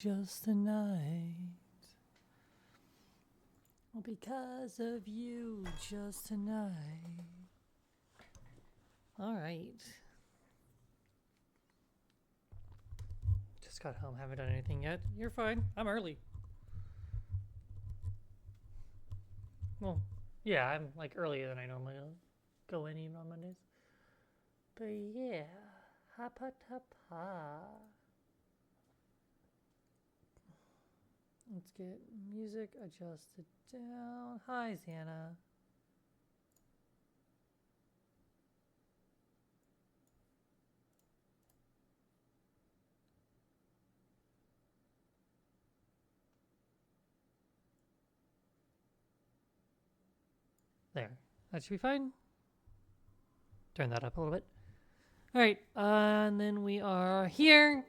just tonight. Well, because of you, just tonight. All right. Just got home, haven't done anything yet. You're fine. I'm early. Well, yeah, I'm like earlier than I normally go in even on Mondays. But yeah, hapa tapa. Let's get music adjusted down. Hi, Xana. There. That should be fine. Turn that up a little bit. All right, and then we are here.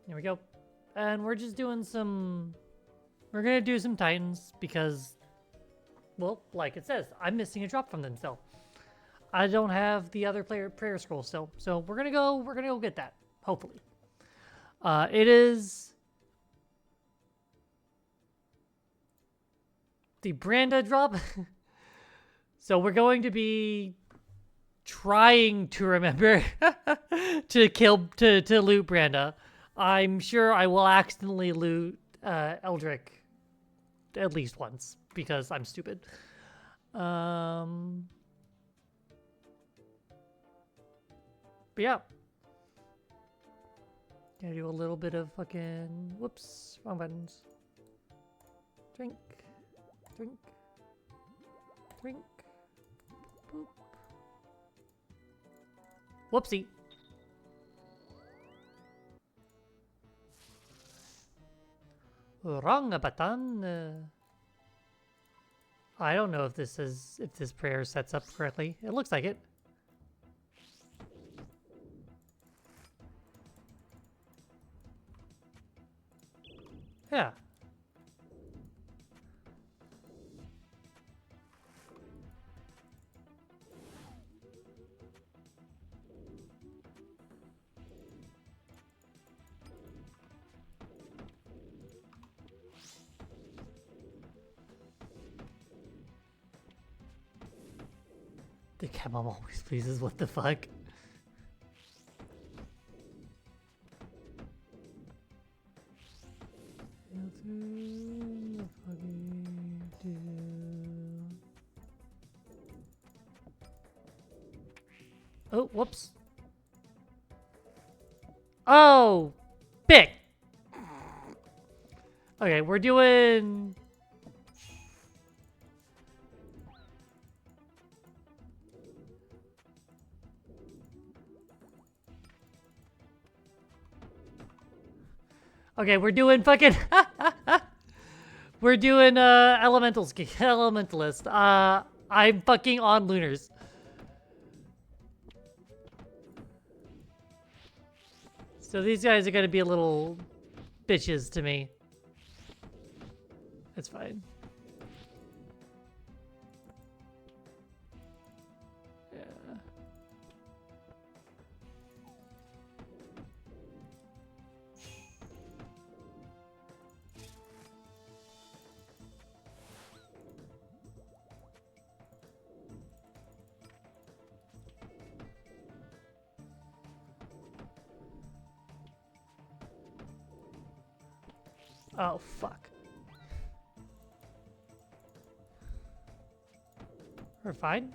There we go. And we're just doing some... We're going to do some Titans because, well, like it says, I'm missing a drop from them still. I don't have the other prayer scroll still. So we're going to go get that, hopefully. It is the Branda drop. So we're going to be trying to remember to loot Branda. I'm sure I will accidentally loot Eldrick at least once because I'm stupid. But yeah. Gotta do a little bit of fucking... Whoops. Wrong buttons. Drink. Drink. Drink. Boop. Whoopsie. Wrong button. I don't know if this prayer sets up correctly. It looks like it. Yeah. The Catmom always pleases. What the fuck? Oh, whoops. Oh, big. Okay, we're doing... Okay, we're doing fucking... We're doing Elementalist. I'm fucking on Lunars. So these guys are gonna be a little bitches to me. It's fine. Yeah. Oh, fuck. We're fine.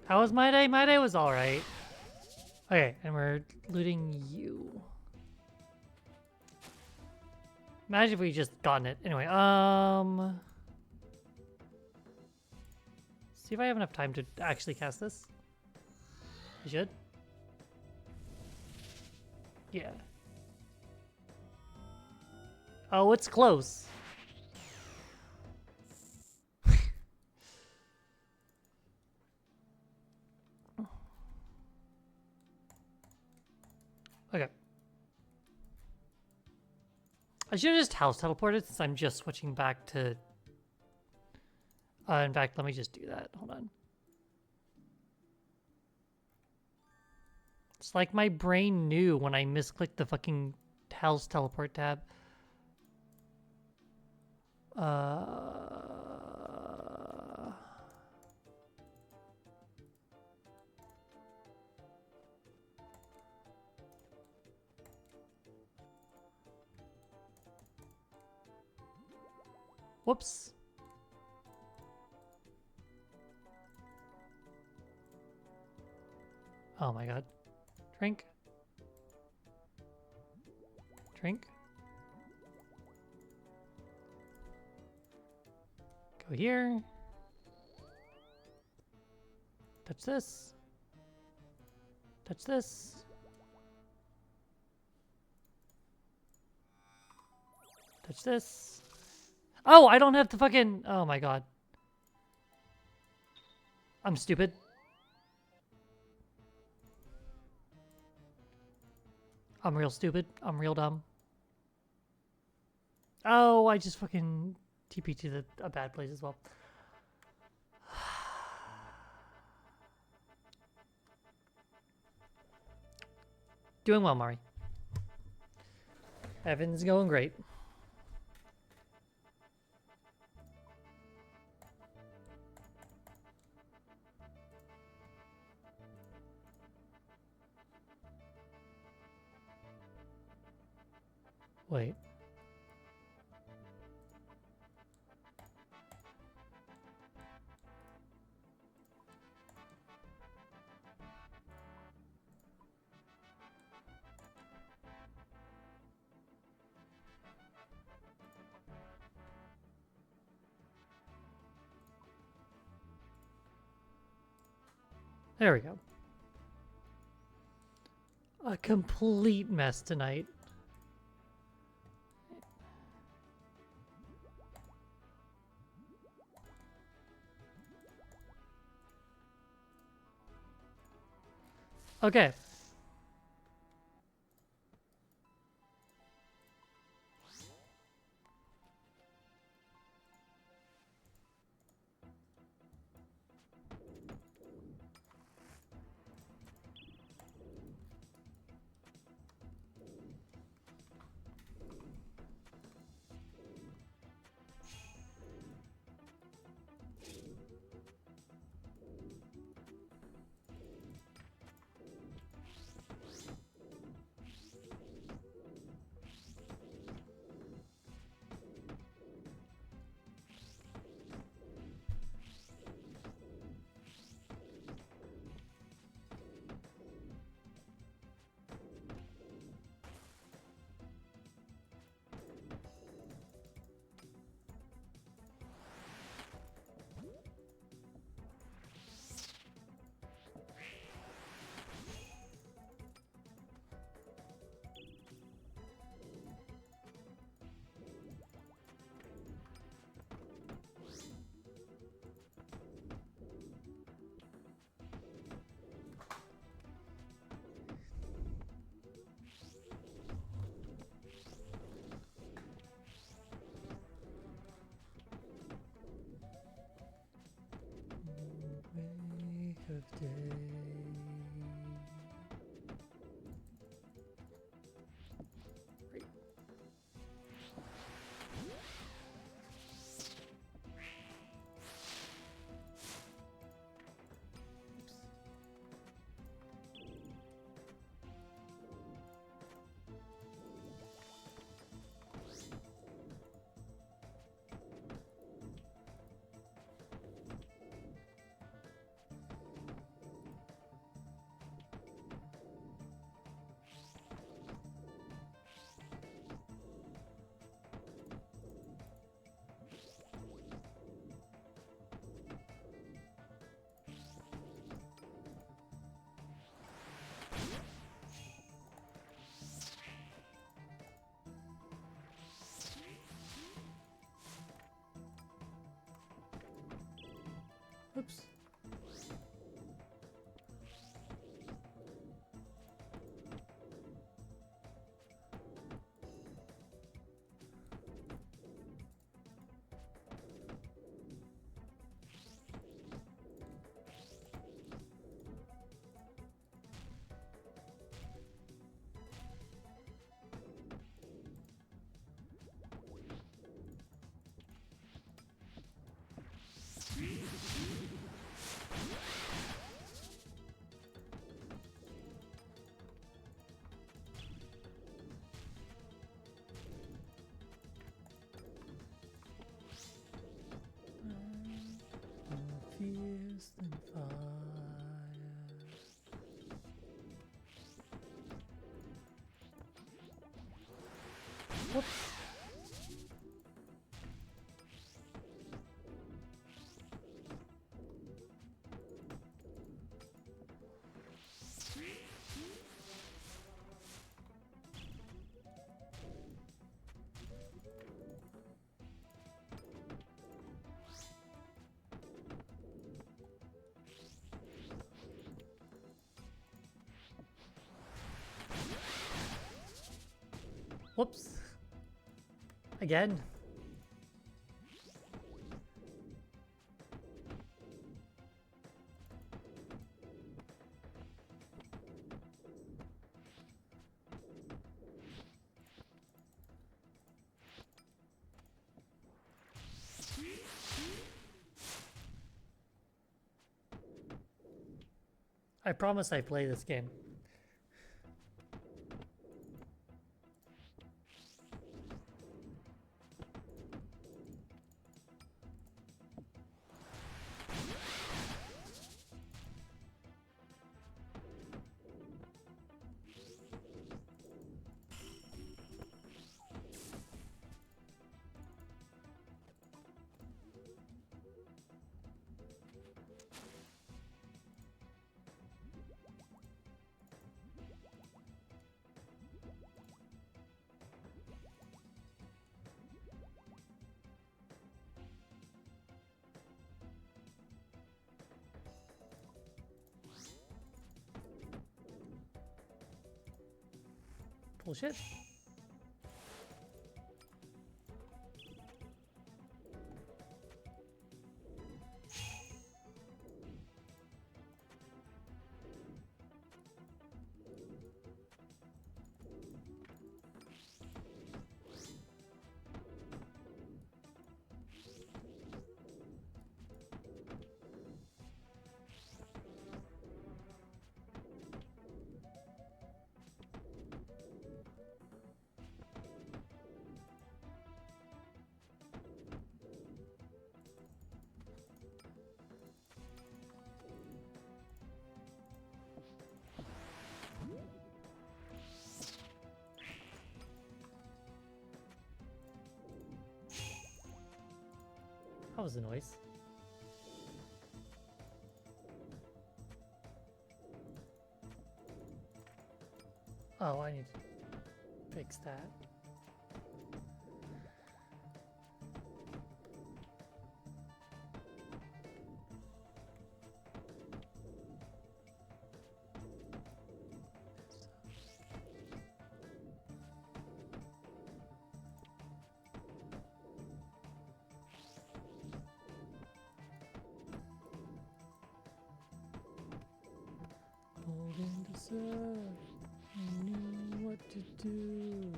How was my day? My day was alright. Okay, and we're looting you. Imagine if we just gotten it. Anyway, see if I have enough time to actually cast this. I should. Yeah. Oh, it's close. Okay. I should have just house teleported since I'm just switching back to... in fact, let me just do that. Hold on. It's like my brain knew when I misclicked the fucking house teleport tab. Whoops. Oh my god. Drink. Drink. Go here. Touch this. Touch this. Touch this. Oh, I don't have to fucking... Oh my god. I'm stupid. I'm real stupid. I'm real dumb. Oh, I just fucking TP to a bad place as well. Doing well, Mari. Everything's going great. Wait. There we go. A complete mess tonight. Okay. Of day. Great. Whoops. Whoops. Again. I promise I play this game. Bullshit. That was the noise. Oh, I need to fix that. Holding the sun, I knew what to do.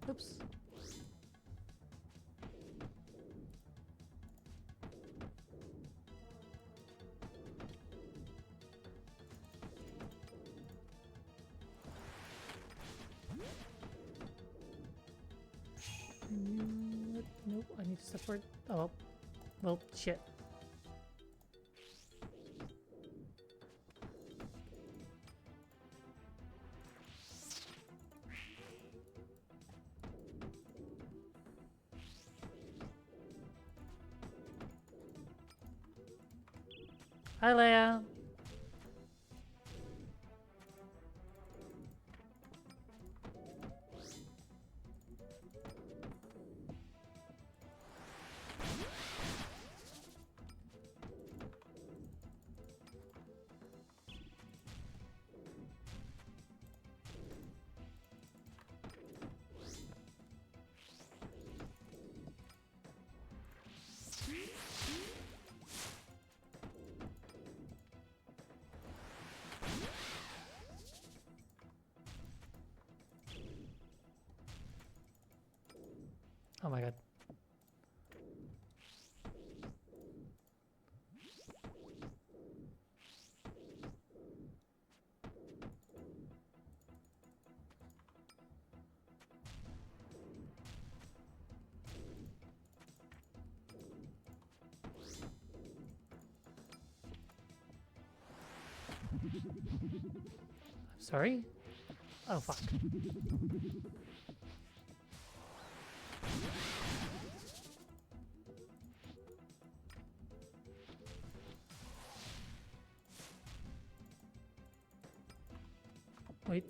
Oops. Nope, I need to support. Oh, well, shit. Hi, Leia. Oh my god. I'm sorry? Oh, fuck. Wait.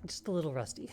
Just a little rusty.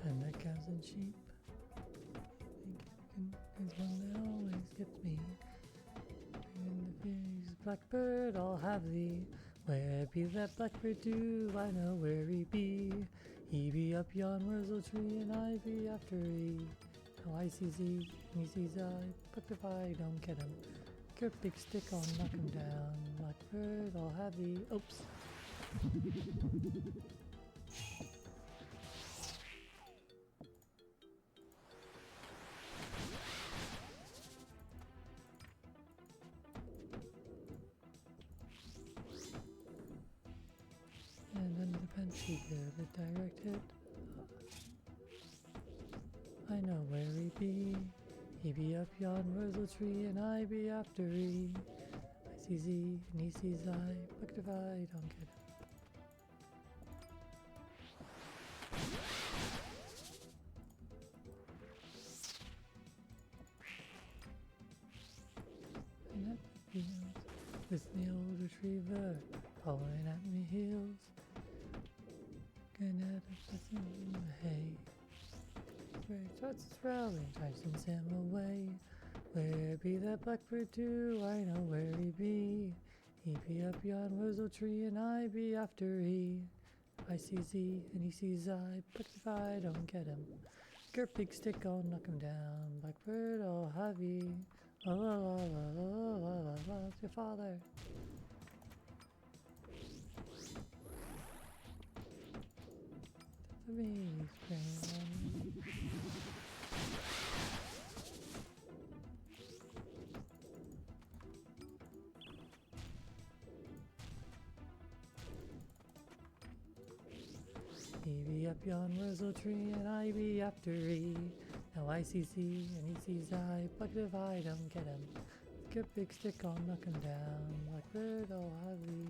And the cows and sheep. Is one that always gets me. And the fierce blackbird, I'll have thee. Where be that blackbird do? I know where he be. He be up yon wurzel tree, and I be after he. Now I sees he, and he sees I. But if I don't get him, get a big stick, I'll knock him down. Blackbird, I'll have thee. Oops. And under the pencil here, the direct hit. I know where he be. He be up yon wurzel tree, and I be after he. I sees he, and he sees I, but if I don't get him. And at the fields, with the old retriever, pulling at me heels. Gonna put some in the hay. Where it starts its rowling, Tyson Sam away. Where be that blackbird do? I know where he be. He be up yon wurzel tree, and I be after he. I sees he, and he sees I, but if I don't get him, get a big stick, I'll knock him down. Blackbird, I'll have ye. La la la la la la la la, it's your father. For me, friend. He be up yon wurzel tree, and I be after he. Now I sees he, and he sees I, but if I don't get him, get a big stick, I'll knock him down. Blackbird, I'll have thee.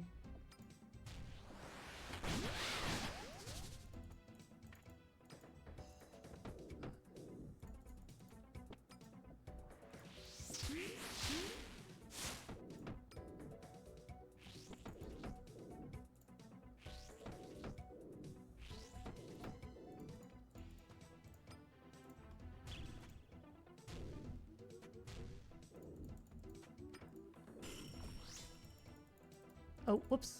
Oh, whoops.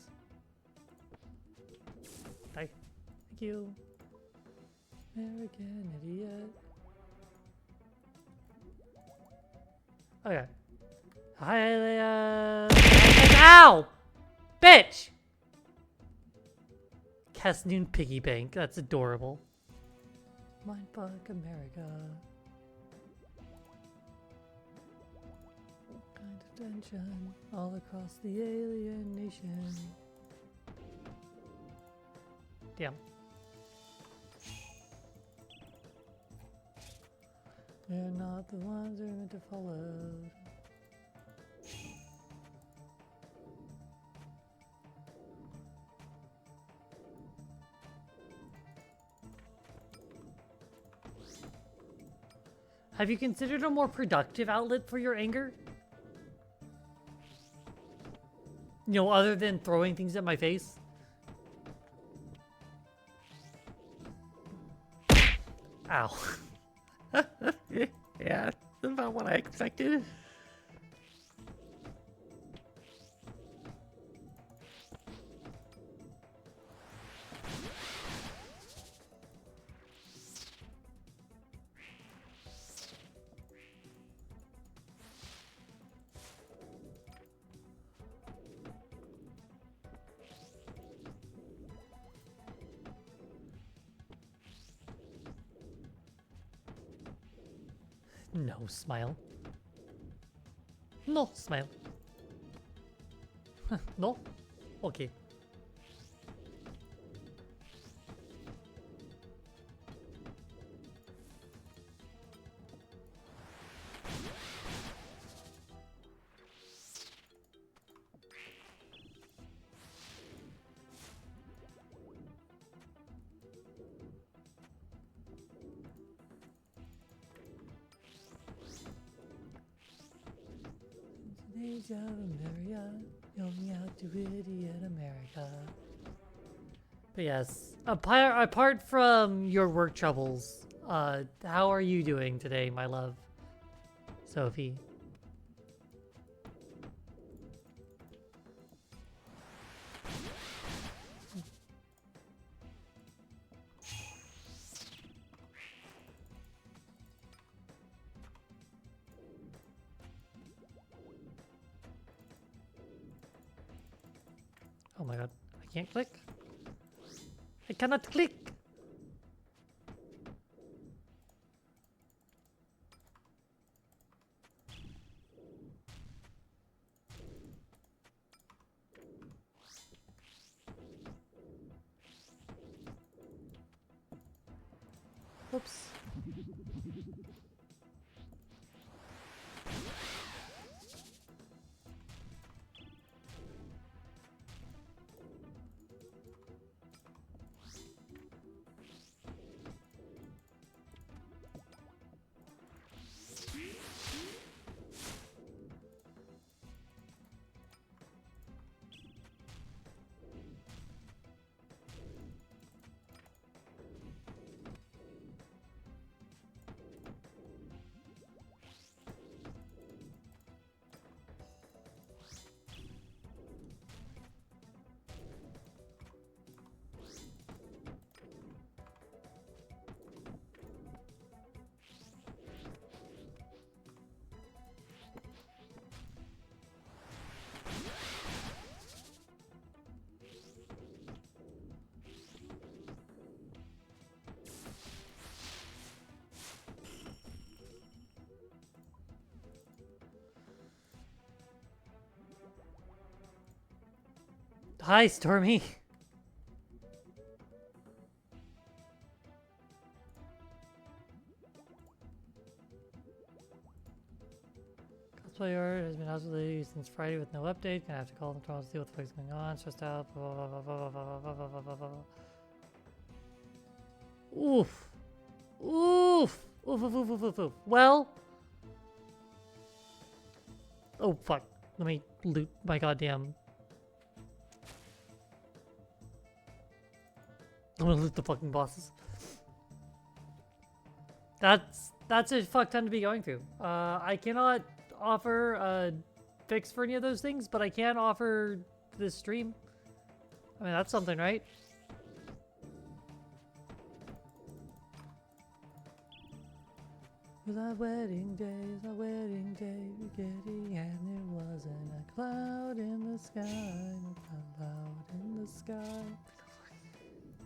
you. American idiot. Okay. Hi, Leia. Ow! Bitch! Casnoon piggy bank. That's adorable. Mindfuck America. Kind of tension all across the alien nation. Damn. They're not the ones they're meant to follow. Have you considered a more productive outlet for your anger? You know, other than throwing things at my face? Ow. Yeah, that's about what I expected. No smile. No smile. No? Okay. Age of America, yelling out to idiot America. But yes, apart from your work troubles, how are you doing today, my love? Sophie. Oh my god, I can't click. I cannot click. Oops. Hi, Stormy. Cosplayer has been out since Friday with no update. Gonna have to call them tomorrow to see what the fuck's going on. Stressed out. Blah, blah, blah, blah, blah, blah, blah, blah, blah, blah. Oof. Oof. Oof, oof, oof, oof, oof, oof. Well. Oh, fuck. Let me loot my goddamn. I'm gonna loot the fucking bosses. That's a fuck ton to be going through. I cannot offer a fix for any of those things, but I can offer this stream. I mean, that's something, right? was our wedding day, giddy, and there wasn't a cloud in the sky, no cloud in the sky.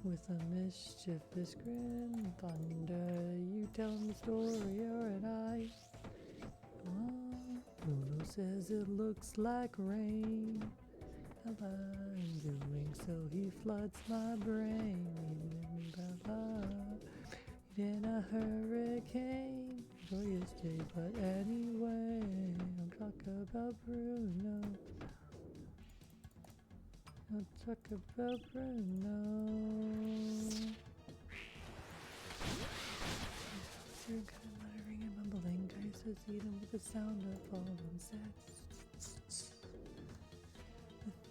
With a mischievous grin, thunder, you telling the story, or and I. Oh, Bruno says it looks like rain. How I'm doing so he floods my brain. In a hurricane, joyous day, but anyway, I'm talking about Bruno. I'll talk about Bruno. You're kind of muttering and mumbling, trying to associate him with the sound of fallen sets.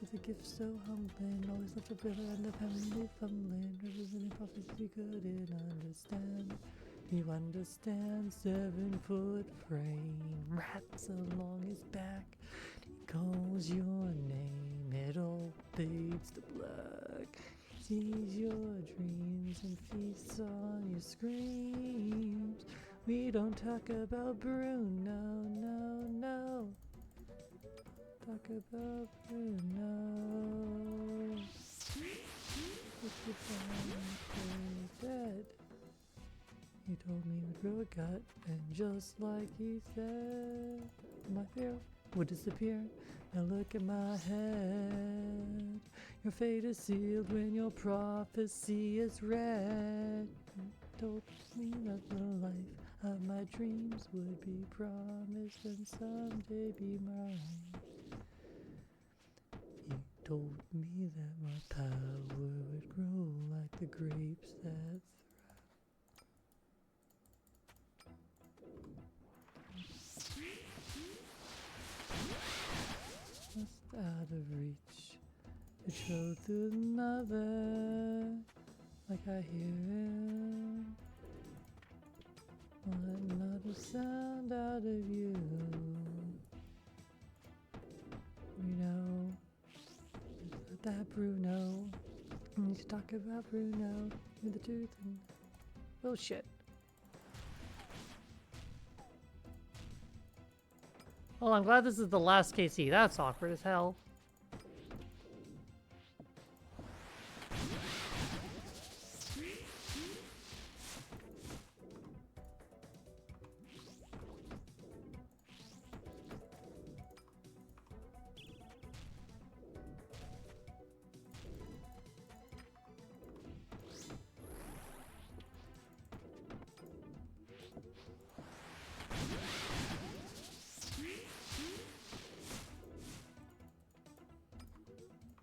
With a gift so humbling, always left a brother and a family fumbling, representing prophecies he couldn't understand. You understand, 7-foot frame, wraps along his back. He calls your name, it all fades to black. Sees your dreams and feasts on your screams. We don't talk about Bruno, no. Talk about Bruno. Put your family dead. He told me we'd grow a gut, and just like he said, my fear would disappear. Now look at my head. Your fate is sealed when your prophecy is read. You told me that the life of my dreams would be promised and someday be mine. You told me that my power would grow like the grapes that just out of reach. It showed through another, like I hear him. Won't let another sound out of you. You know, it's not that Bruno. We need to talk about Bruno. Give me the truth and bullshit. Well, I'm glad this is the last KC. That's awkward as hell.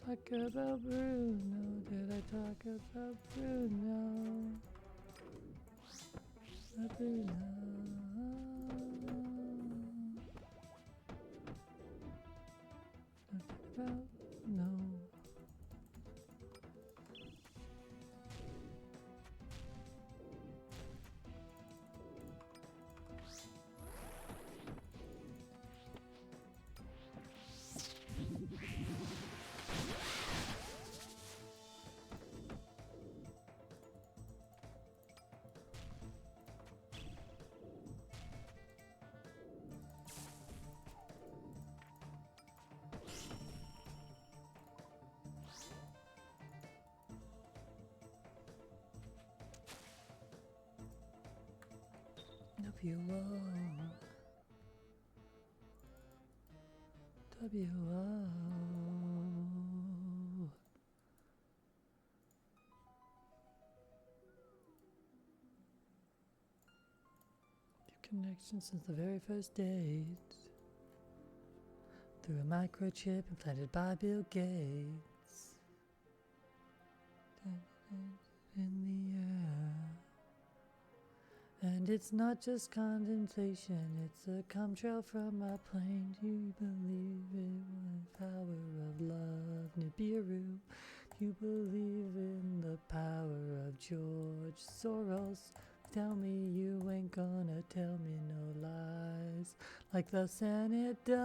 Talk about Bruno. Did I talk about Bruno? Bruno. Talk about no. W-O W-O Connection since the very first date. Through a microchip implanted by Bill Gates. In the air. And it's not just condensation, it's a chemtrail from my plane. Do you believe it was power of love, Nibiru? Do you believe in the power of George Soros? Tell me you ain't gonna tell me no lies, like the Senate does.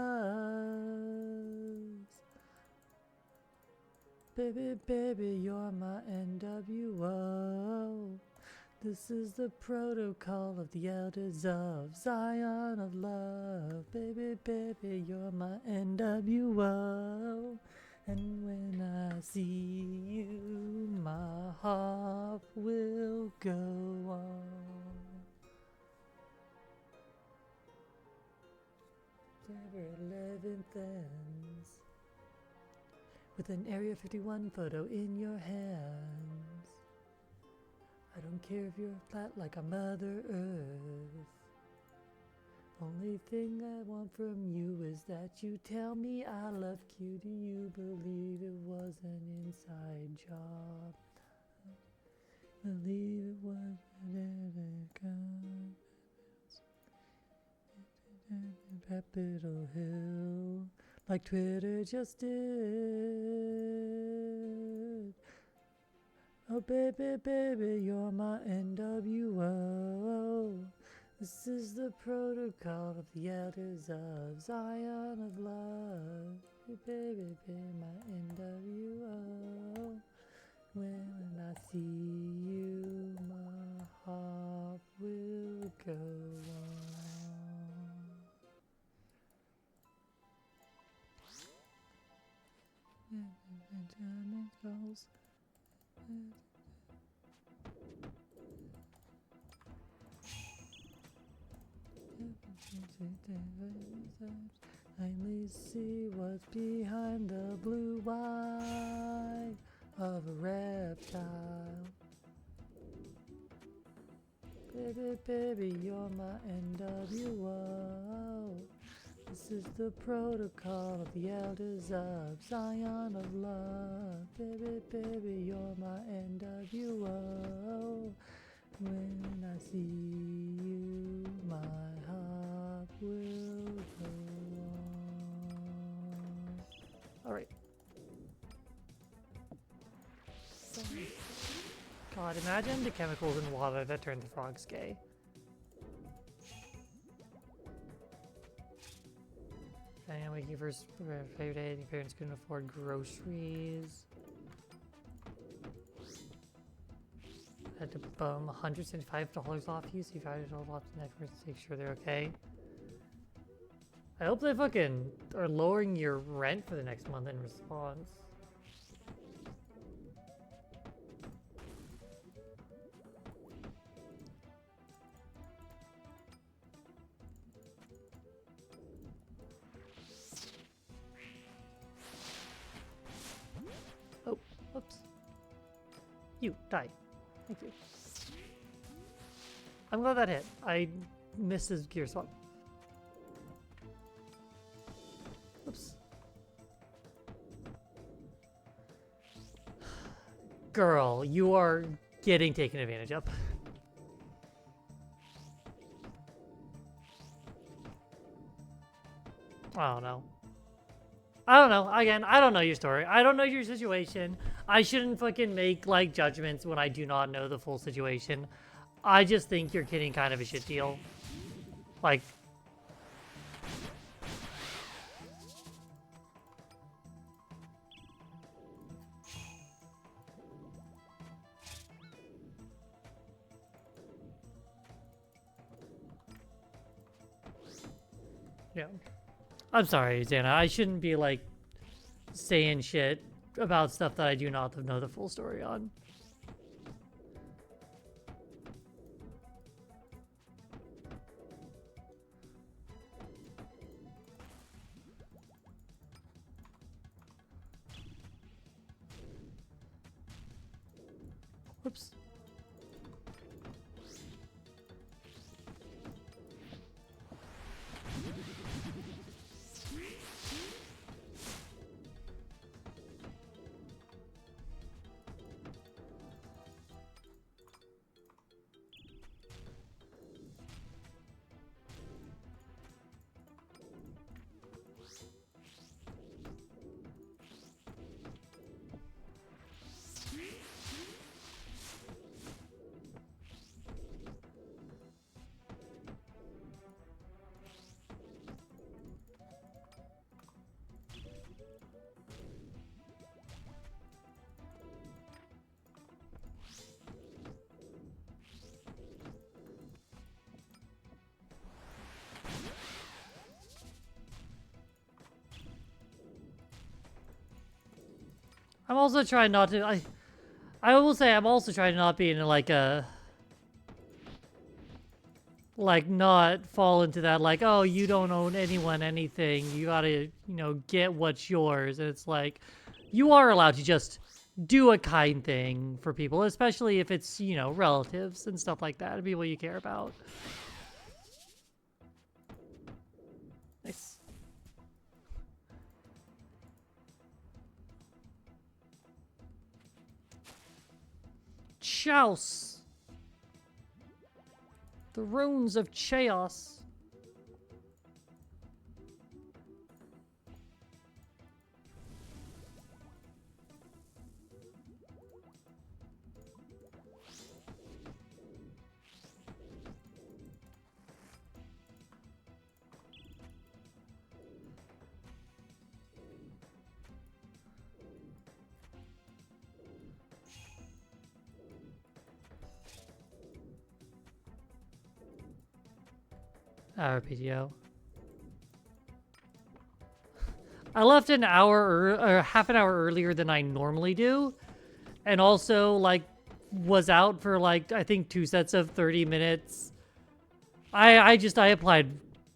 Baby, baby, you're my NWO. This is the protocol of the elders of Zion of love. Baby, baby, you're my NWO. And when I see you, my heart will go on. September 11th ends with an Area 51 photo in your hands. I don't care if you're flat like a Mother Earth. Only thing I want from you is that you tell me I love you. Do you believe it was an inside job? Believe it was Capitol Hill, like Twitter just did. Oh baby, baby, you're my NWO. This is the protocol of the elders of Zion of love. Hey, baby, baby, my NWO. When I see you, my heart will go on. Benjamin calls. Finally see what's behind the blue eye of a reptile. Baby, baby, you're my NWO. This is the protocol of the elders of Zion of love. Baby, baby, you're my NWO. When I see you, my heart will go on. Alright. God, imagine the chemicals in water that turn the frogs gay. And waking first favorite day, your parents couldn't afford groceries. Had to bum $175 off you, so you got it all off the network to make sure they're okay. I hope they fucking are lowering your rent for the next month in response. Oh, whoops. You, die. Thank you. I'm glad that hit. I missed his gear swap. Oops. Girl, you are getting taken advantage of. I don't know. I don't know. Again, I don't know your story. I don't know your situation. I shouldn't fucking make, like, judgments when I do not know the full situation. I just think you're getting kind of a shit deal. Like... Yeah. I'm sorry, Xana. I shouldn't be, like, saying shit about stuff that I do not know the full story on. Whoops. I'm also trying not to. I will say I'm also trying to not be in like a. Like, not fall into that, like, oh, you don't own anyone anything. You gotta, get what's yours. And it's like, you are allowed to just do a kind thing for people, especially if it's, relatives and stuff like that, people you care about. Nice. Chaos. The runes of chaos. Our PTO. I left an hour or half an hour earlier than I normally do, and also like was out for like I think 2 sets of 30 minutes. I applied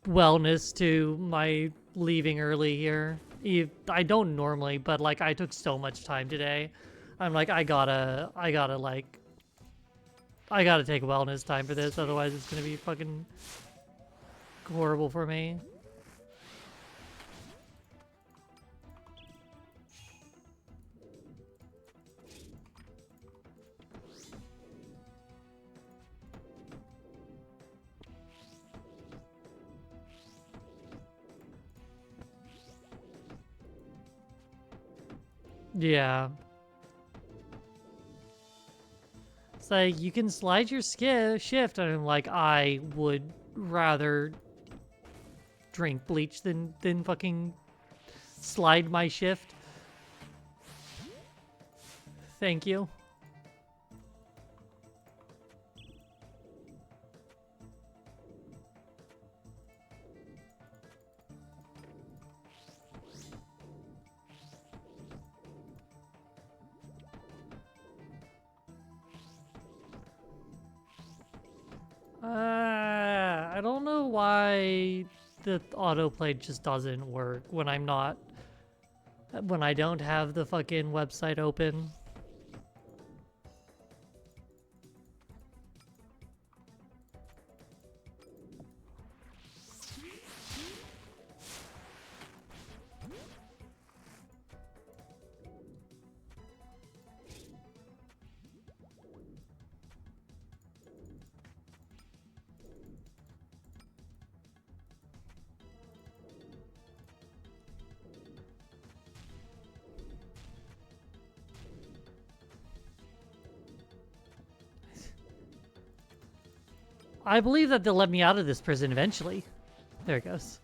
wellness to my leaving early here. I don't normally, but like I took so much time today. I'm like I gotta take wellness time for this, otherwise it's gonna be fucking horrible for me. Yeah. It's like, you can slide your shift, and I'm like, I would rather drink bleach than fucking slide my shift. Thank you. I don't know why the autoplay just doesn't work when when I don't have the fucking website open. I believe that they'll let me out of this prison eventually. There it goes.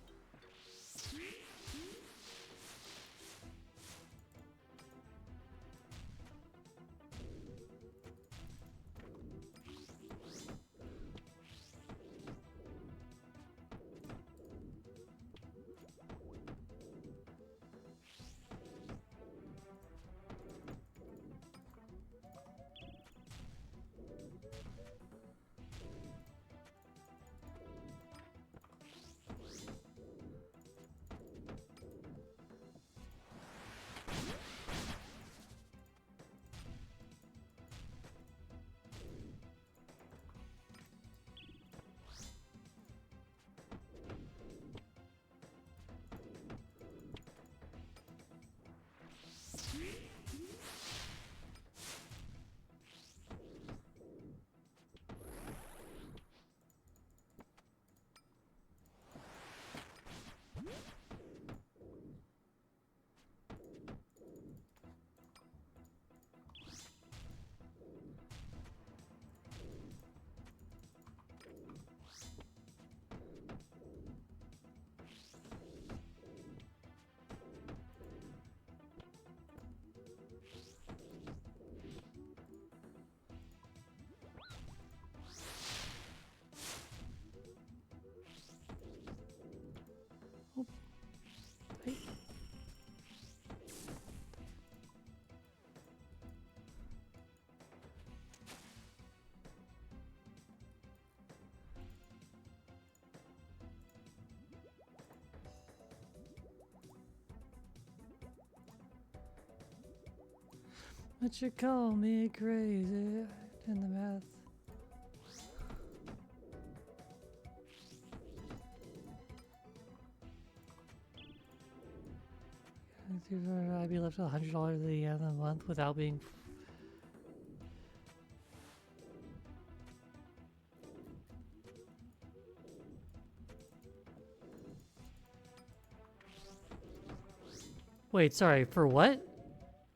But you call me crazy in the math. I'd be left with $100 at the end of the month without being. Wait, sorry, for what?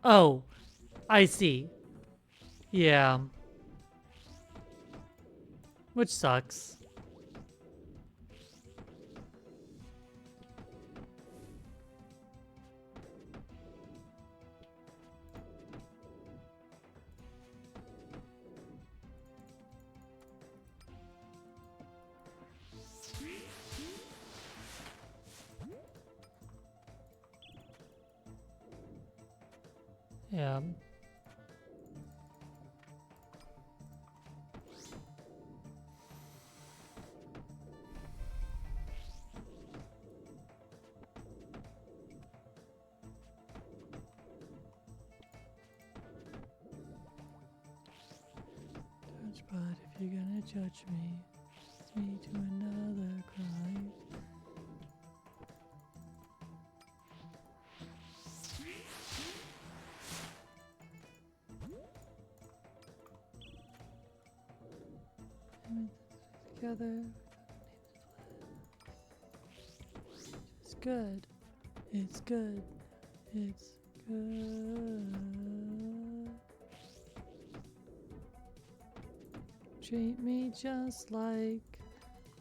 Oh, I see. Yeah. Which sucks. Yeah. But if you're gonna judge me, it's me to another crime. Together. It's good. It's good. It's good. Treat me just like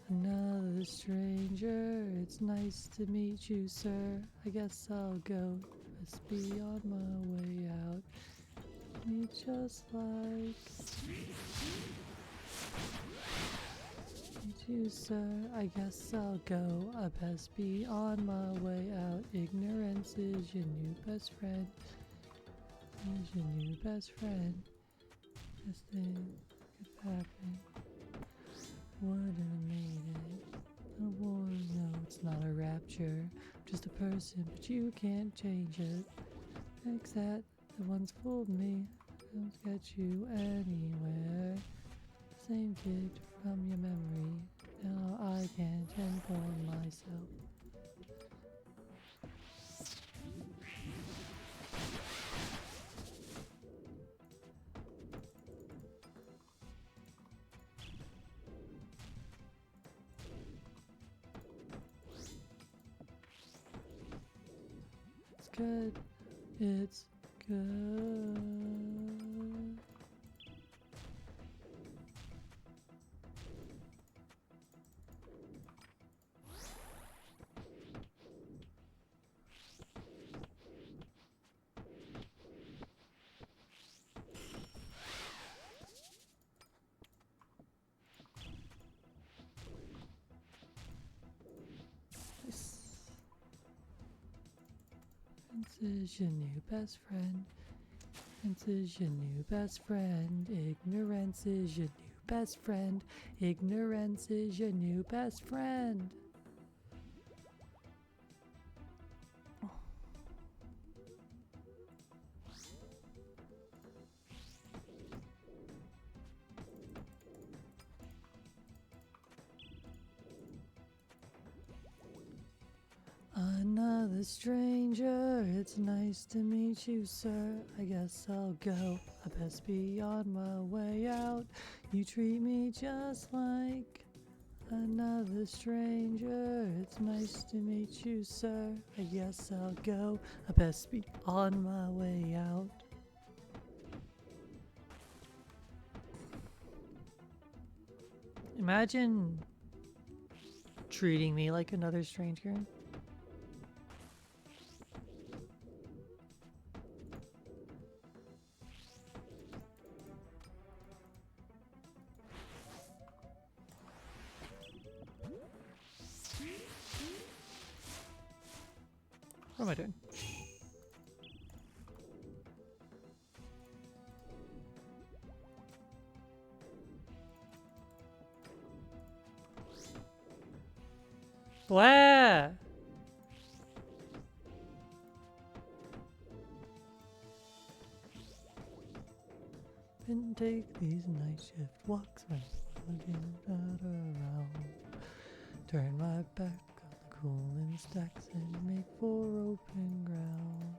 another stranger. It's nice to meet you, sir. I guess I'll go. Must be on my way out. Me just like meet you, sir. I guess I'll go. I best be on my way out. Ignorance is your new best friend. Is your new best friend. This thing could happen. Wouldn't have made it. I wanna know it's not a rapture. I'm just a person, but you can't change it. Fix that. The one's fooled me. Don't get you anywhere. Same kid from your memory. Now I can't inform myself. It's good. It's good. This is your new best friend. This is your new best friend. Ignorance is your new best friend. Ignorance is your new best friend. Another stranger, it's nice to meet you, sir. I guess I'll go. I best be on my way out. You treat me just like another stranger. It's nice to meet you, sir. I guess I'll go. I best be on my way out. Imagine treating me like another stranger. What am I doing? Blah! can take these night shift walks when looking at around. Turn my back on the cooling stacks and make for open ground.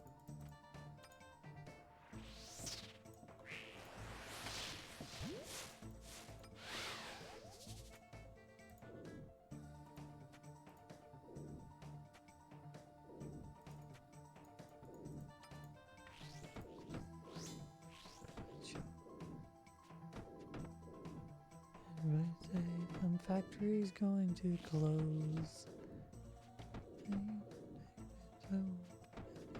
Everybody say some factory's going to close. So,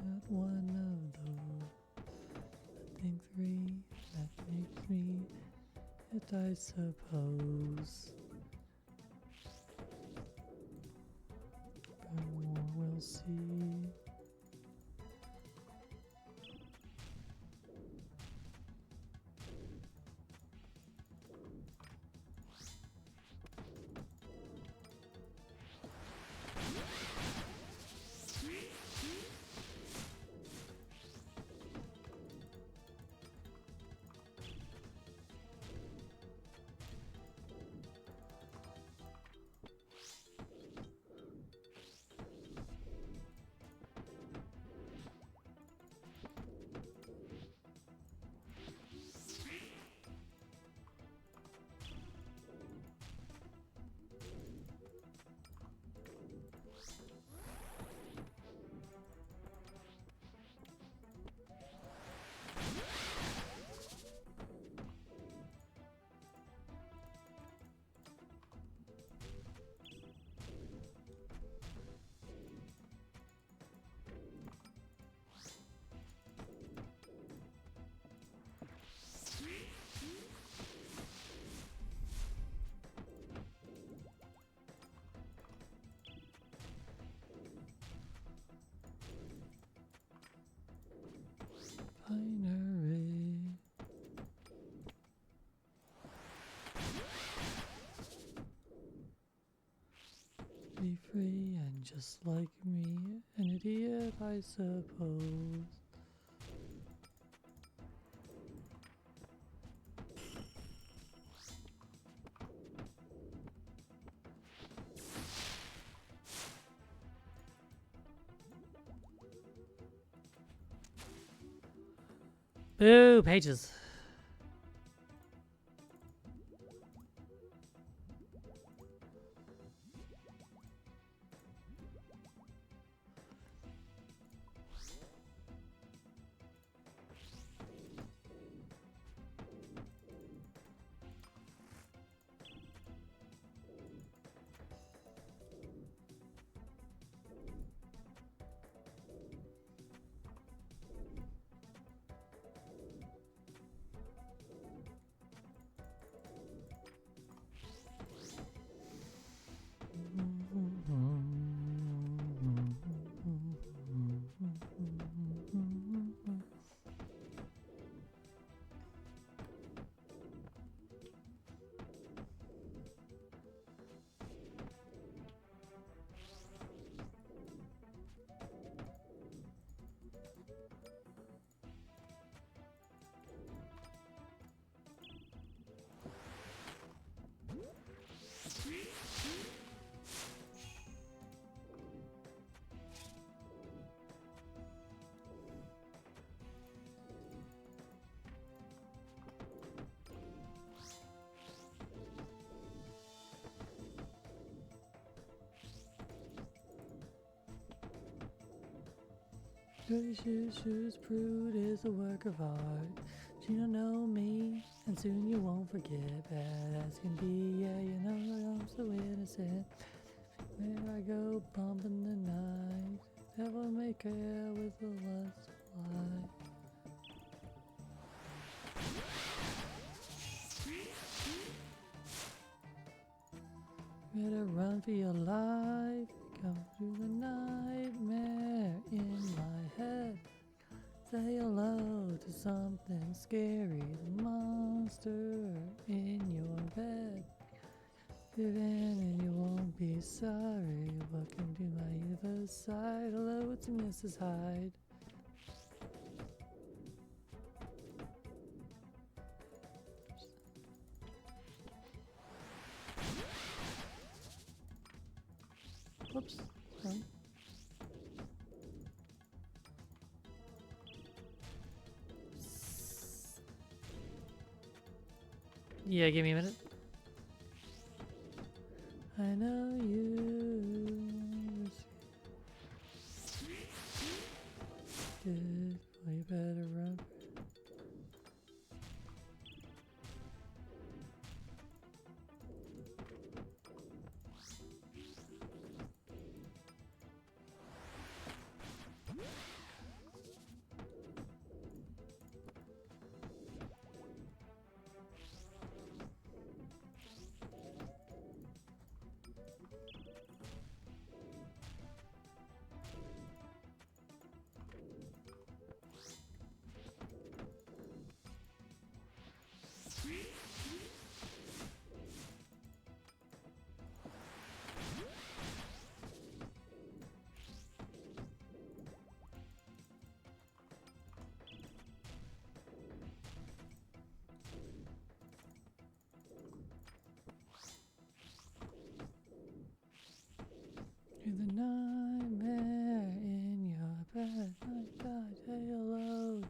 not one of those. I think three, that makes me it, I suppose. But more we'll see. Binary. Be free and just like me, an idiot, I suppose. Boo, pages. Dirty shoes, prude is a work of art. You don't know me, and soon you won't forget. Bad as can be, yeah, you know I'm so innocent. Where I go, bumping the night. Devil may care with the lust fly. Better run for your life. Come through the nightmare in my head. Say hello to something scary, the monster in your bed. Give in and you won't be sorry. Welcome to my other side. Hello, it's Mrs. Hyde. Yeah, give me a minute. I know you. Well, you better run. You're the nightmare in your bed. My God, payload.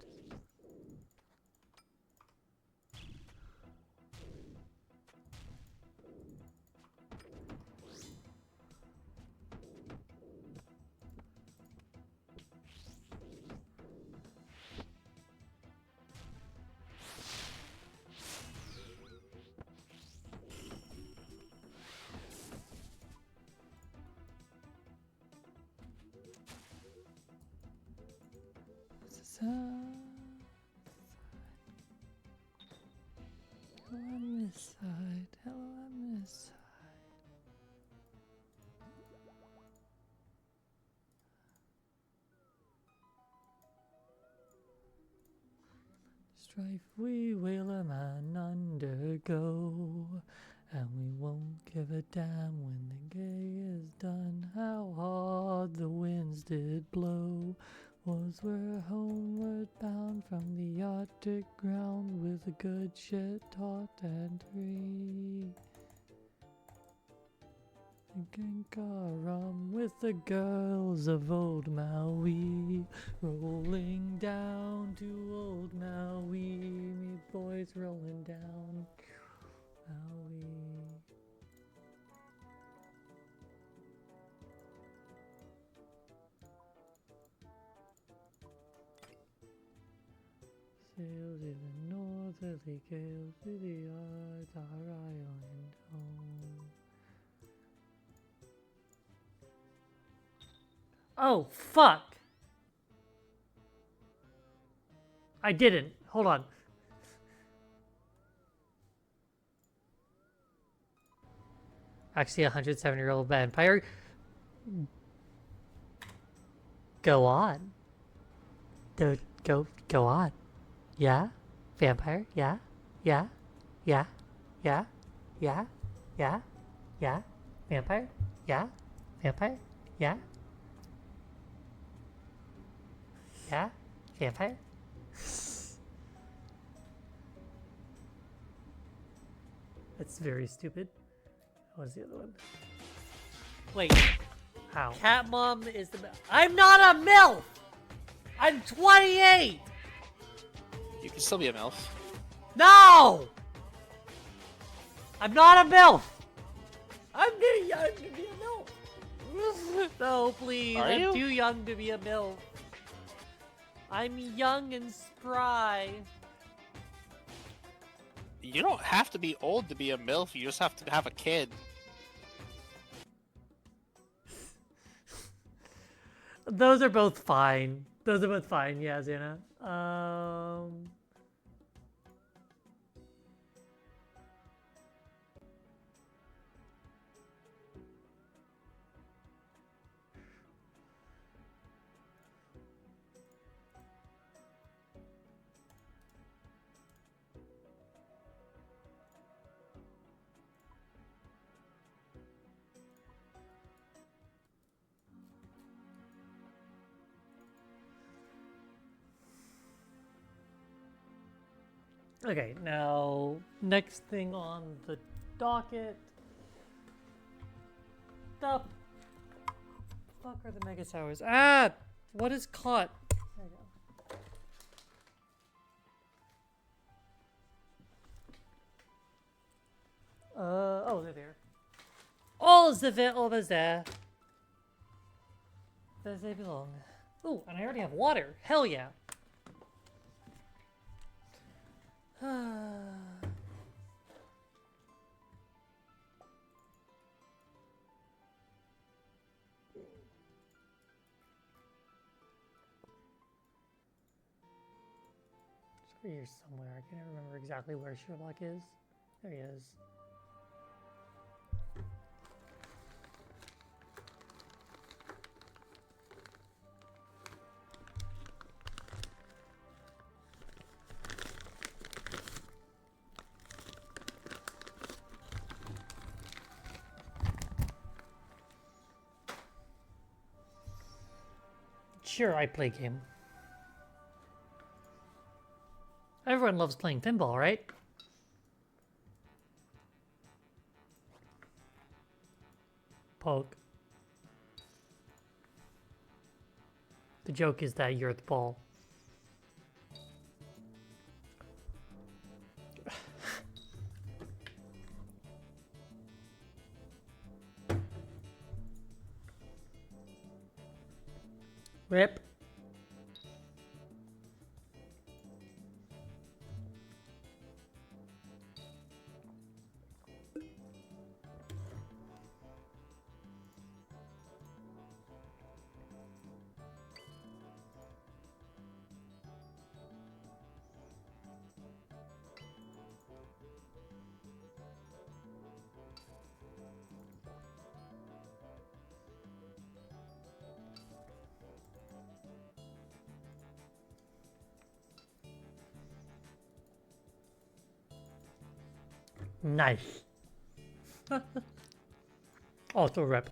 Hello on this side. Hello on this side. Strife we will a man undergo, and we won't give a damn when the gay is done. How hard the winds did blow. Was we're homeward bound from the Arctic ground with a good ship taut and free. Drinking our rum with the girls of old Maui, rolling down to old Maui, me boys rolling down Maui. Sail to the northerly gales, to the yards, our island home. Oh, fuck! I didn't. Hold on. Actually, a 107-year-old vampire. Go on. Go on. Yeah? Vampire? Yeah? Yeah? Yeah? Yeah? Yeah? Yeah? Yeah? Vampire? Yeah? Vampire? Yeah? Yeah? Vampire? That's very stupid. What was the other one? Wait. How? Catmom is the... I'm not a MILF! I'm 28! You can still be a MILF. No! I'm not a MILF! I'm getting young to be a MILF! No, please. Are I'm you? too young to be a MILF. I'm young and spry. You don't have to be old to be a MILF, you just have to have a kid. Those are both fine. Those are both fine, yeah, Xana. Okay, now, next thing on the docket. The fuck are the Mega Towers? Ah! What is caught? There we go. Oh, they're there. All is there. As they belong. Ooh, and I already have water. Hell yeah. It's over here somewhere. I can't remember exactly where Sherlock is. There he is. Sure, I play game. Everyone loves playing pinball, right? Poke. The joke is that you're the ball. Rip. Nice. Also rip.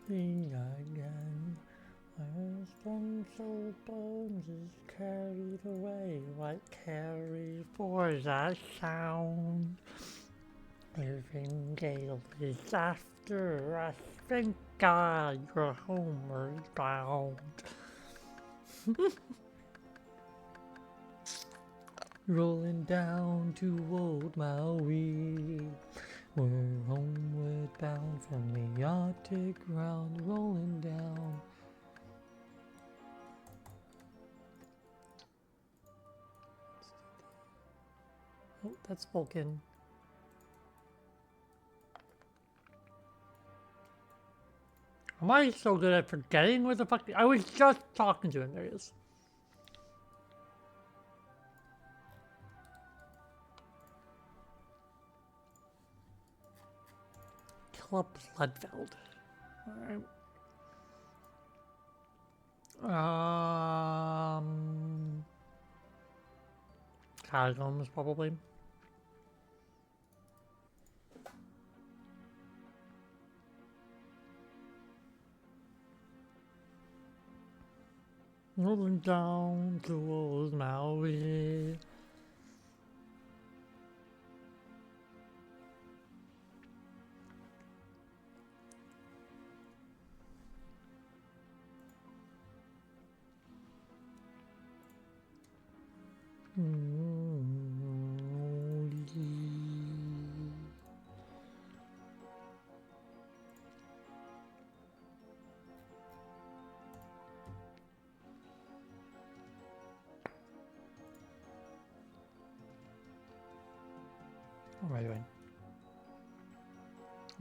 Again, where strong soul bones is carried away, what carried for that sound? Living gale is after us, thank God you're homeward bound. Rolling down to old Maui. We're homeward bound from the Arctic round, rolling down. Oh, that's Vulcan. Am I so good at forgetting what the fuck? I was just talking to him. There he is. Club Bloodfeld. Alright. Catacombs, probably. Rolling down towards Maui. What am I doing?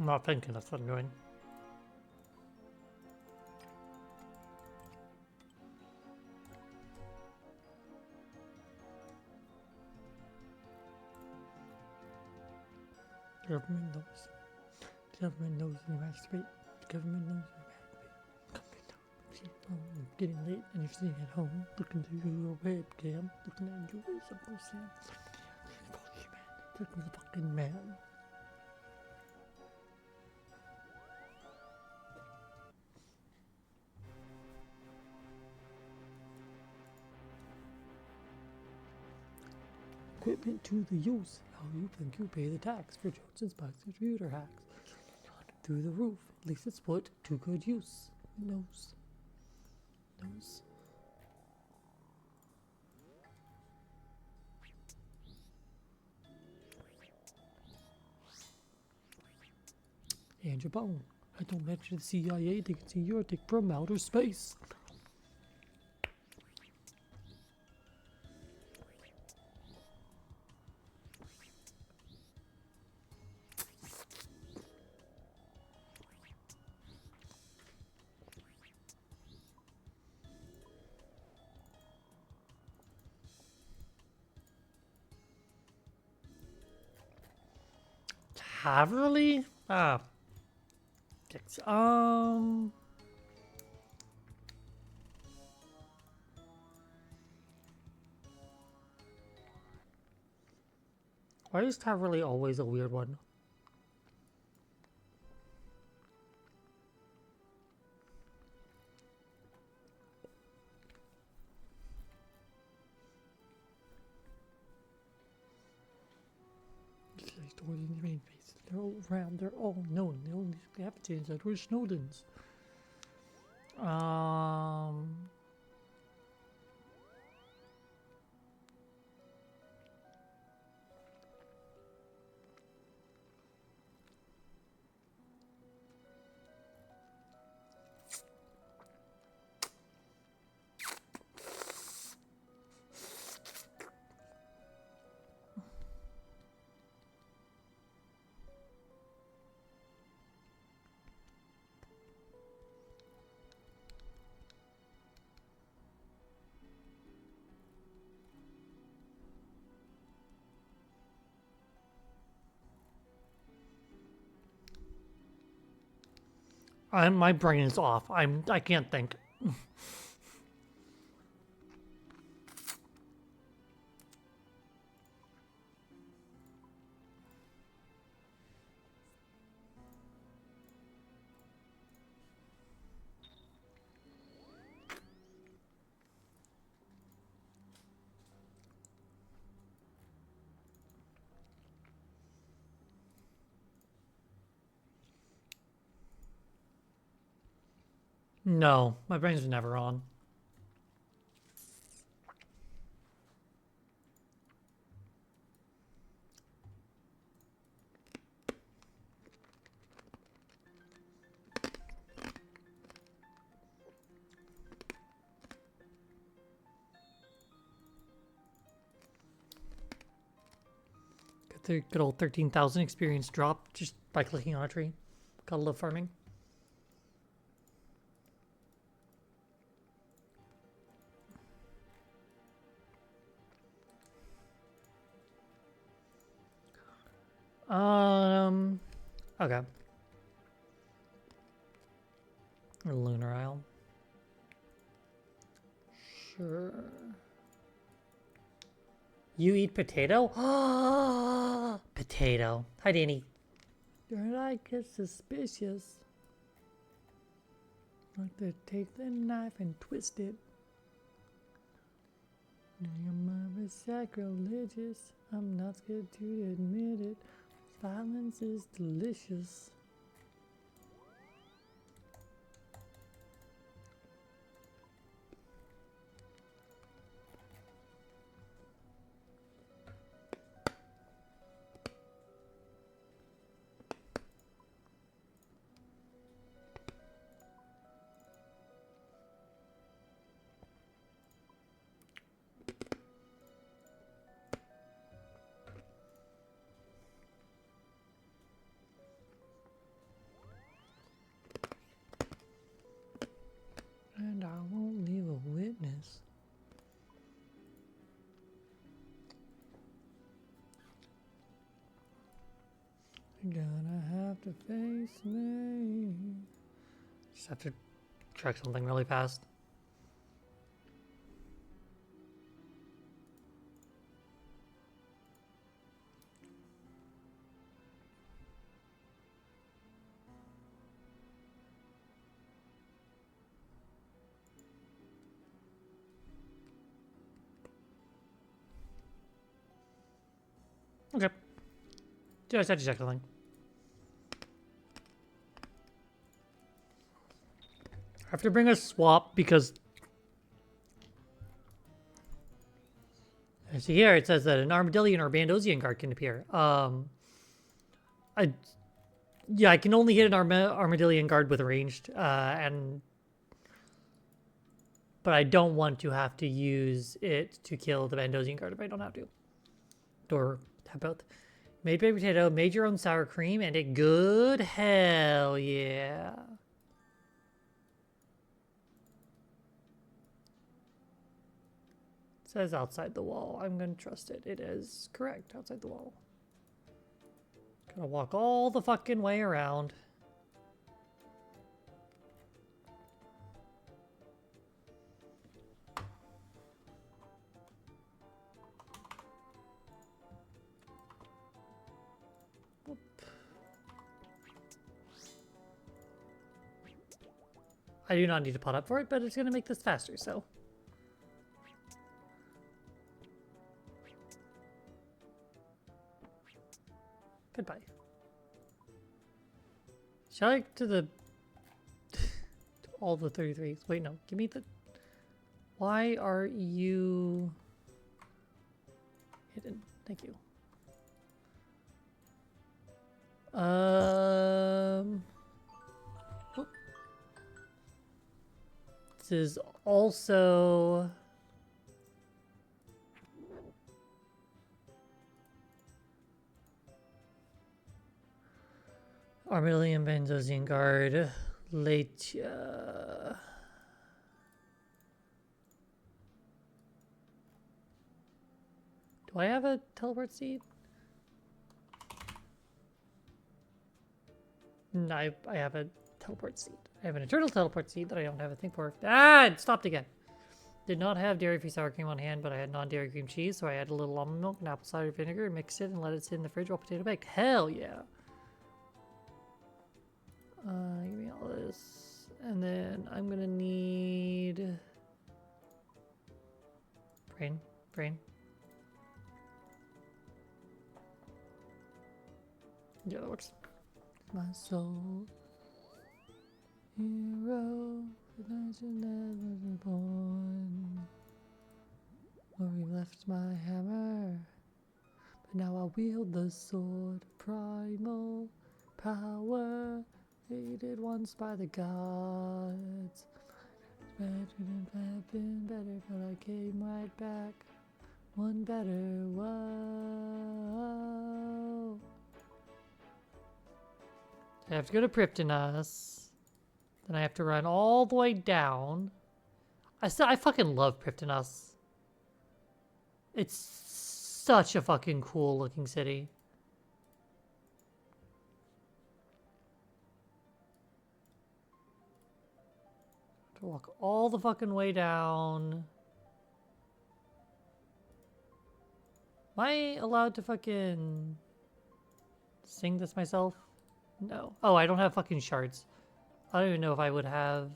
I'm not thinking, that's what I'm doing. Government knows. Government knows we masturbate. Government knows we masturbate. Oh, getting late and you're sitting at home looking through your webcam, looking at your Subway Sam. Looking at the fucking man. Equipment to the use. How you think you pay the tax for Johnson's Bugs computer hacks? Through the roof. At least it's put to good use. Nose. And your bone. I don't mention the CIA, they can see your dick from outer space. Cavalry? Ah. Dicks. Why is Cavalry always a weird one? Stored in the rain face. They're all around. They're all known. The only captains that were Snowdens. My brain is off. I can't think. No, my brain's never on. Get the good old 13,000 experience drop just by clicking on a tree. Gotta love farming. Okay. Lunar Isle. Sure. You eat potato? Potato. Hi, Danny. Your eye gets suspicious. Like to take the knife and twist it. Your mom is sacrilegious. I'm not scared to admit it. Violence is delicious. And I won't leave a witness. You're gonna have to face me. Just have to check something really fast. Okay. Just had to check something. I have to bring a swap because... So here it says that an Armadillion or Bandosian guard can appear. Yeah, I can only hit an Armadillion guard with ranged, but I don't want to have to use it to kill the Bandosian guard if I don't have to. Or have both. Made baked potato, made your own sour cream, and it good. Hell yeah. It says outside the wall. I'm gonna trust it. It is correct. Outside the wall. Gotta walk all the fucking way around. I do not need to pot up for it, but it's going to make this faster, so. Goodbye. Shall I to the... to all the 33s? Wait, no. Give me the... Why are you... hidden? Thank you. Whoop. This is also... Armadillion, Bandosian guard, Latia. Do I have a teleport seed? No, I have a teleport seed. I have an eternal teleport seed that I don't have a thing for. Ah, it stopped again. Did not have dairy-free sour cream on hand, but I had non-dairy cream cheese, so I added a little almond milk and apple cider vinegar and mixed it and let it sit in the fridge while potato baked. Hell yeah. Give me all this. And then I'm gonna need... Brain. Yeah, that works. My soul, hero, the night you never born. Where we left my hammer, but now I wield the sword. Primal power, hated once by the gods. Better than have been better, but I came right back. One better, whoa. I have to go to Priptonos. Then I have to run all the way down. I fucking love Priptonos. It's such a fucking cool looking city. To walk all the fucking way down. Am I allowed to fucking sing this myself? No. Oh, I don't have fucking shards. I don't even know if I would have...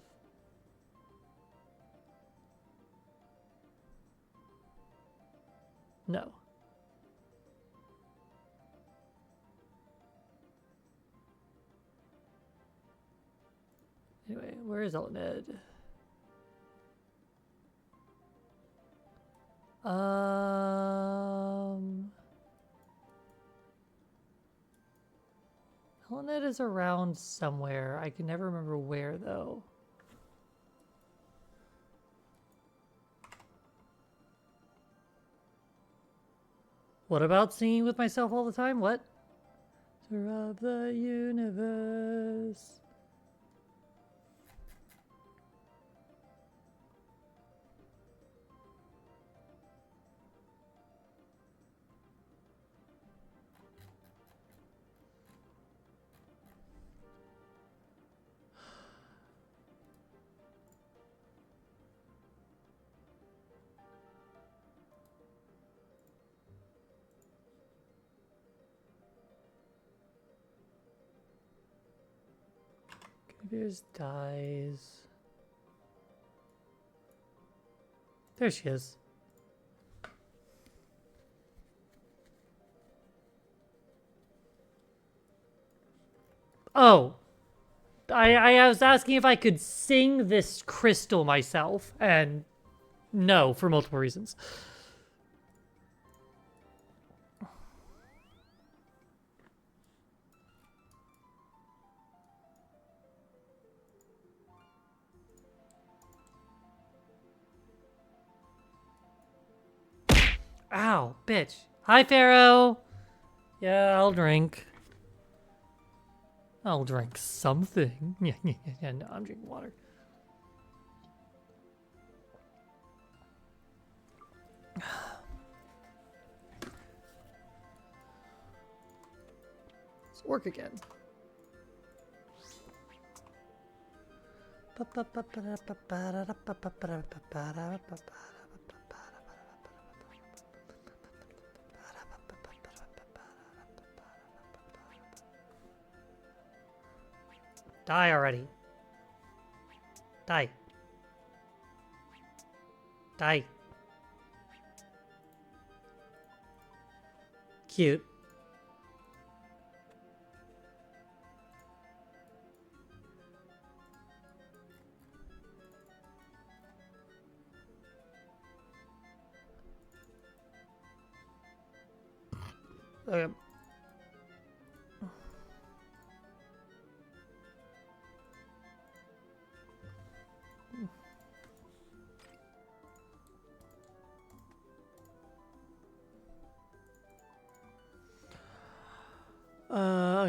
No. Anyway, where is Elned? Elned is around somewhere. I can never remember where, though. What about singing with myself all the time? What? Center of the universe. There's dies. There she is. Oh. I was asking if I could sing this crystal myself, and no, for multiple reasons. Ow, bitch. Hi, Pharaoh. Yeah, I'll drink. I'll drink something. Yeah, no, I'm drinking water. Let's work again. Die already. Die. Die. Cute. Okay.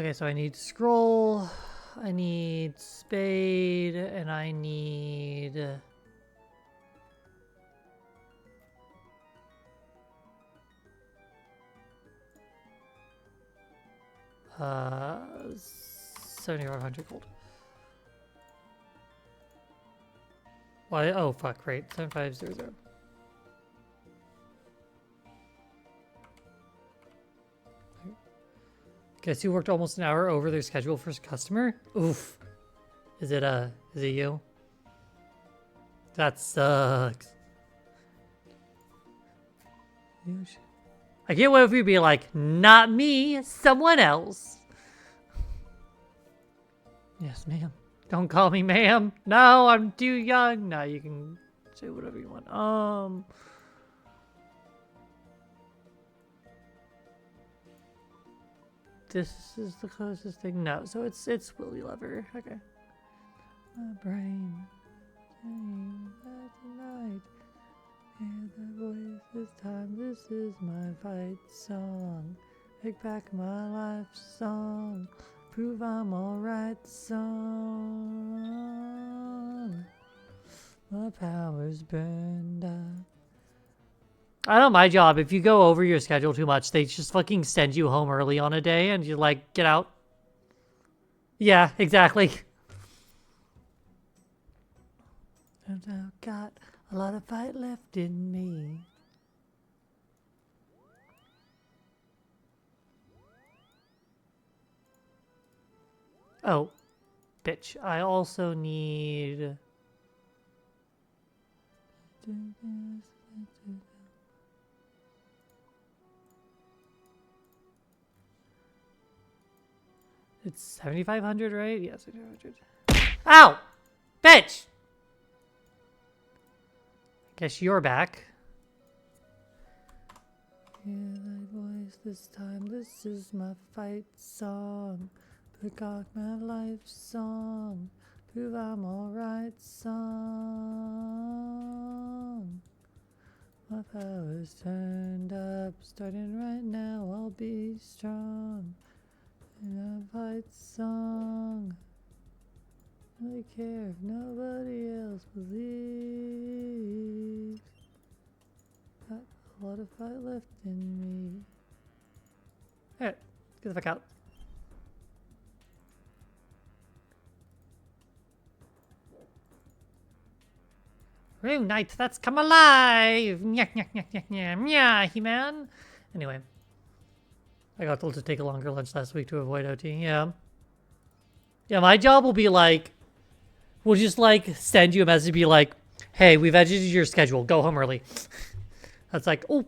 Okay, so I need scroll, I need spade, and I need... Uh, 7,500 gold. Why? Oh, fuck, right. 7,500. Guess you worked almost an hour over their schedule for customer? Oof. Is it you? That sucks. I can't wait if you'd be like, not me, someone else. Yes, ma'am. Don't call me ma'am. No, I'm too young. No, you can say whatever you want. This is the closest thing. No, so it's Willy Lover. Okay. My brain saying that tonight. Hear the voice this time. This is my fight song. Take back my life song. Prove I'm alright song. My power's burned out. I know my job. If you go over your schedule too much, they just fucking send you home early on a day and you're like, get out. Yeah, exactly. I've got a lot of fight left in me. Oh, bitch. I also need... It's 7,500, right? Yeah, 7,500. Ow! Bitch! Guess you're back. Hear that voice this time. This is my fight song. Pick out my life song. Prove I'm alright song. My power's turned up. Starting right now, I'll be strong. In a fight song. I don't really care if nobody else believes. Got a lot of fight left in me. Alright, get the fuck out. Room night that's come alive! Nyak, nyak, nyak, nyak, nyak, yeah, He-Man! Anyway. I got told to take a longer lunch last week to avoid OT, yeah. Yeah, my job will be like, We'll just like send you a message, be like, "Hey, we've edited your schedule. Go home early." That's like, oh.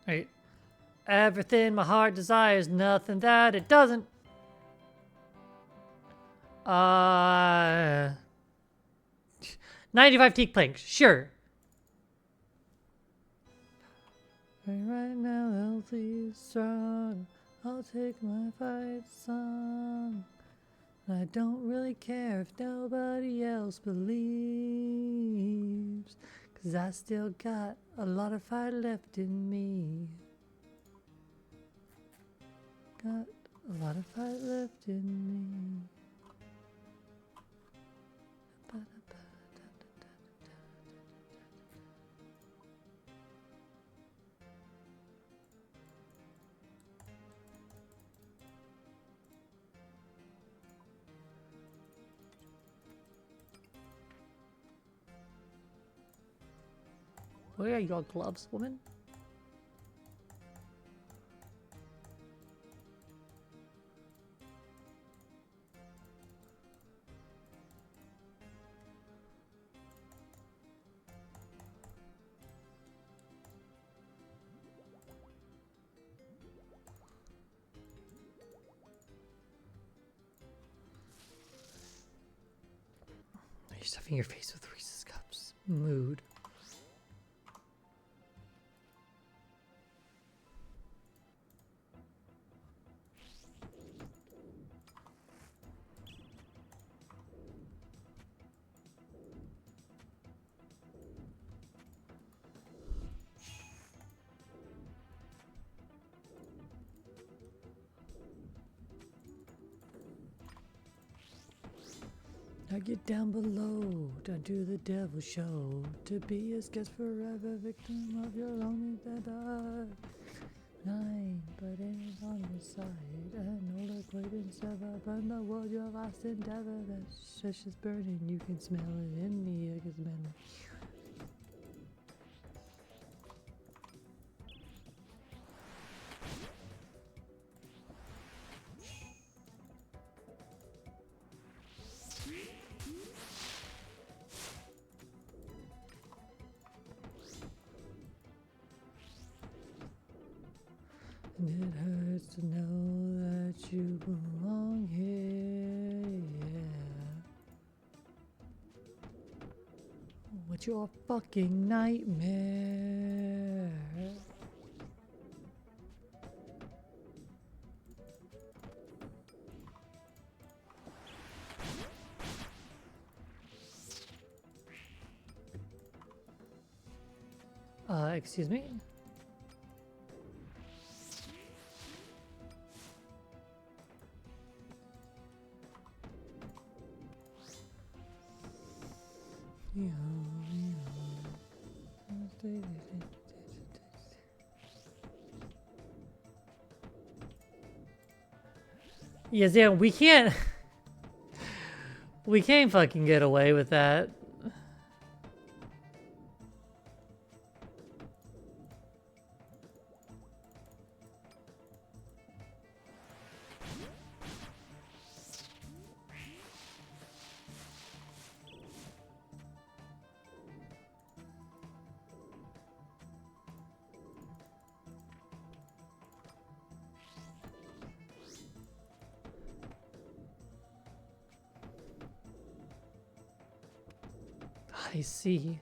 Right. Everything my heart desires, nothing that it doesn't. 95 teak planks, sure. Right now, healthy, strong. I'll take my fight song. I don't really care if nobody else believes, 'cause I still got a lot of fight left in me. Got a lot of fight left in me. Where are your gloves, woman? You're stuffing your face with Reese's cups. Mood. Now get down below, don't do the devil show. To be a sketch forever, victim of your own endeavor. 9, but it is on your side. And all acquaintance ever burn the world, your last endeavor. That shit is burning, you can smell it in the air, 'cause man. And it hurts to know that you belong here, yeah. What's your fucking nightmare? Excuse me? Yes, yeah, we can't. We can't fucking get away with that. I see.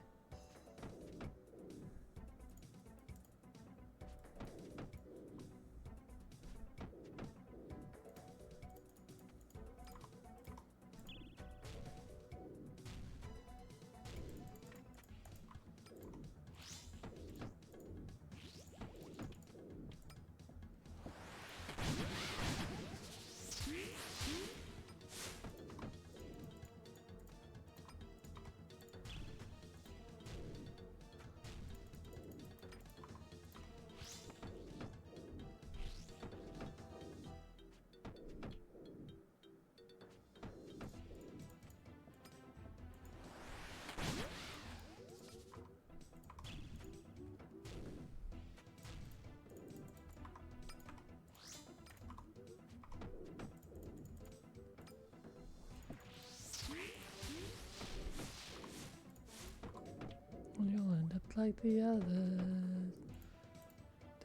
like the others.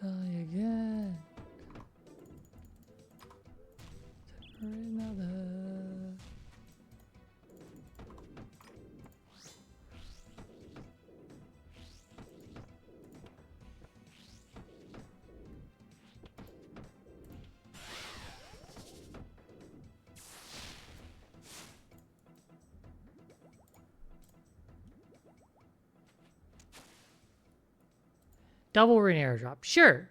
Die again. For another. Double ring airdrop. Sure.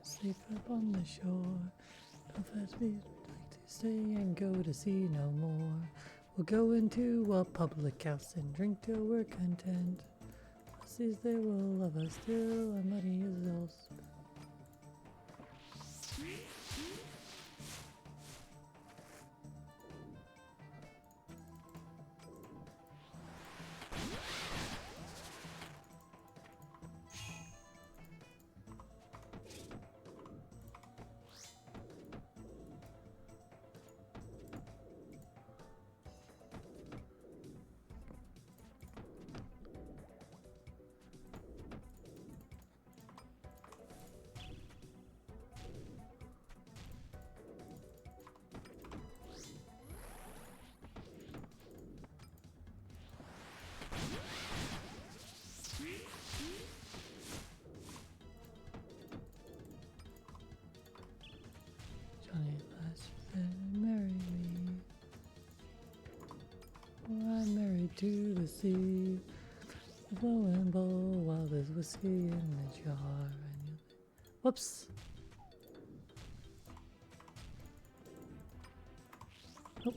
Sleep up on the shore. No fast beat, we'd like to stay and go to sea no more. We'll go into a public house and drink till we're content. Pussies, they will love us till our money is all spent. Johnny last said, marry me. Well, I'm married to the sea. The blowing bowl while there's whiskey in the jar. And you... Whoops. Nope.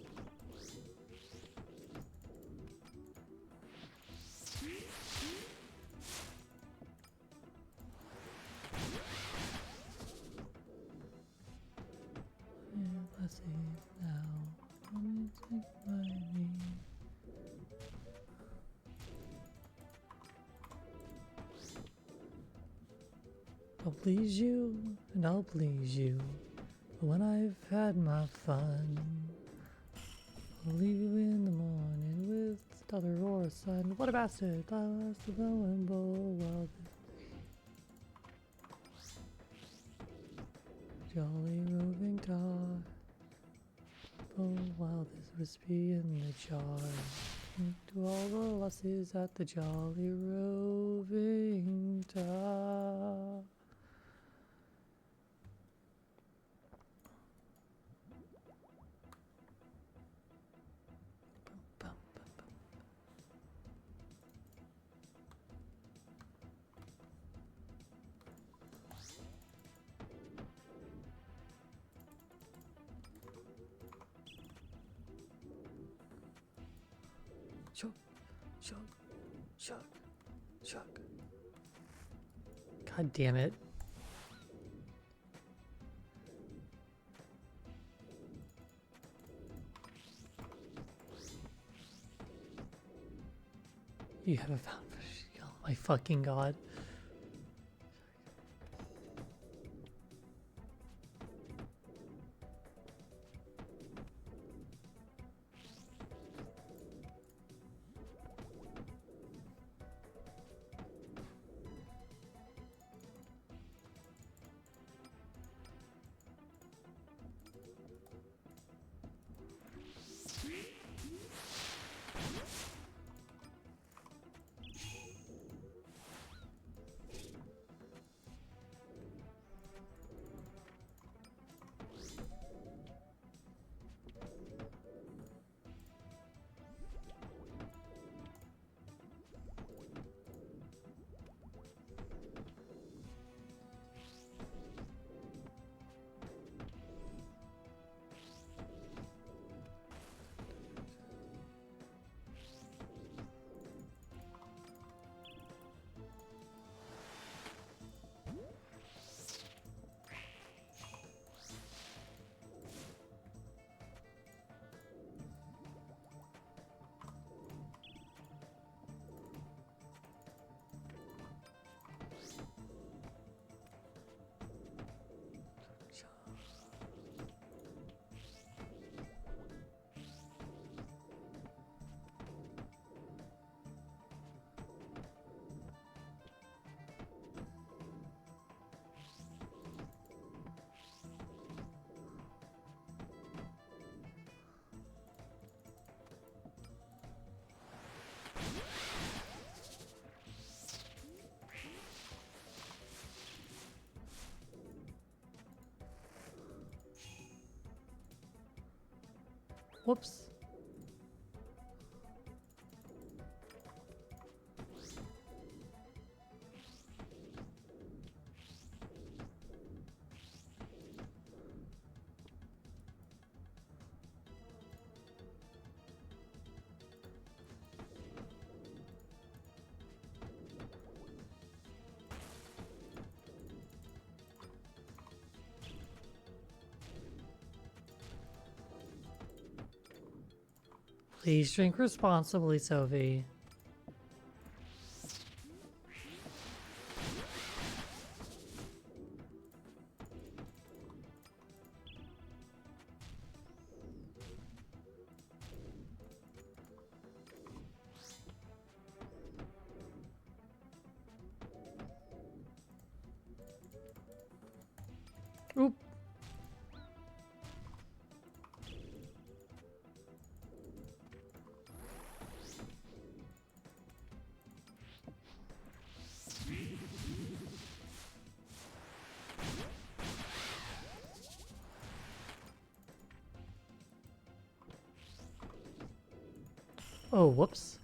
Let's see now. Let me take my knee. I'll please you and I'll please you. But when I've had my fun, I'll leave you in the morning with daughter or a son. What a bastard! I lost the blowing bowl while the jolly roving tar. Oh, while there's whiskey in the jar. To all the lasses at the jolly roving tar. Chug, chug, chug, chug. God damn it. You haven't found fish. Oh my fucking god. Whoops. Please drink responsibly, Sophie. Oop. Oh, whoops.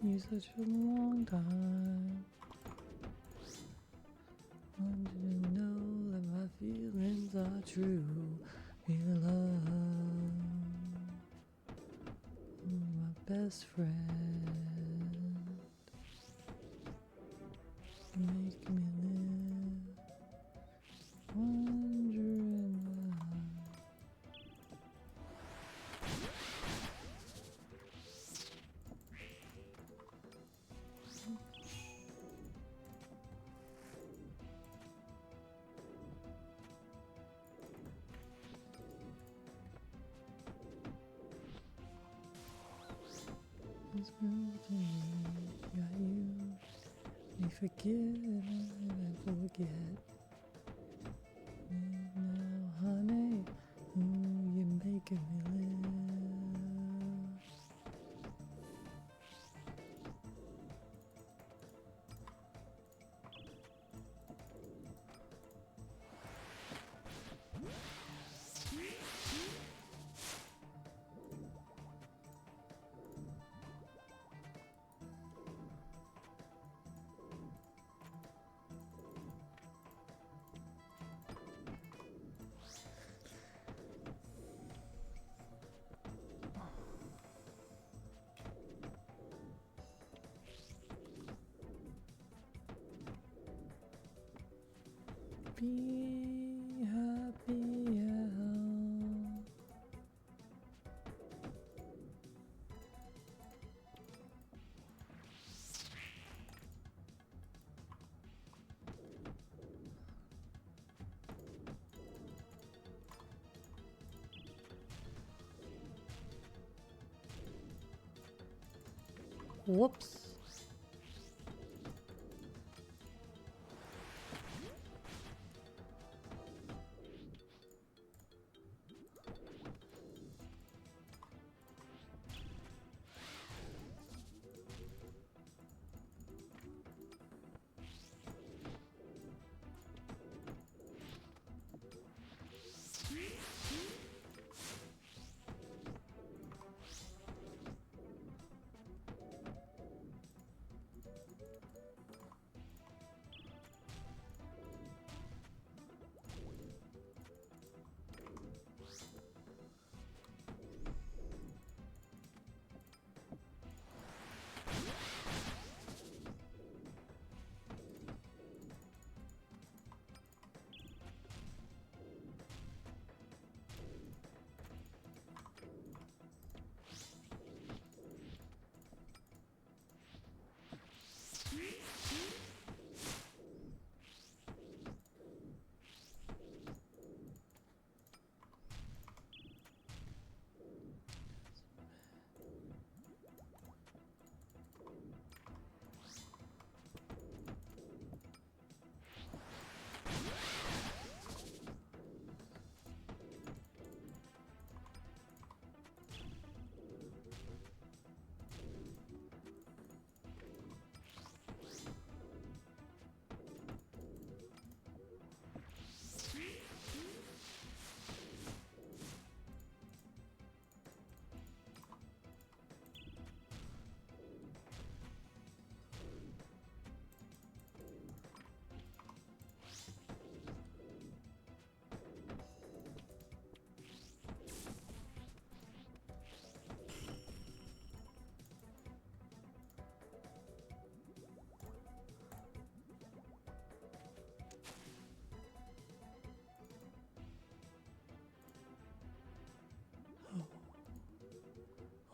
You such a long time. Want you to know that my feelings are true. Feel love, my best friend. Make me live. It's good to me. Got you. Me forget and forget. And now, honey, ooh, you're making me live. Be happy, yeah. Whoops.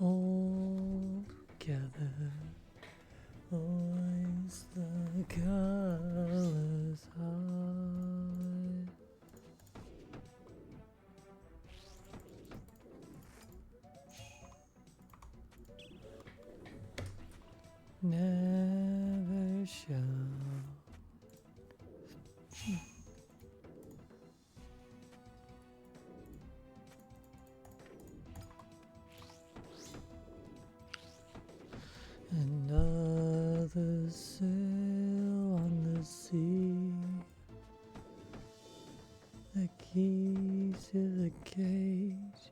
All together, always the colors high. Never show. Another sail on the sea, the keys to the cage,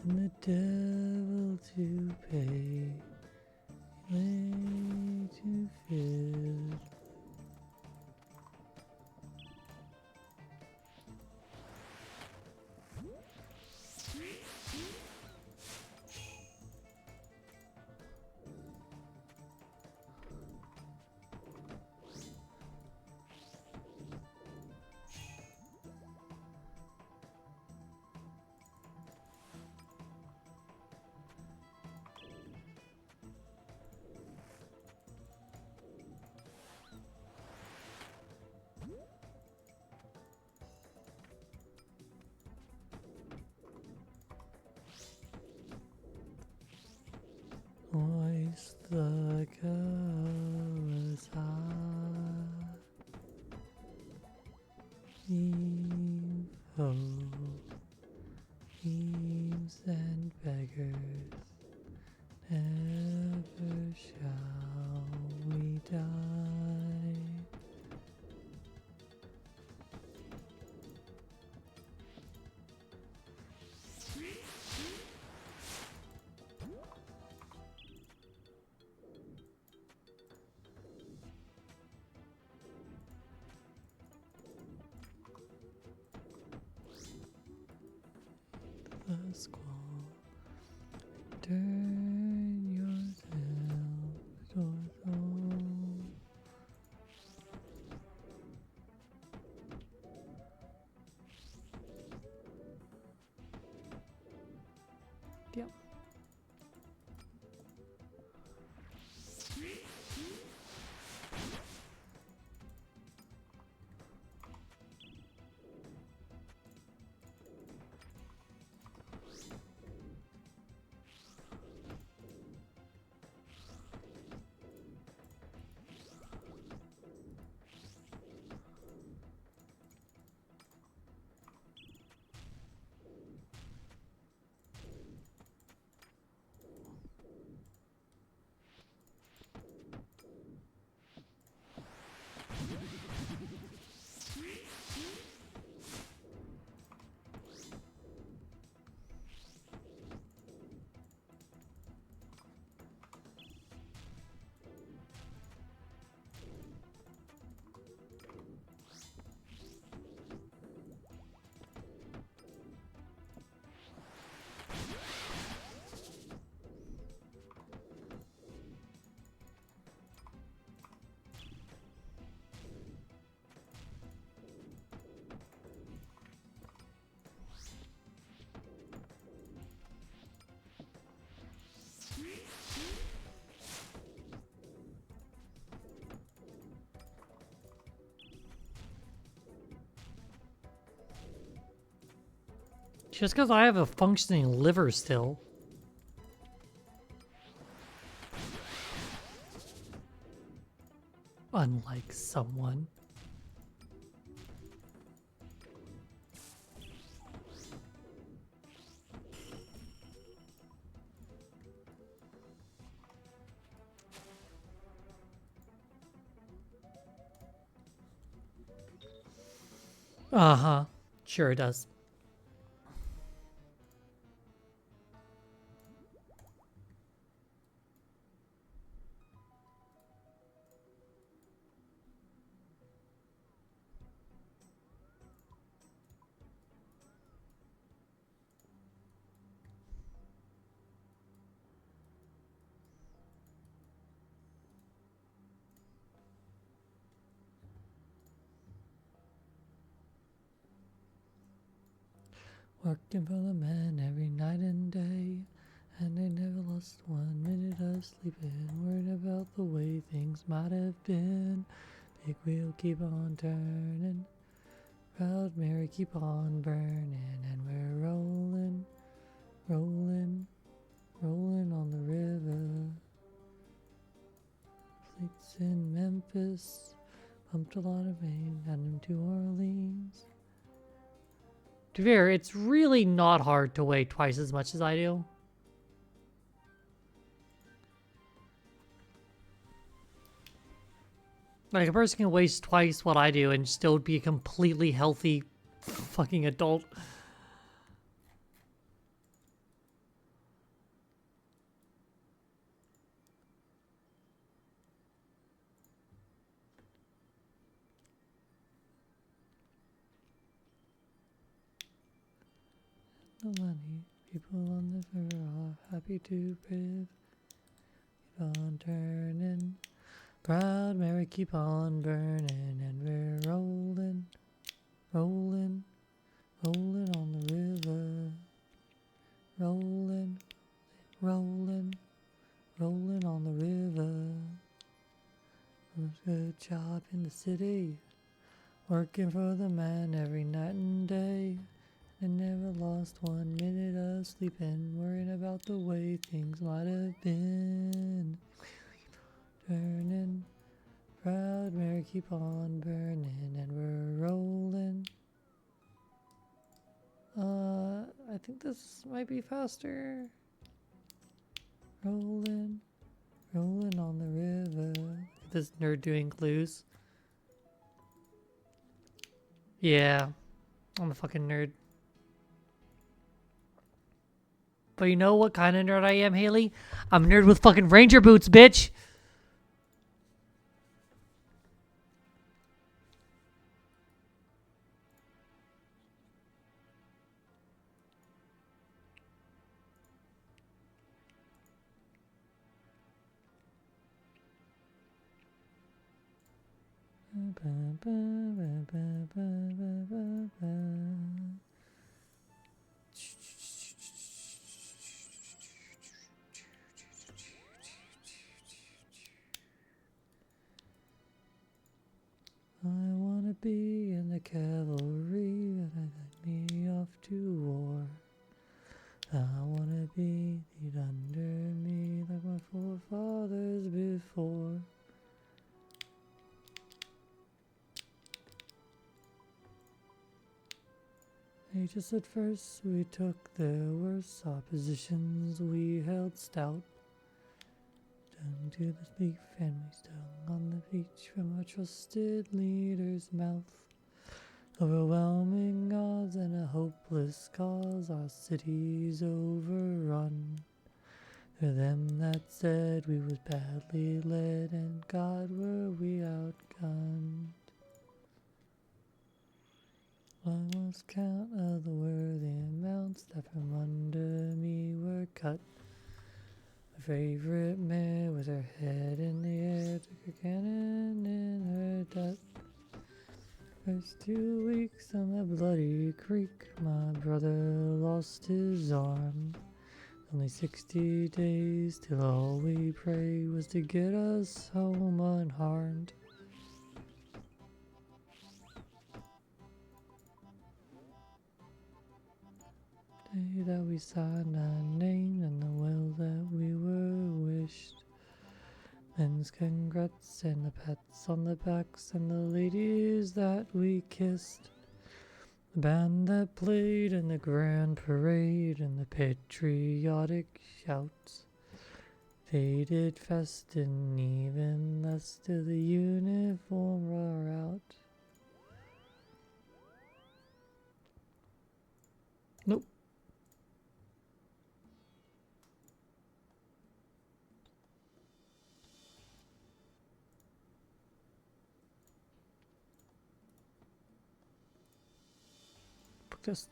and the devil to pay. Lay to fill. Hoist the colors high. Heave ho, thieves and beggars, never shall we die. The squall, turn yourself towards home. Yep. Just because I have a functioning liver still. Unlike someone. Uh-huh. Sure it does. Working for the man every night and day, and they never lost 1 minute of sleeping, worried about the way things might have been. Big wheel keep on turning, proud Mary keep on burning, and we're rolling, rolling, rolling on the river. Fleets in Memphis, pumped a lot of rain, and in New Orleans. To be fair, it's really not hard to weigh twice as much as I do. Like, a person can weigh twice what I do and still be a completely healthy fucking adult. The money, people on the river are happy to live. Keep on turning, proud Mary keep on burning, and we're rolling, rolling, rolling on the river. Rolling, rolling, rolling on the river. Good job in the city, working for the man every night and day. and never lost 1 minute of sleeping, worrying about the way things might have been. Burning, proud Mary, keep on burning, and we're rolling. I think this might be faster. Rolling, rolling on the river. Look at this nerd doing clues. Yeah, I'm a fucking nerd. But you know what kind of nerd I am, Haley? I'm a nerd with fucking ranger boots, bitch! I wanna be in the cavalry, and I let me off to war. I wanna be laid under me like my forefathers before. Just at first we took their worst oppositions, we held stout. Down to the beef and we stung on the beach from a trusted leader's mouth. Overwhelming odds and a hopeless cause, our city's overrun. They're them that said we was badly led, and God were we outgunned. I lost count of the worthy amounts that from under me were cut. My favorite mare with her head in the air took a cannon in her debt. First 2 weeks on the bloody creek, my brother lost his arm. Only 60 days till all we prayed was to get us home unharmed. Day that we signed our name and the will that we were wished. Men's congrats and the pats on the backs and the ladies that we kissed. The band that played in the grand parade and the patriotic shouts. Faded fast and even less till the uniform wore out. Nope. Just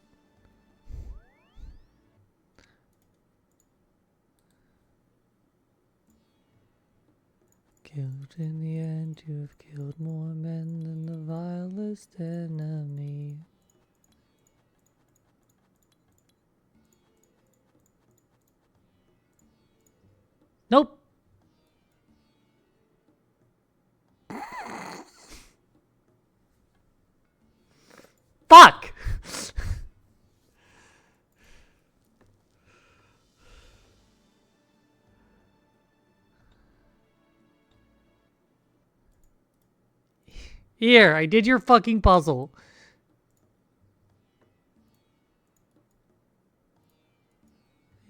killed in the end, you have killed more men than the vilest enemy. Nope. Fuck! Here, I did your fucking puzzle.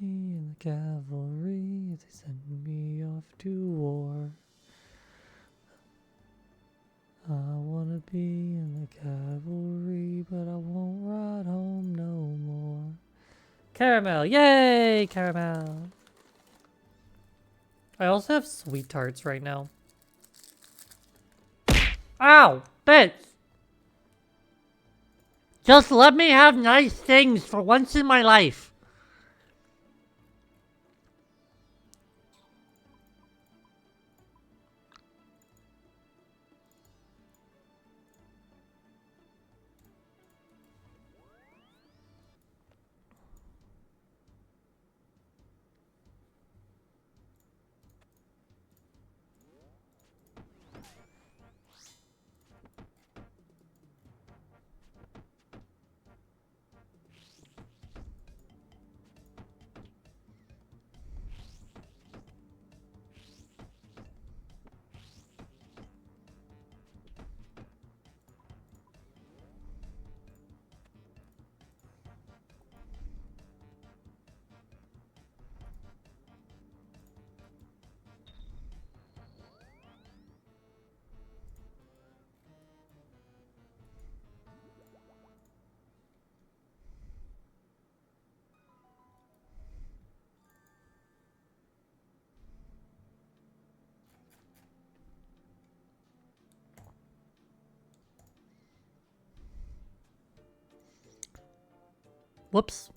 In the cavalry, they sent me off to war. I wanna be in the cavalry, but I won't ride home no more. Caramel, yay, caramel. I also have sweet tarts right now. Ow, bitch! Just let me have nice things for once in my life. Whoops.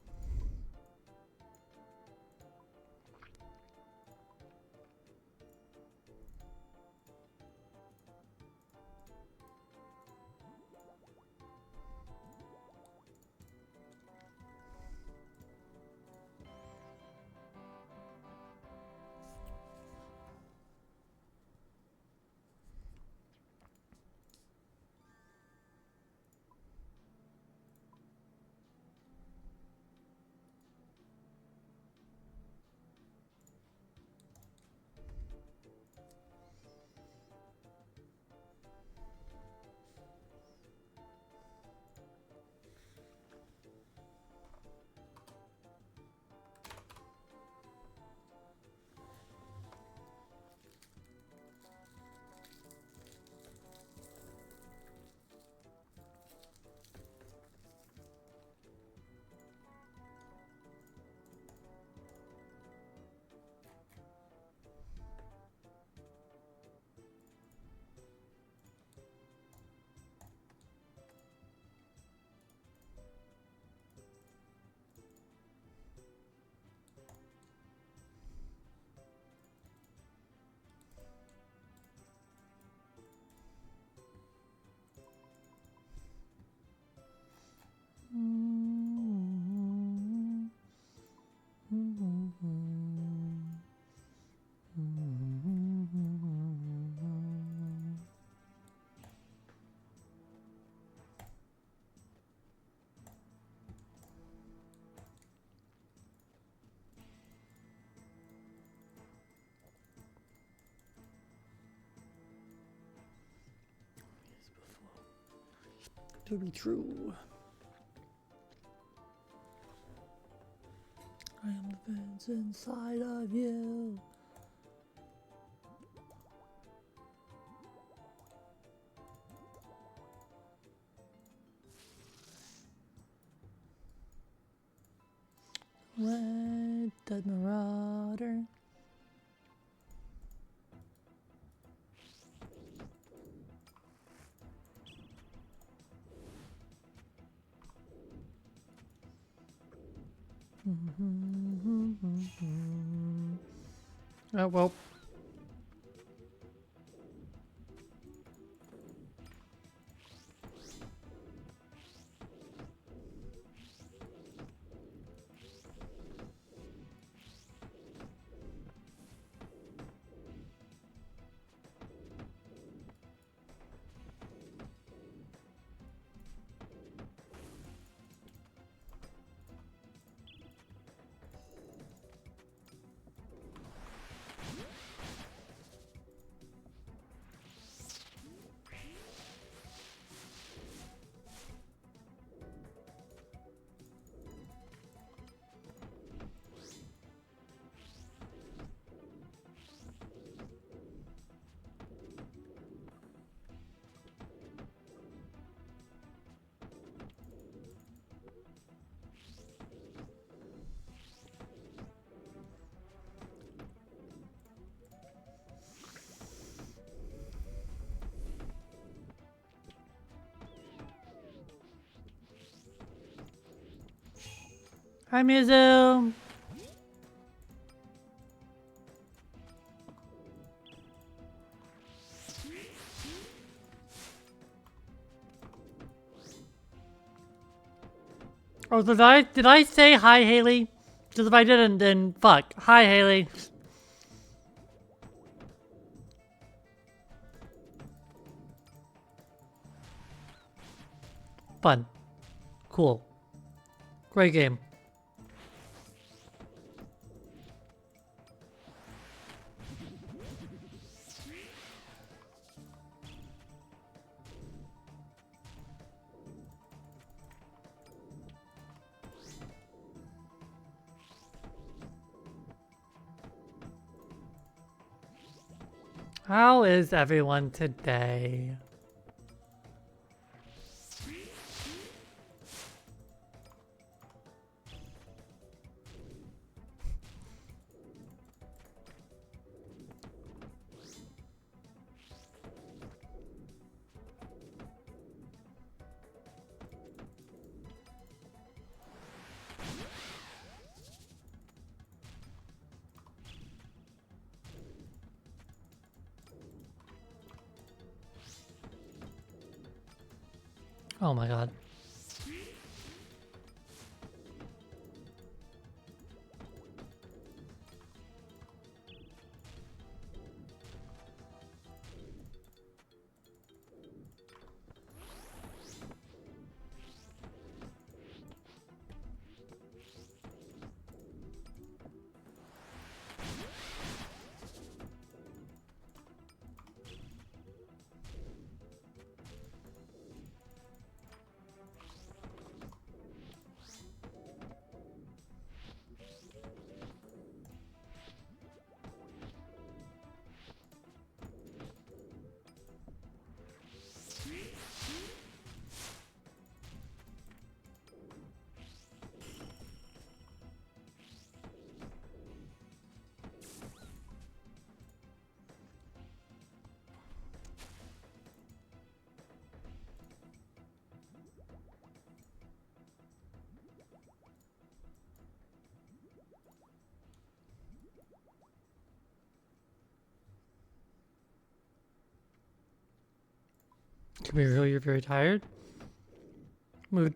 To be true. I am the fence inside of you. Red Dead Marauder. Oh, well. Hi, Mizu. Oh, did I say hi, Haley? Because if I didn't, then fuck. Hi, Haley. Fun. Cool. Great game. How is everyone today? Oh my god. Can we really? You're very tired? Mood.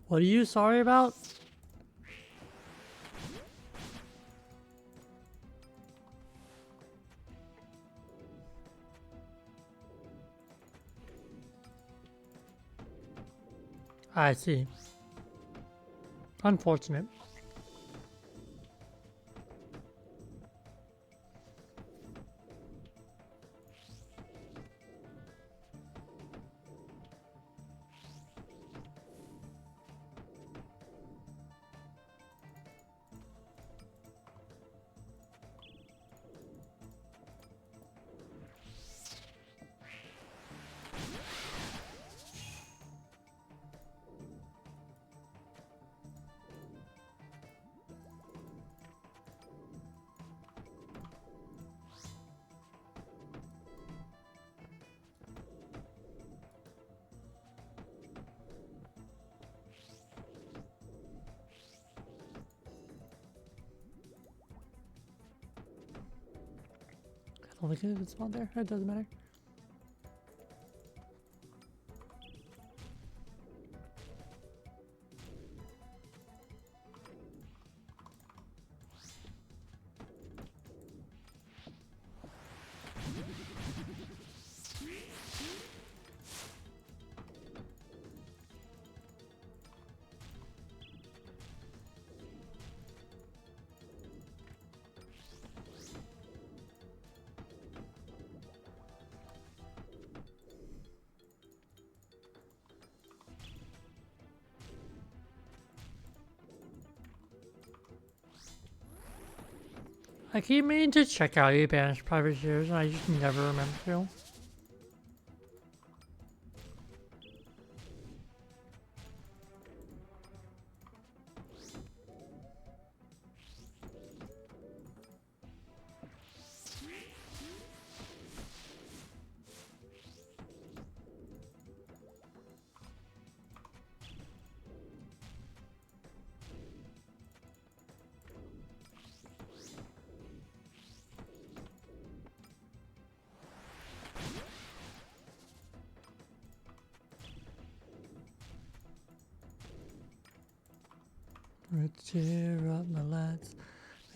What are you sorry about? I see. Unfortunate. I don't think it's spawned there. It doesn't matter. I keep meaning to check out your banished private shares, and I just never remember to. Cheer up, my lads.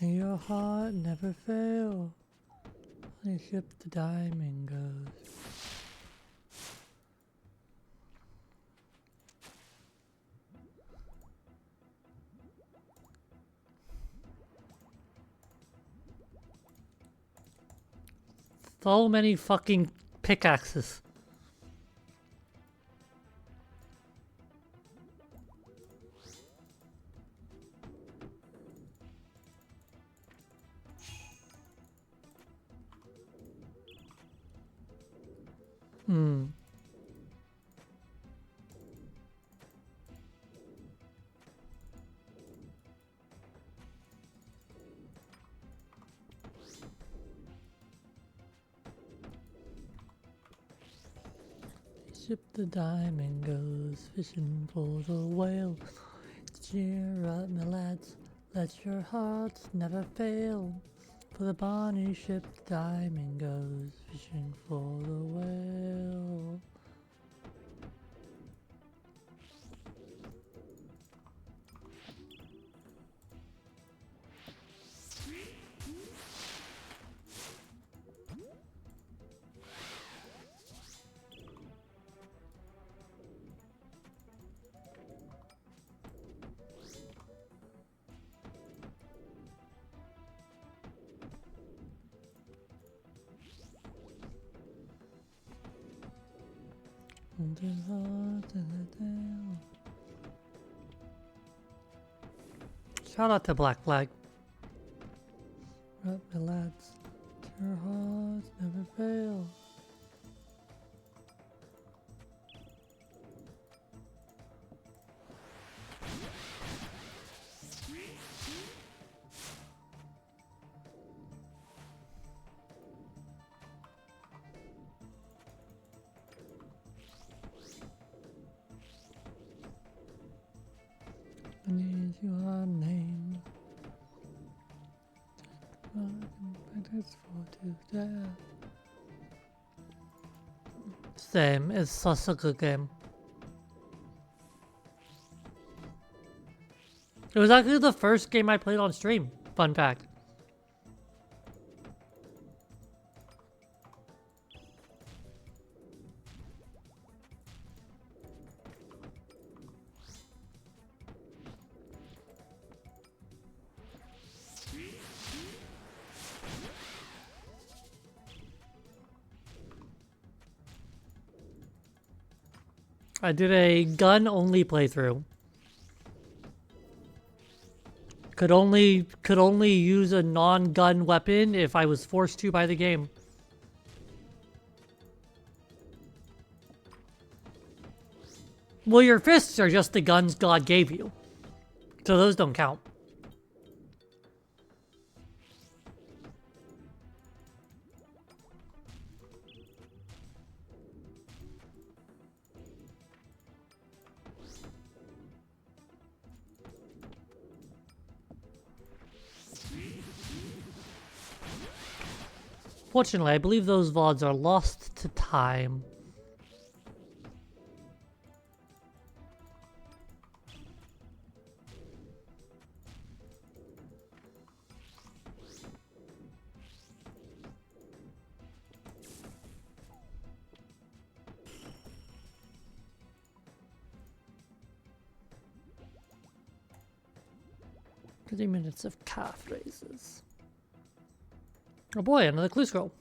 May your heart never fail. On the ship the diamond goes. So many fucking pickaxes. Hmm. Ship the diamond goes fishing for the whale. Cheer up, my lads, let your hearts never fail. For the bonny ship the diamond goes fishing for the whale. Shout out to Black Flag. Up the lads, your hearts never fail. I need your name. It's for today. Same, it's such a good game. It was actually the first game I played on stream. Fun fact. I did a gun-only playthrough. Could only use a non-gun weapon if I was forced to by the game. Well, your fists are just the guns God gave you. So those don't count. Fortunately, I believe those VODs are lost to time. Minutes of calf raises. Oh boy, another clue scroll.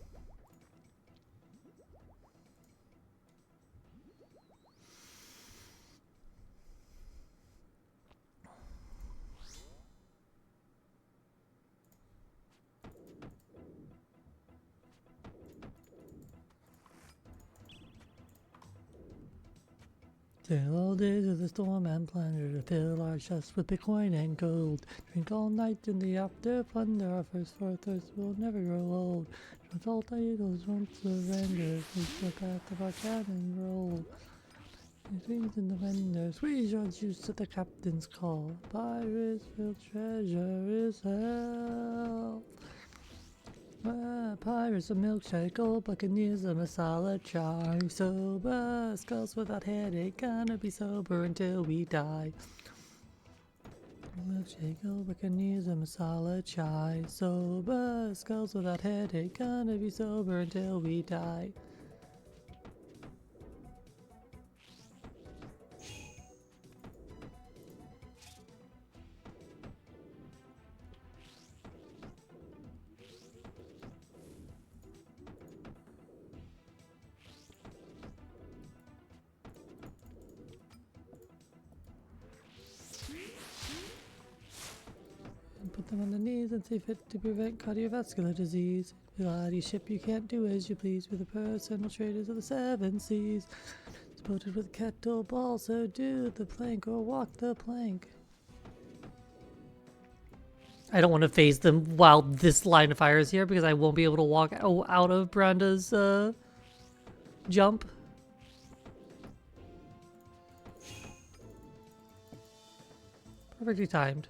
Sail all days of the storm and plunder to fill our chests with Bitcoin and gold. Drink all night in the after plunder. Our first for thirst will never grow old. Once all titles won't surrender. Reach the path of our cannon roll. Things in the vendor. Squeeze your juice at the captain's call. Pirates will treasure is hell. Pirates a milkshake, gold buccaneers a masala char. Sober, skulls without headache, gonna be sober until we die. Milkshake, oh, Buccaneers, a masala chai. Sober, skulls without headache. Gonna be sober until we die. And put them on the knees and see fit to prevent cardiovascular disease. Pilates ship you can't do as you please with the personal traders of the 7 seas. Supported with kettlebell, so do the plank or walk the plank. I don't want to phase them while this line of fire is here because I won't be able to walk out of Branda's jump. Perfectly timed.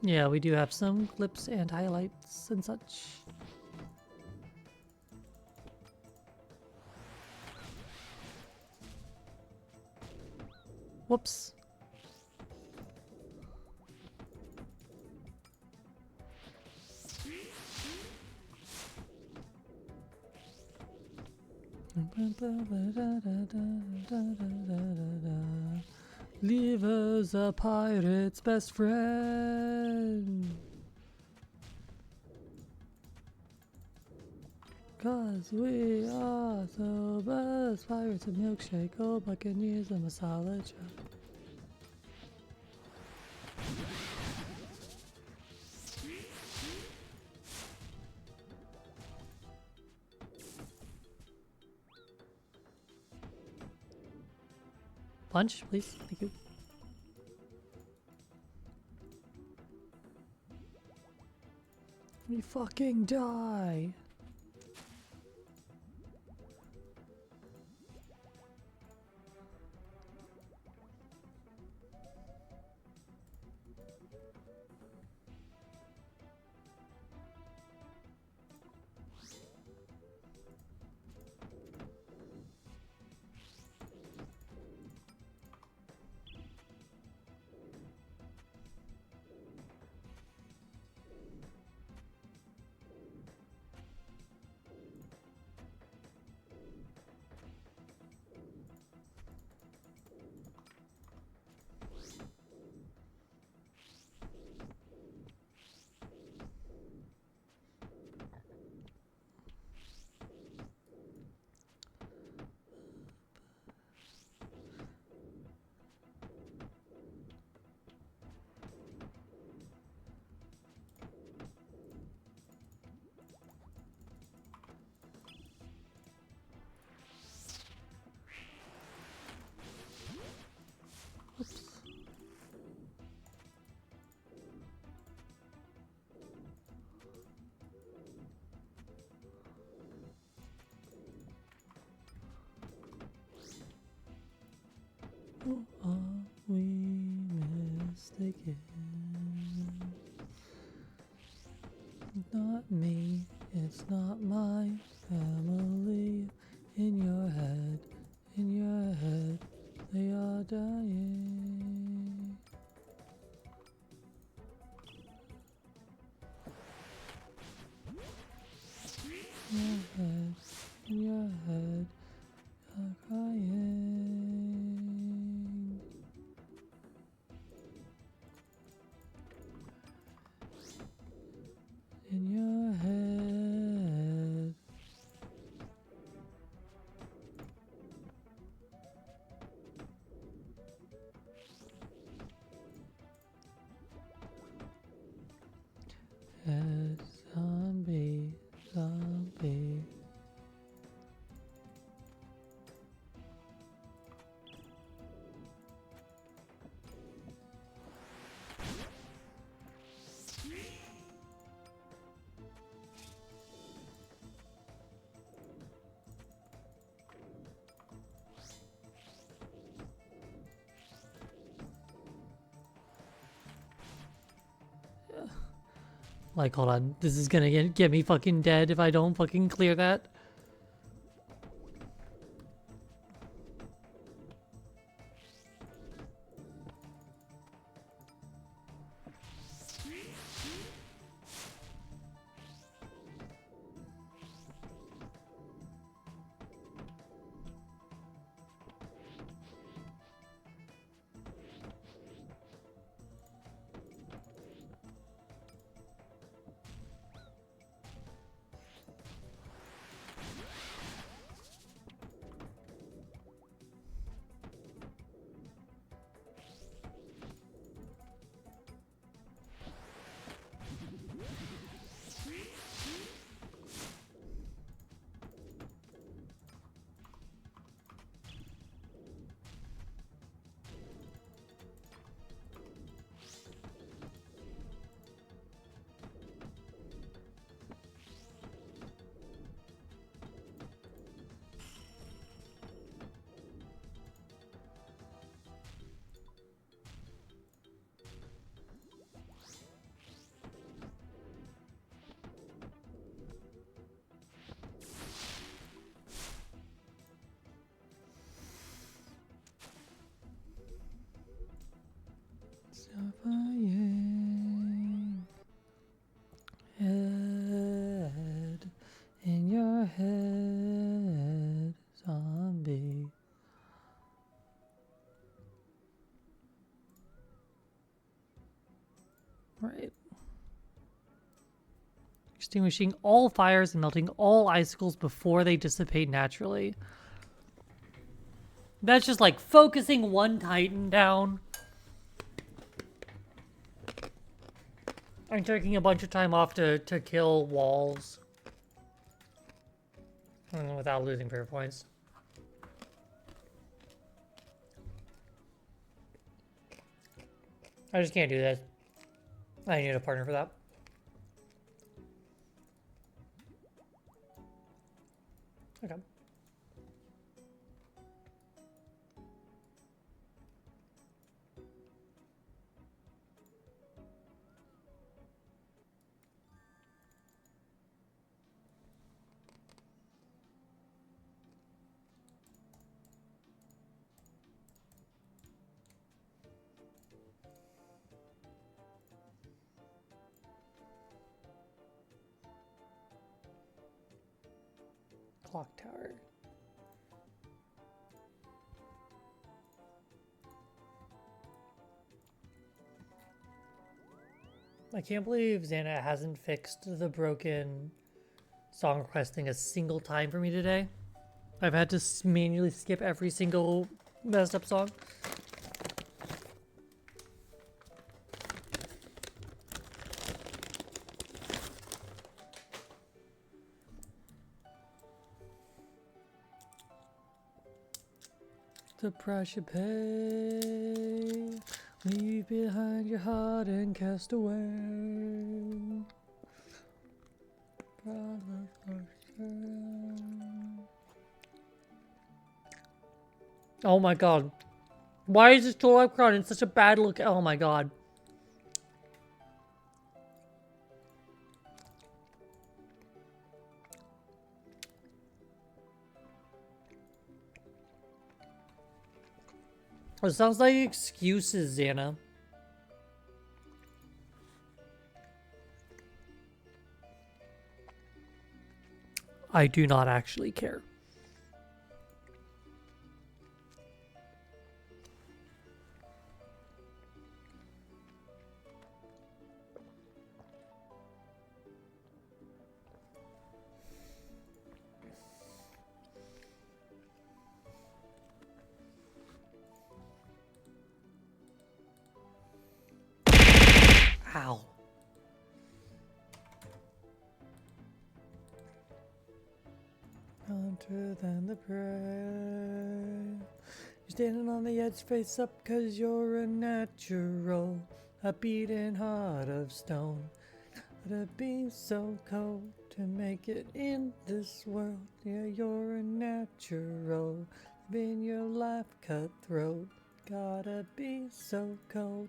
Yeah, we do have some clips and highlights and such. Whoops. Liver's a pirate's best friend. 'Cause we are the best pirates of milkshake, oh Buccaneers and masala chai. Punch, please. Thank you. We fucking die. Oops. Who are we mistaken? Not me, it's not my family. In your head, they are dying. In your head, you're crying. In your head. Head zombie, zombie. Like, hold on. This is gonna get me fucking dead if I don't fucking clear that. Suffering head in your head, zombie. Right. Extinguishing all fires and melting all icicles before they dissipate naturally. That's just like focusing one Titan down. I'm taking a bunch of time off to kill walls. Without losing prayer points. I just can't do that. I need a partner for that. Okay. Clock tower. I can't believe Xana hasn't fixed the broken song request thing a single time for me today. I've had to manually skip every single messed up song. The price you pay, leave behind your heart and cast away. Oh my god. Why is this Total Crown in such a bad look? Oh my god. It sounds like excuses, Xana. I do not actually care. Ow. Hunter than the prey. You're standing on the edge face up 'cause you're a natural. A beating heart of stone. To be so cold to make it in this world. Yeah, you're a natural. Been your life cutthroat. Gotta be so cold.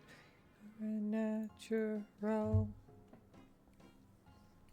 You're a natural.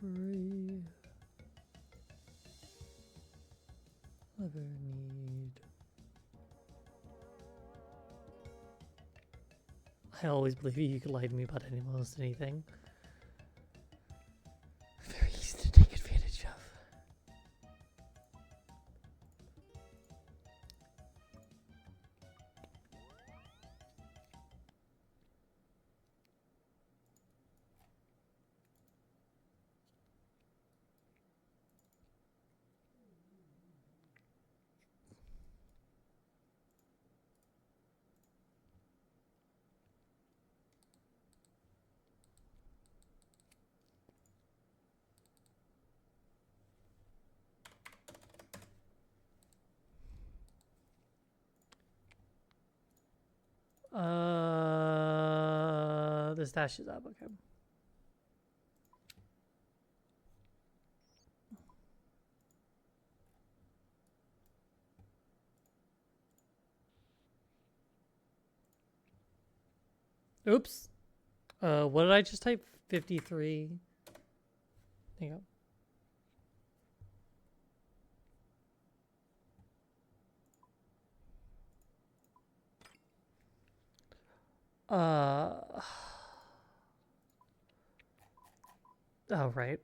free. Ever need. I always believe you could lie to me about almost anything. Very easy to take advantage of. The stash is up, okay. Oops. What did I just type? 53. There you go. Oh, right.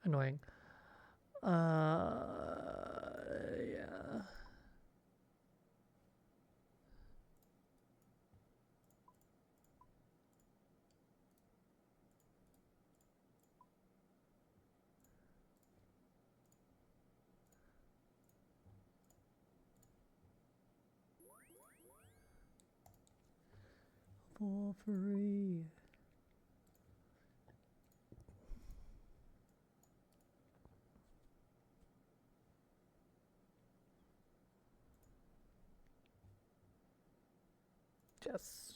Annoying. Yeah. For free. Yes.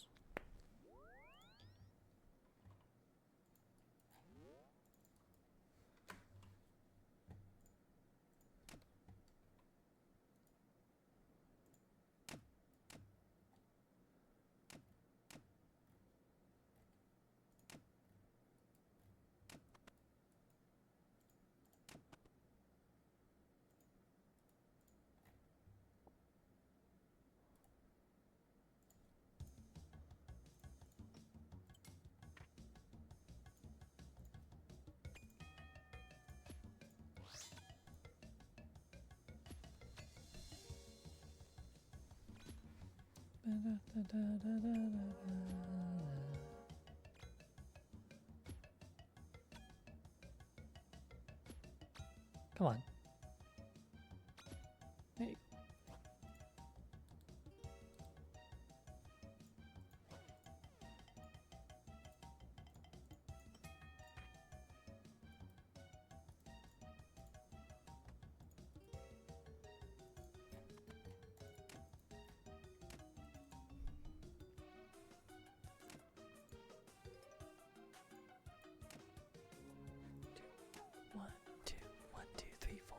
Come on. Hey. One, two, three, four.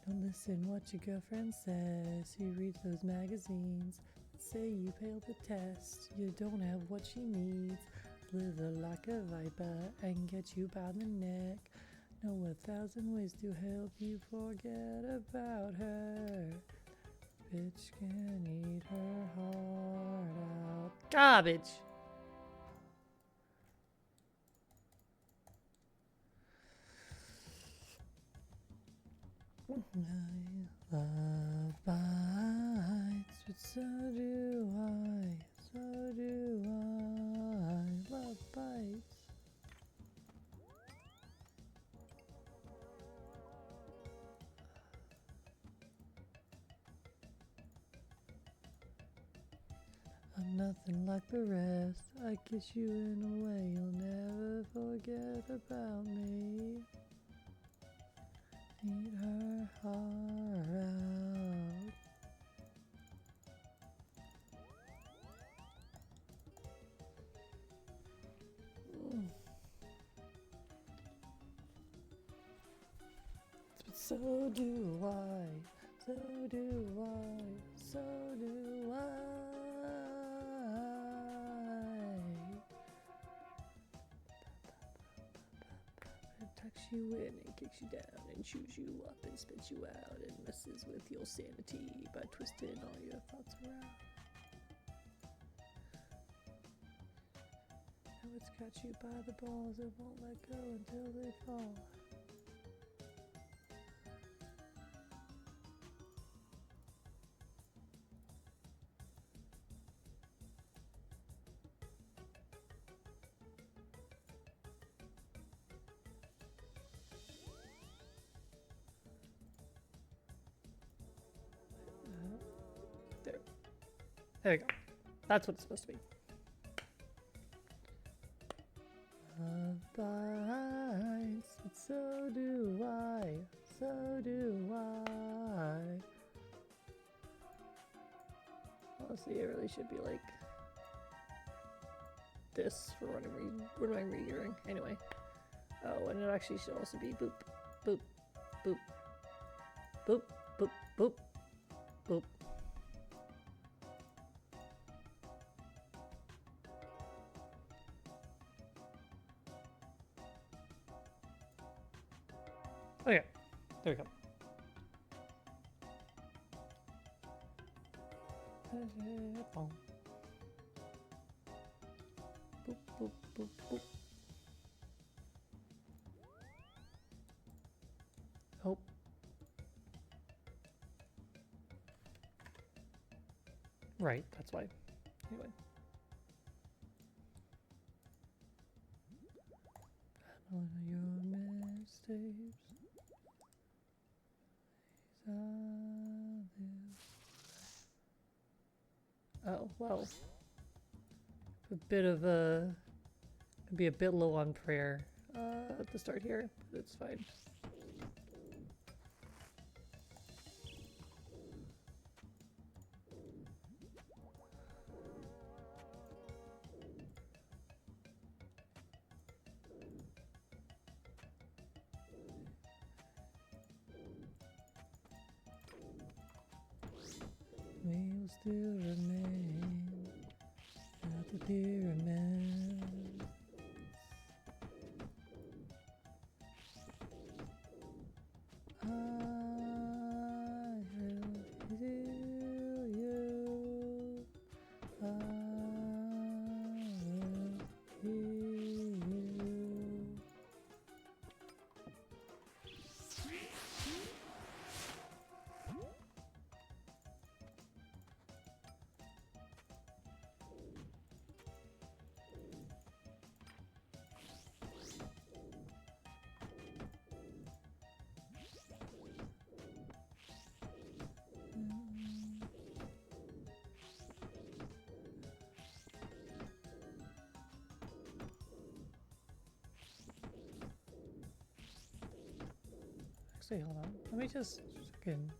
Don't listen what your girlfriend says. You read those magazines that say you failed the test. You don't have what she needs. Slither like a viper and get you by the neck. Know 1,000 ways to help you forget about her. Bitch can eat her heart out. Garbage! I love bites, but so do I. So do I. Love bites. I'm nothing like the rest. I kiss you in a way you'll never forget about me. Eat her heart out. So do I. So do I. So do I. It tucks you in and kicks you down and chews you up and spits you out and messes with your sanity by twisting all your thoughts around. Now it's got you by the balls, it won't let go until they fall. There we go. That's what it's supposed to be. Love bites, but so do I. So do I. Honestly, it really should be like this for what I'm reading. Anyway. Oh, and it actually should also be boop, boop, boop, boop, boop, boop, boop. Okay, there we go. Boop, boop, boop, boop. Oh. Right, that's why. Anyway. I know your mistakes. Oh, well. A bit of a... Be a bit low on prayer at the start here, but it's fine. We will still remain at the pyramid. I will heal you. I will heal you. Actually, hold on. Let me just fucking...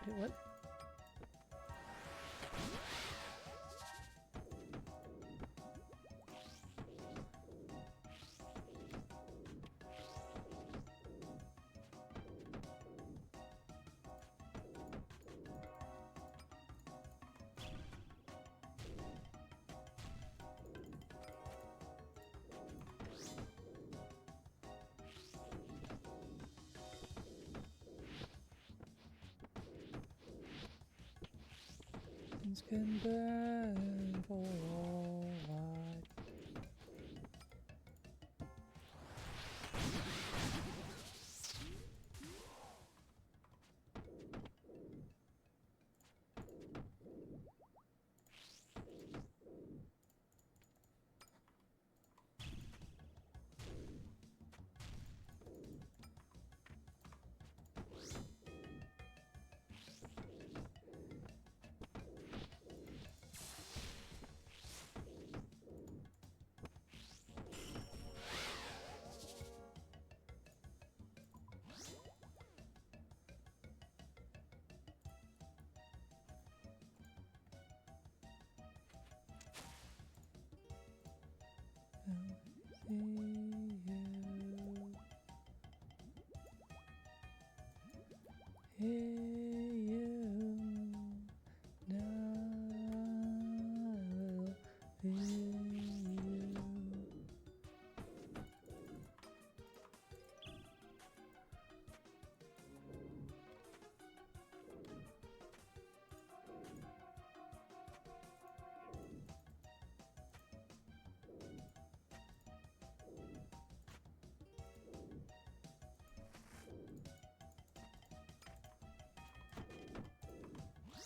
Wait, what? Things can burn for all I... Hey, you, now I will be you.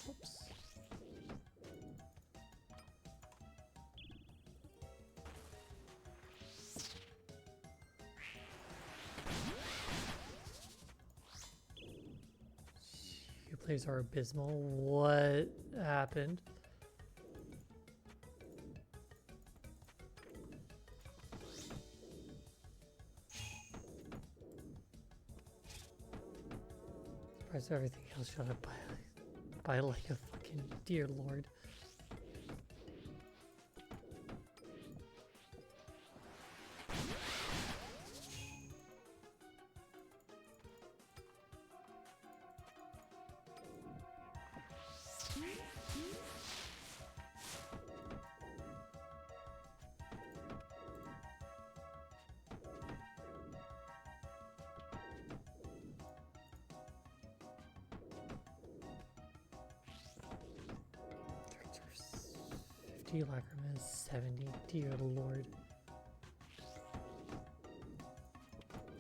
Oops. You players are abysmal. What happened? Surprised everything else shut up by like a fucking dear lord. Characters 50 Lacrimas, 70, dear lord.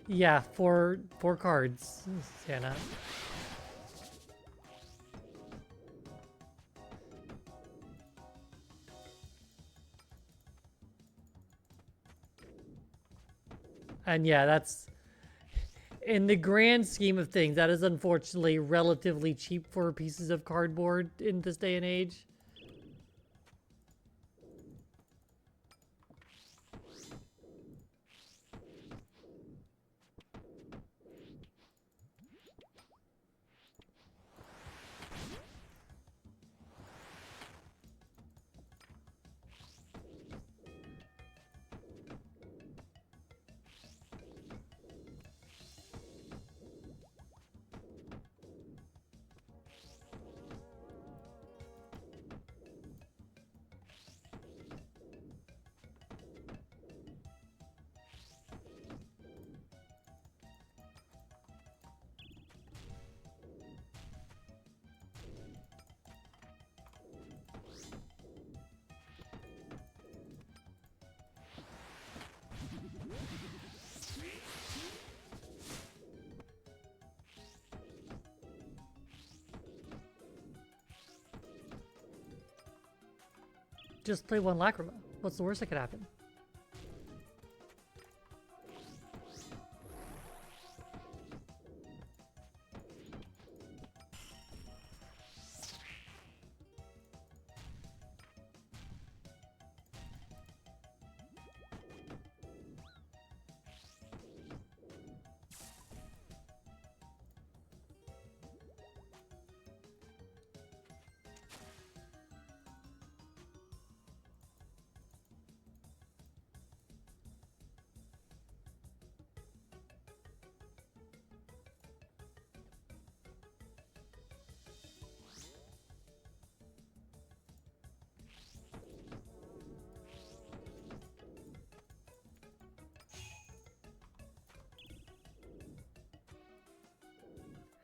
Yeah, four cards, Santa. And yeah, that's in the grand scheme of things, that is unfortunately relatively cheap for pieces of cardboard in this day and age. Just play one Lacrima. What's the worst that could happen?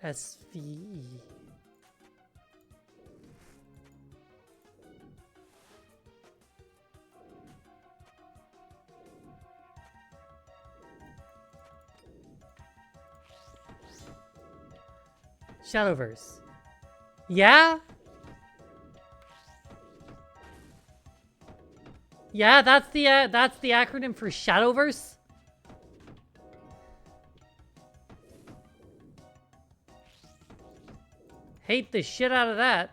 SVE. Shadowverse. Yeah? Yeah, that's the acronym for Shadowverse. Hate the shit out of that.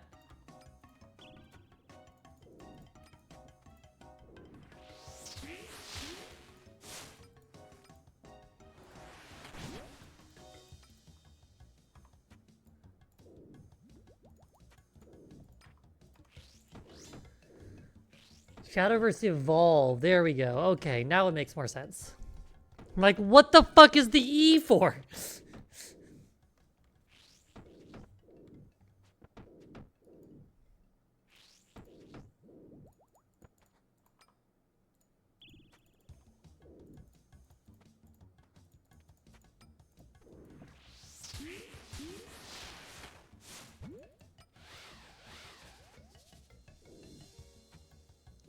Shadowverse Evolve. There we go. Okay, now it makes more sense. I'm like, what the fuck is the E for?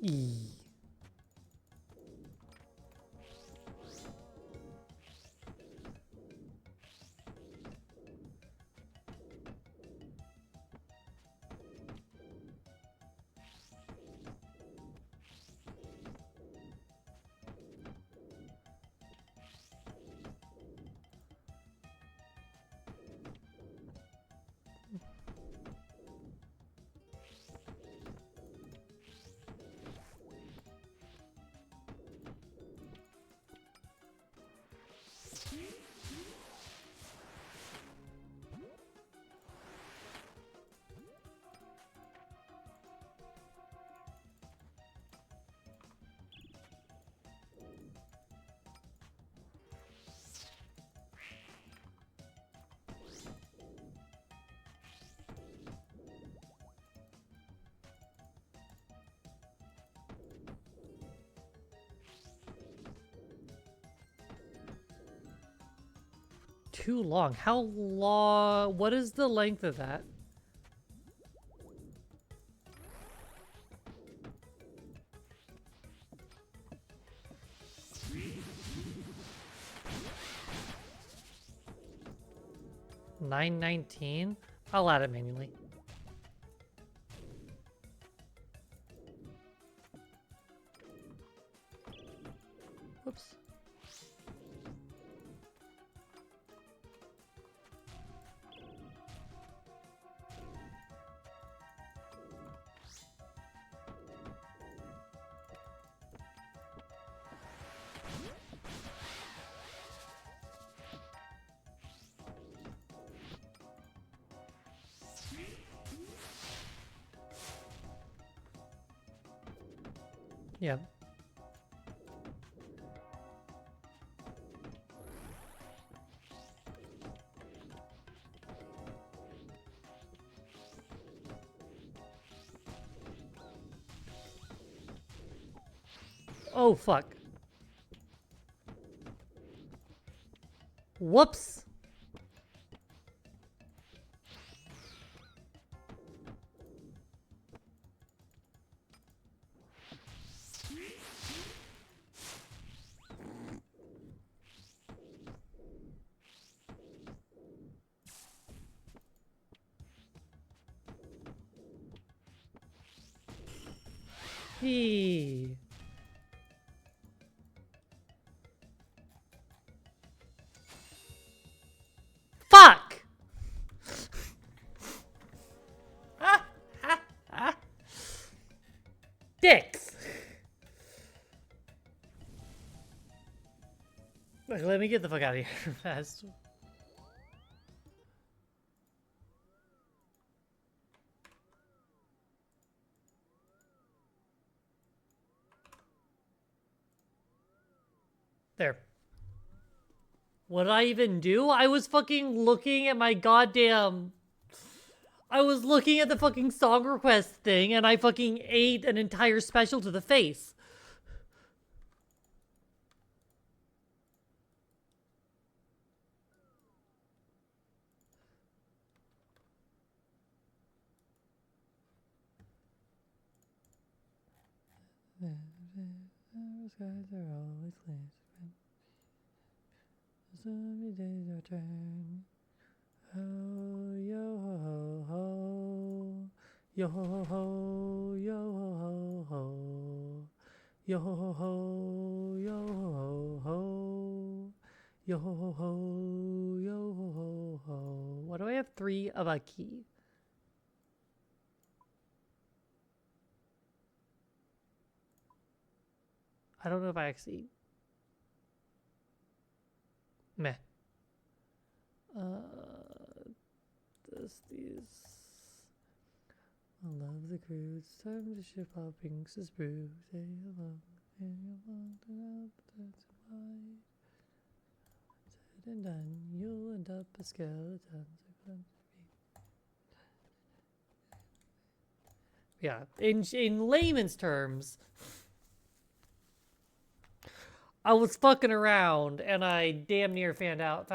E. Too long. How long? What is the length of that? $9.19. I'll add it manually. Whoops. Yeah. Oh, fuck. Whoops. Hey. Fuck! Dicks! Look, let me get the fuck out of here fast. There. What did I even do? I was fucking looking at my goddamn... I was looking at the fucking song request thing and I fucking ate an entire special to the face. The skies are always clear. Sunny days return. Oh, yo ho ho, yo ho ho, yo ho ho, yo ho ho, yo ho ho, yo ho ho, yo ho ho. Why do I have 3 of a key? I don't know if I actually... Meh. These... I love the crew. It's time to ship our pinks as brew. Say along, and that's why. Said and done, you'll end up a skeleton. Yeah, in layman's terms, I was fucking around and I damn near found out.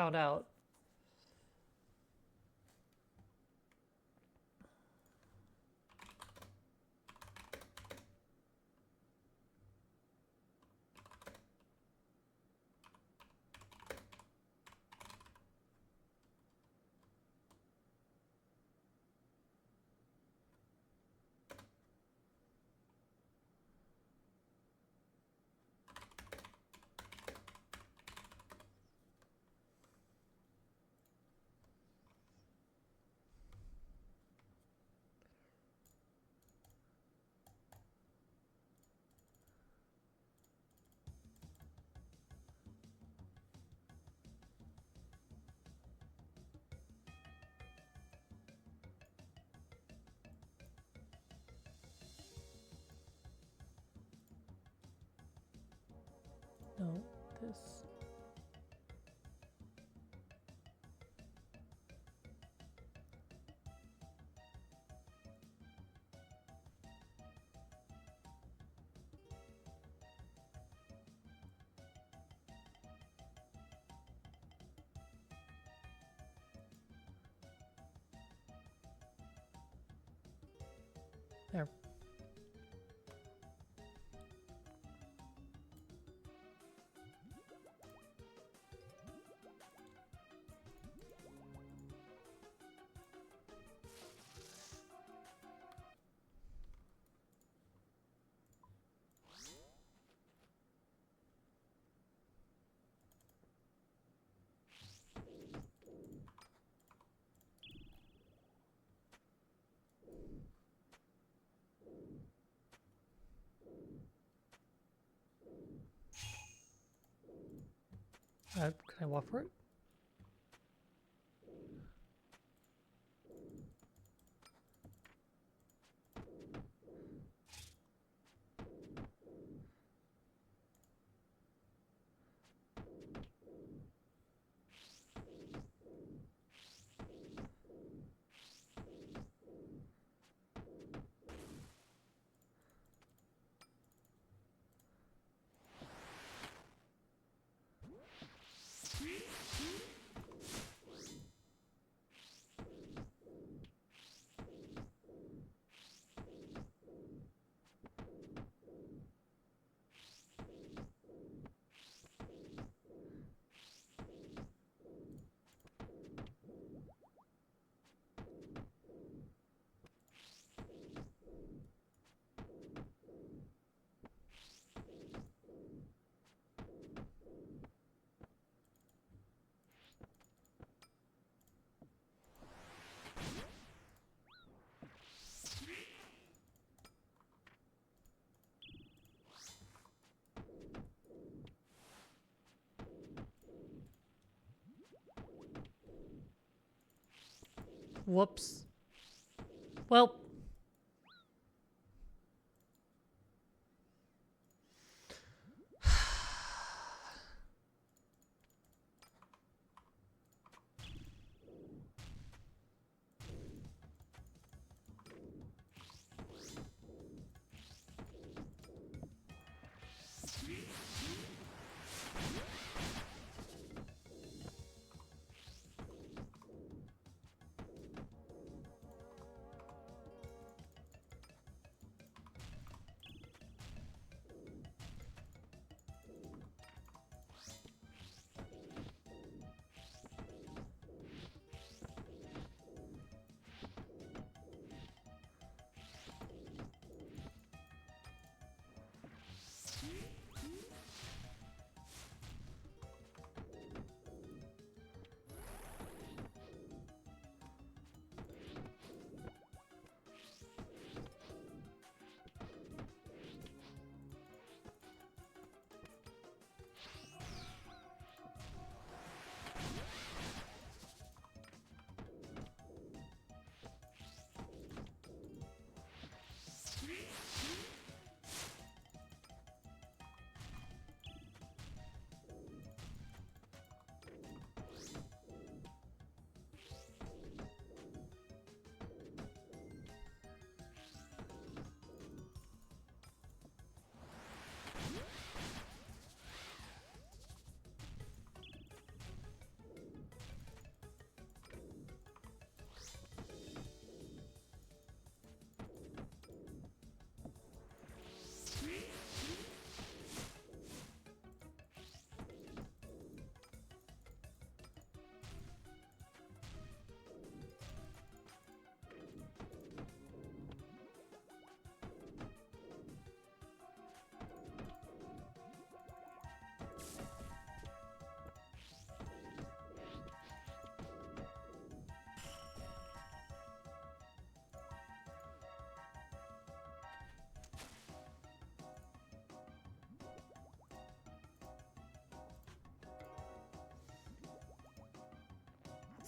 There. Can I walk for it? Whoops. Well.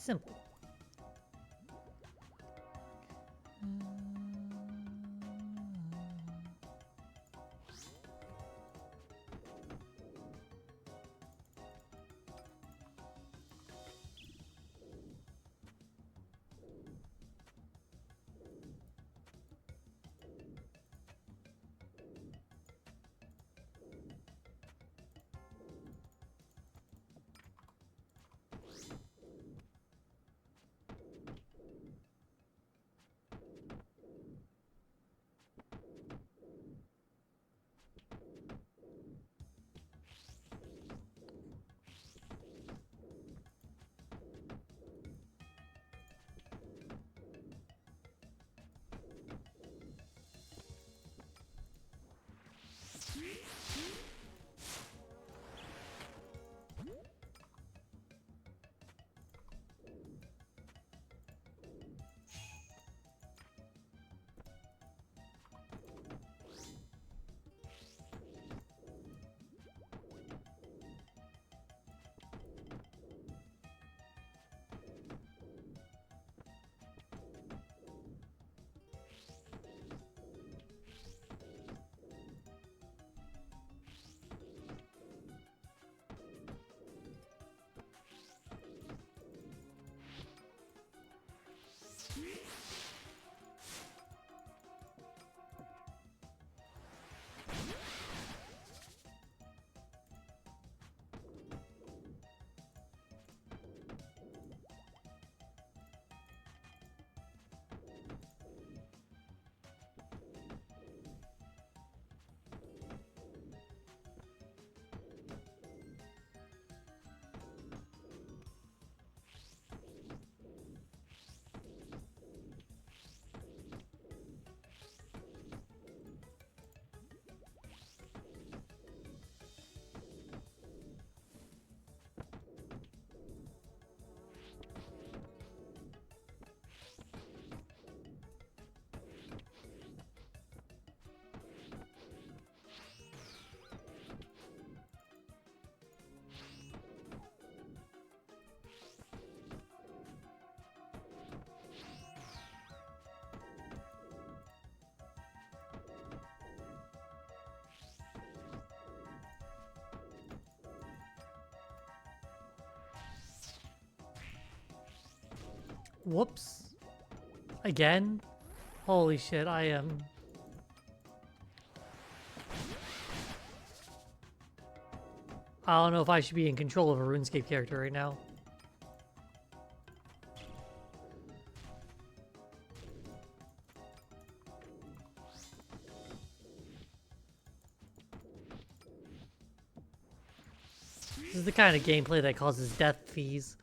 Simple. Whoops. Again? Holy shit, I am... I don't know if I should be in control of a RuneScape character right now. This is the kind of gameplay that causes death fees.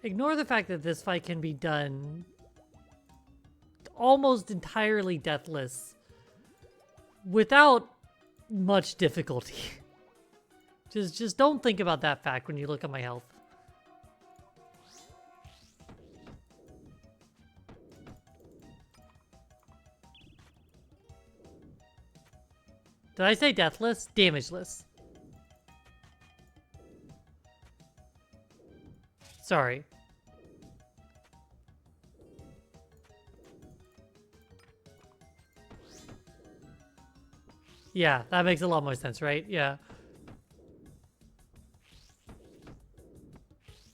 Ignore the fact that this fight can be done almost entirely deathless without much difficulty. Just don't think about that fact when you look at my health. Did I say deathless? Damageless. Sorry. Yeah, that makes a lot more sense, right? Yeah.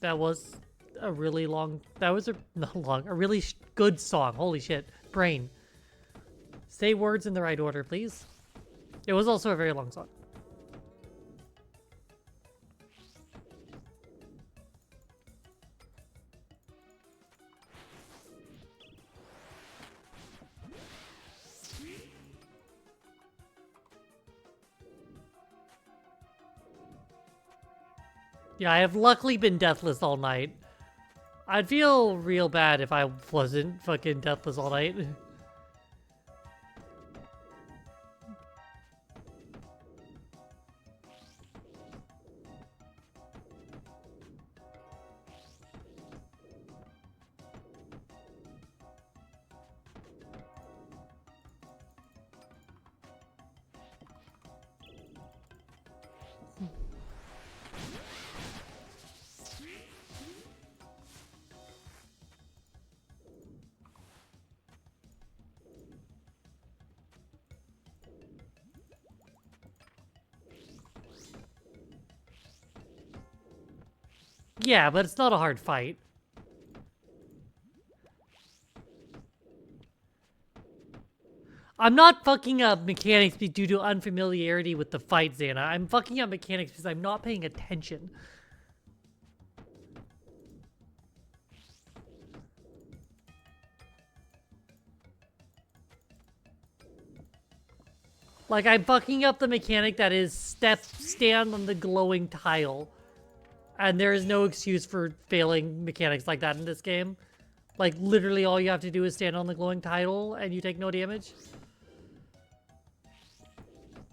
That was a really long... That was a... Not long. A really good song. Holy shit. Brain. Say words in the right order, please. It was also a very long song. Yeah, I have luckily been deathless all night. I'd feel real bad if I wasn't fucking deathless all night. Yeah, but it's not a hard fight. I'm not fucking up mechanics due to unfamiliarity with the fight, Xana. I'm fucking up mechanics because I'm not paying attention. Like, I'm fucking up the mechanic that is stand on the glowing tile. And there is no excuse for failing mechanics like that in this game. Like, literally all you have to do is stand on the glowing tile and you take no damage.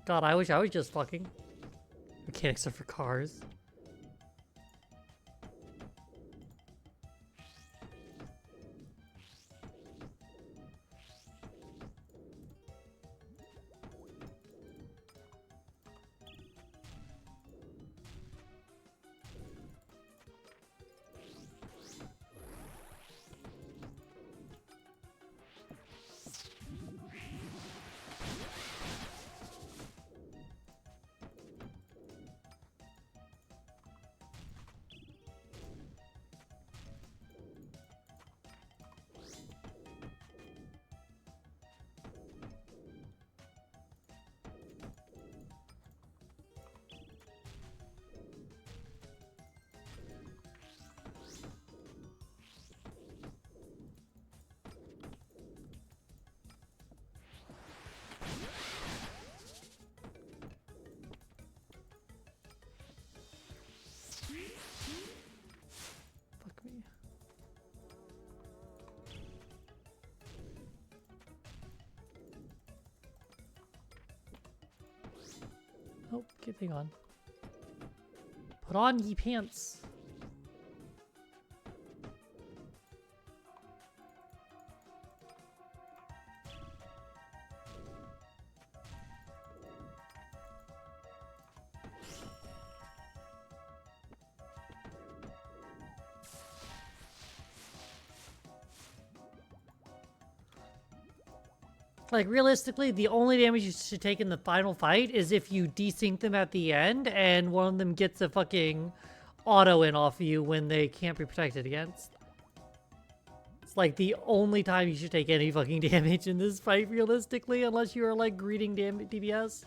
God, I wish I was just fucking. Mechanics are for cars. Oh, good thing on. Put on ye pants. Like, realistically, the only damage you should take in the final fight is if you desync them at the end and one of them gets a fucking auto in off you when they can't be protected against. It's like the only time you should take any fucking damage in this fight, realistically, unless you are like greeting DPS.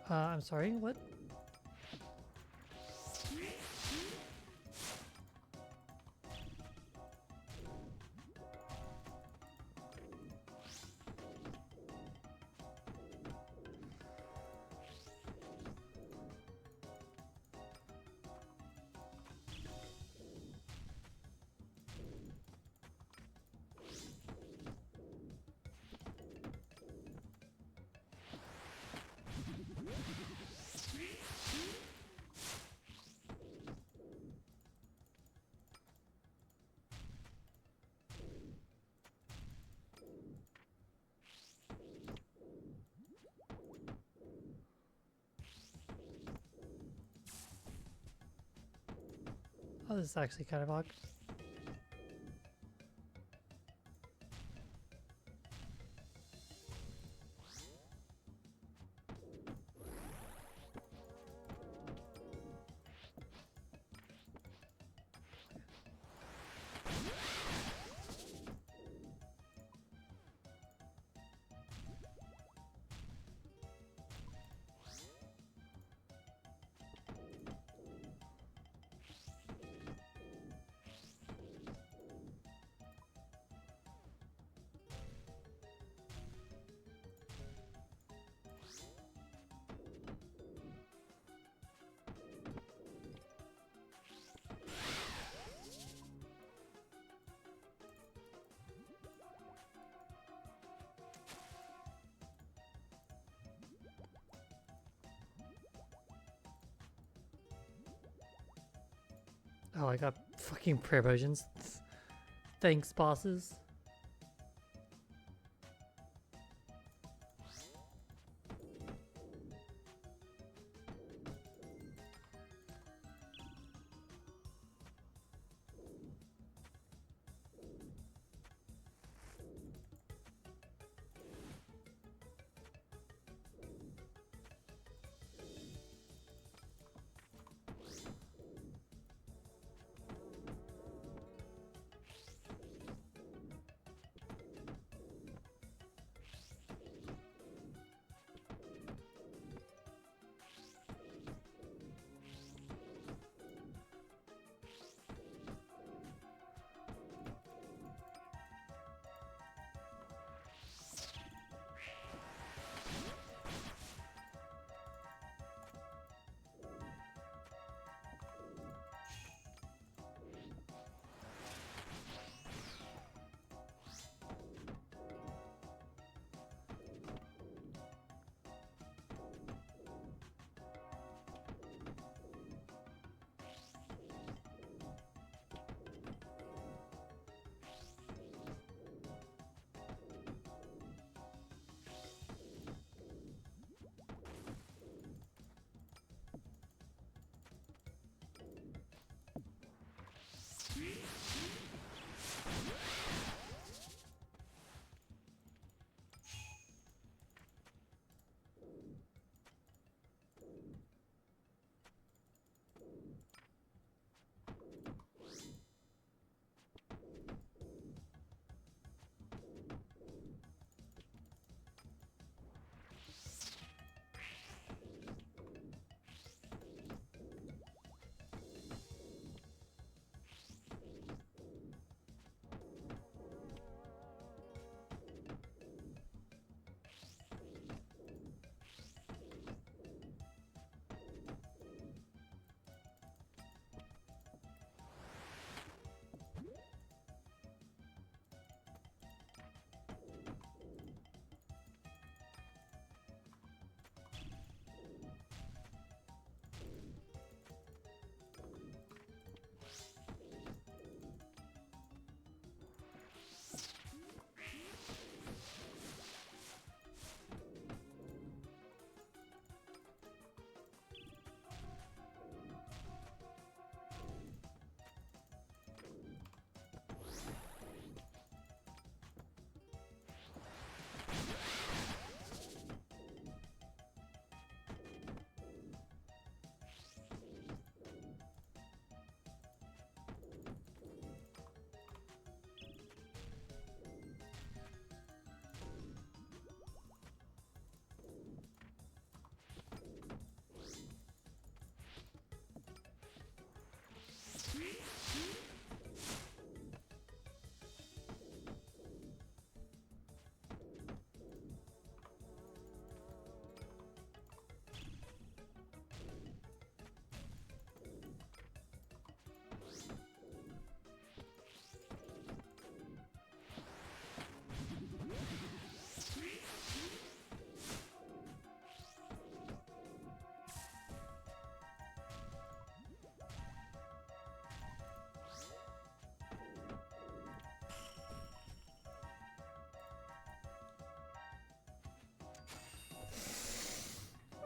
I'm sorry, what? Oh, this is actually kind of odd. Oh, I got fucking prayer potions. Thanks, bosses.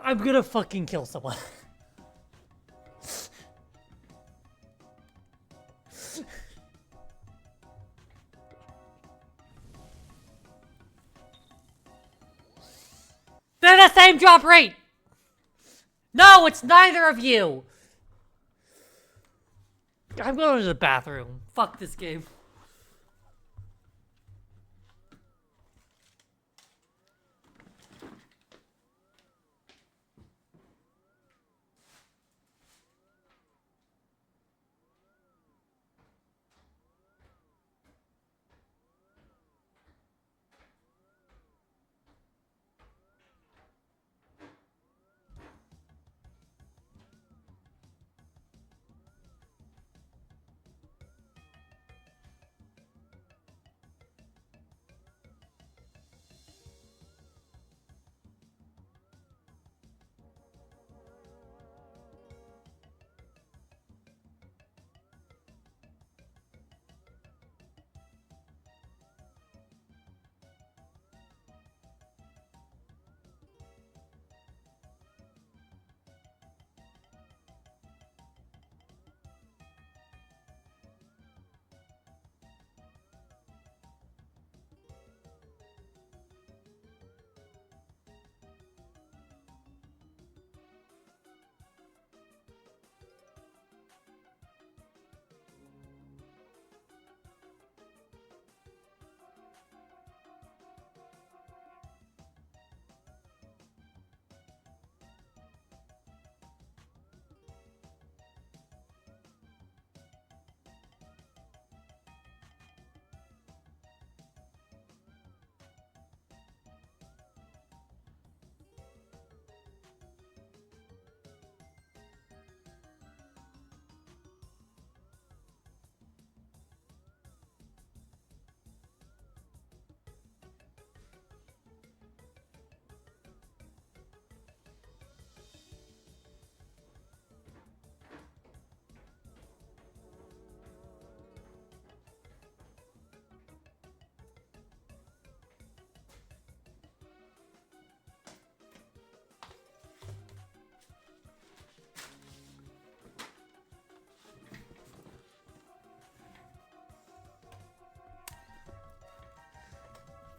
I'm gonna fucking kill someone. They're the same drop rate! No, it's neither of you! I'm going to the bathroom. Fuck this game.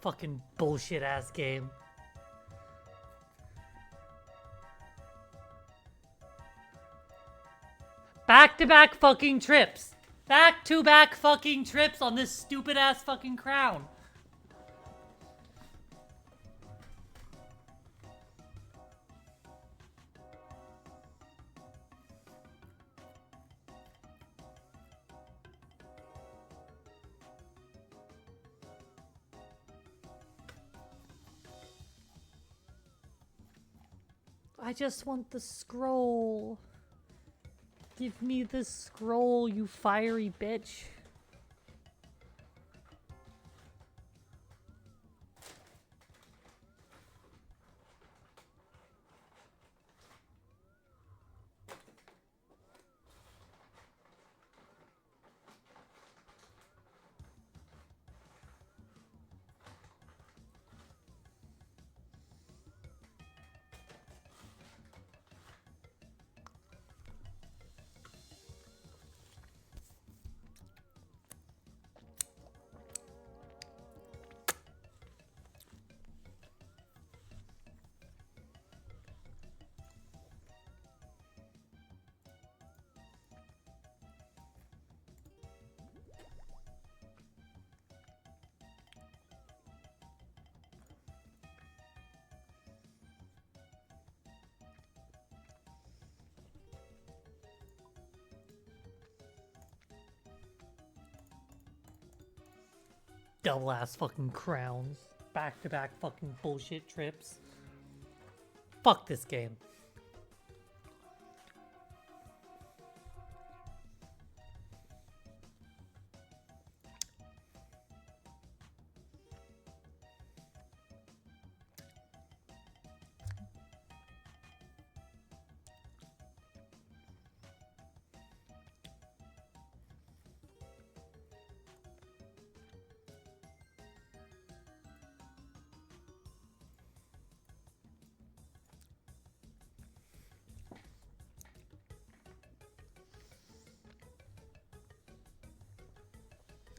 Fucking bullshit ass game. Back-to-back fucking trips. Back-to-back fucking trips on this stupid ass fucking crown. I just want the scroll. Give me the scroll, you fiery bitch. Double ass fucking crowns. Back to back fucking bullshit trips. Fuck this game.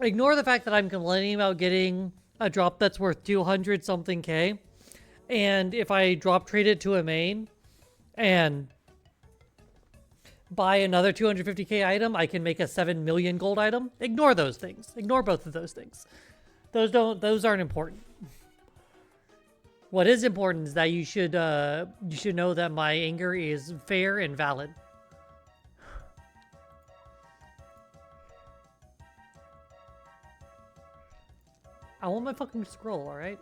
Ignore the fact that I'm complaining about getting a drop that's worth 200 something K. And if I drop trade it to a main and buy another 250K item, I can make a 7 million gold item. Ignore those things. Ignore both of those things. Those aren't important. What is important is that you should know that my anger is fair and valid. I want my fucking scroll, alright?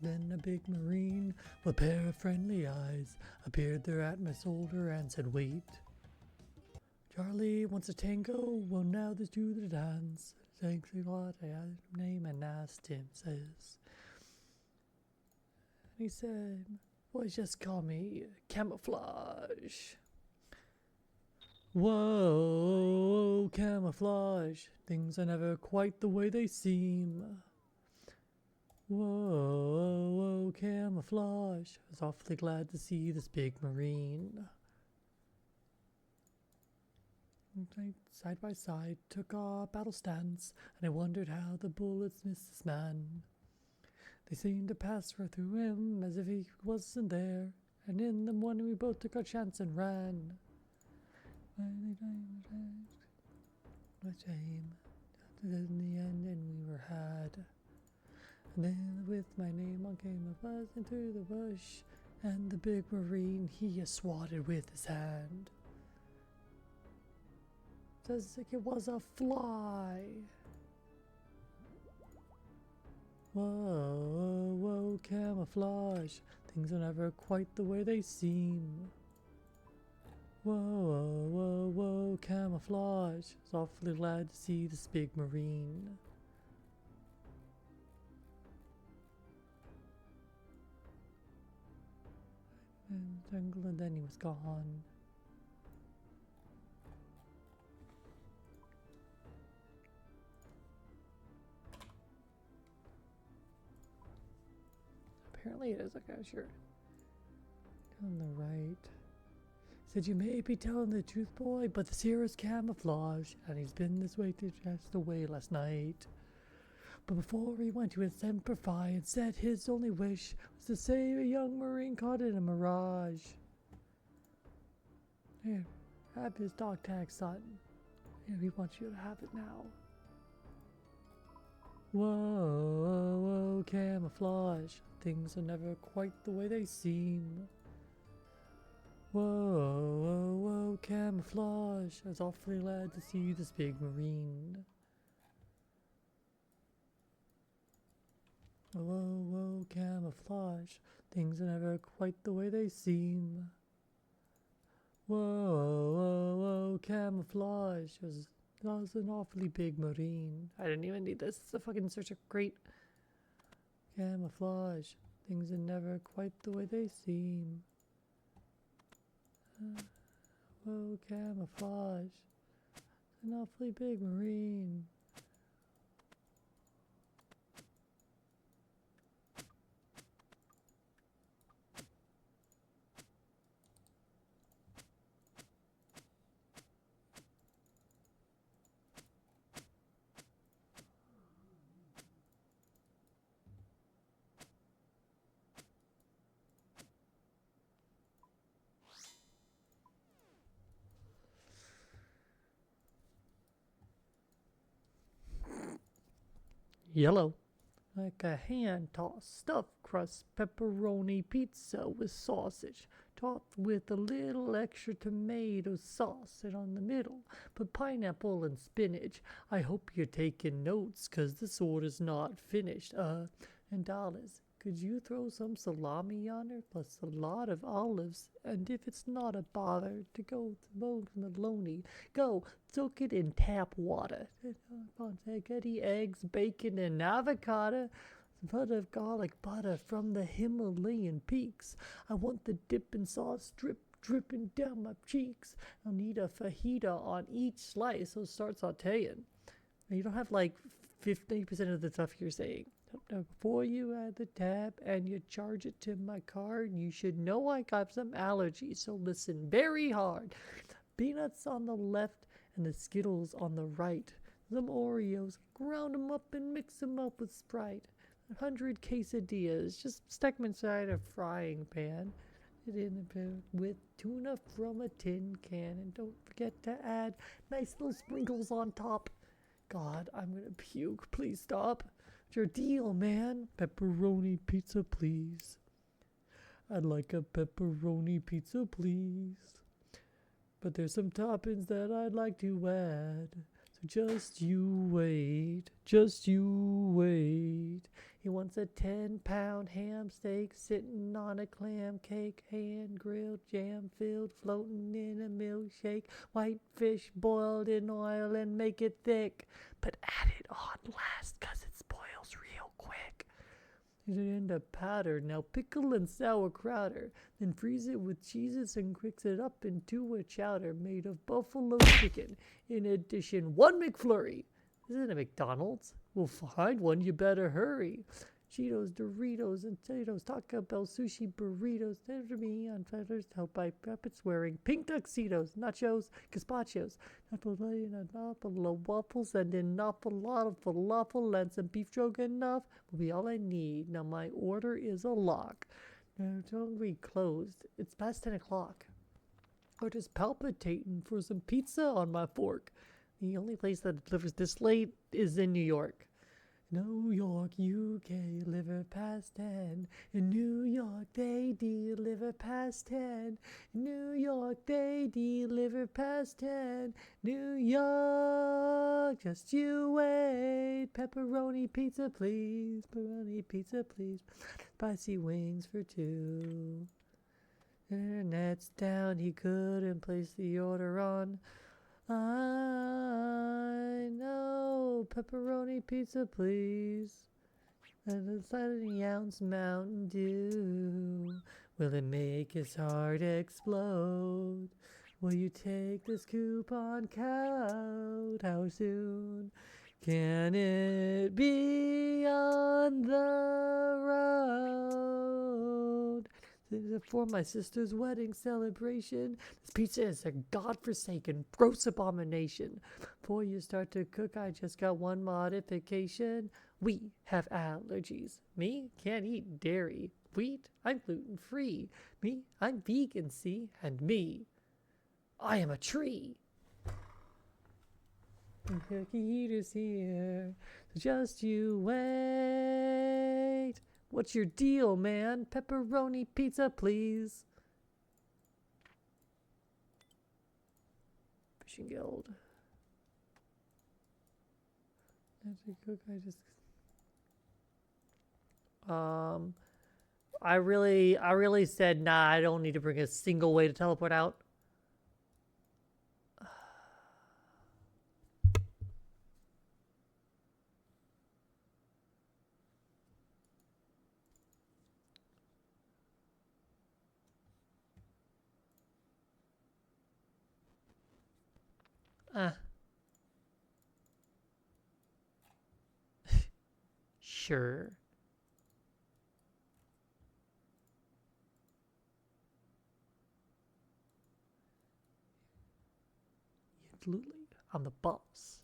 Then a big marine with a pair of friendly eyes appeared there at my shoulder and said, "Wait. Charlie wants a tango, well now let's do the dance." Thanks a lot, I asked his name and asked him, says. He said, "Boys just call me Camouflage." Whoa, camouflage. Things are never quite the way they seem. Whoa, camouflage. I was awfully glad to see this big marine. side by side took our battle stance, and I wondered how the bullets missed this man. They seemed to pass right through him as if he wasn't there, and in the morning we both took our chance and ran. What shame. In the end, and we were had. And then with my name on came a buzzing through the bush, and the big marine he swatted with his hand. Says like it was a fly. Whoa, whoa, camouflage. Things are never quite the way they seem. Whoa, whoa, whoa, whoa, camouflage. Was awfully glad to see this big marine. And then he was gone. Apparently it is. Okay, sure. On the right. Said you may be telling the truth, boy, but this here is camouflage, and he's been this way to just away last night. But before he went to his Semper Fi and said his only wish was to save a young marine caught in a mirage. Here, have his dog tag, son. Here, he wants you to have it now. Whoa, whoa, whoa, camouflage. Things are never quite the way they seem. Whoa, whoa, whoa, camouflage. I was awfully glad to see this big marine. Whoa, whoa, camouflage. Things are never quite the way they seem. Whoa, whoa, whoa, camouflage. That was an awfully big marine. I didn't even need this. It's a fucking such a great camouflage. Things are never quite the way they seem. Whoa, camouflage. An awfully big marine. Yellow. Like a hand-tossed stuffed crust pepperoni pizza with sausage, topped with a little extra tomato sauce, and on the middle, put pineapple and spinach. I hope you're taking notes, 'cause this order's not finished. And dollars, could you throw some salami on her, plus a lot of olives? And if it's not a bother to go to Bones Maloney, go soak it in tap water. On spaghetti, eggs, bacon, and avocado. Butter, garlic butter from the Himalayan peaks. I want the dipping sauce dripping down my cheeks. I'll need a fajita on each slice, so start sauteing. You don't have like 50% of the stuff you're saying. Now, before you add the tab and you charge it to my card, you should know I got some allergies, so listen very hard. Peanuts on the left and the Skittles on the right. Some Oreos, ground them up and mix them up with Sprite. 100 quesadillas, just stick them inside a frying pan. It in a pan with tuna from a tin can, and don't forget to add nice little sprinkles on top. God, I'm gonna puke. Please stop. What's your deal, man? Pepperoni pizza, please. I'd like a pepperoni pizza, please. But there's some toppings that I'd like to add. So just you wait. Just you wait. He wants a 10-pound ham steak sitting on a clam cake, hand-grilled, jam-filled, floating in a milkshake, white fish boiled in oil and make it thick, but add it on last 'cause it spoils real quick. It end up powdered, now pickle and sauerkrauter, then freeze it with cheeses and mix it up into a chowder made of buffalo chicken. In addition, one McFlurry. This isn't a McDonald's. We'll find one, you better hurry. Cheetos, Doritos, and potatoes, Taco Bell, sushi, burritos, to me on feathers, help by puppets wearing pink tuxedos, nachos, gazpachos, Napoli waffles, and an awful lot of falafel and some beef stroganoff will be all I need. Now my order is a lock. Now don't be closed. It's past 10 o'clock. Or just palpitating for some pizza on my fork. The only place that delivers this late is in New York. New York, UK, deliver past 10. In New York, they deliver past 10. In New York, they deliver past 10. New York, just you wait. Pepperoni pizza, please. Pepperoni pizza, please. Spicy wings for 2. Internet's down, he couldn't place the order on. I know, pepperoni pizza, please. And a 30-ounce Mountain Dew. Will it make his heart explode? Will you take this coupon code? How soon can it be on the road? For my sister's wedding celebration, this pizza is a godforsaken, gross abomination. Before you start to cook, I just got one modification. We have allergies. Me, can't eat dairy. Wheat, I'm gluten-free. Me, I'm vegan, see? And me, I am a tree. The cookie eater's here, so just you wait. What's your deal, man? Pepperoni pizza, please. Fishing Guild. I really said, nah, I don't need to bring a single way to teleport out. Sure. Absolutely. I'm the boss.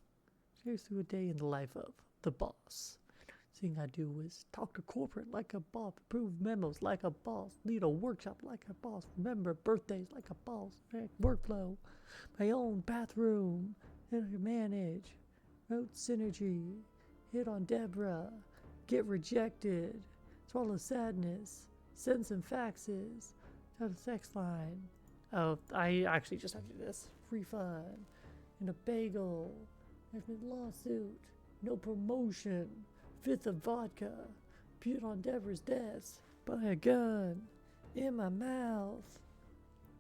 Here's to a day in the life of the boss. Thing I do is talk to corporate like a boss, approve memos like a boss, lead a workshop like a boss, remember birthdays like a boss, workflow, my own bathroom, manage, road synergy, hit on Deborah, get rejected, swallow sadness, send some faxes, tell the sex line. Oh, I actually just have to do this. Refund, and a bagel, lawsuit, no promotion. 5th of vodka, put on Deborah's desk, buy a gun, in my mouth.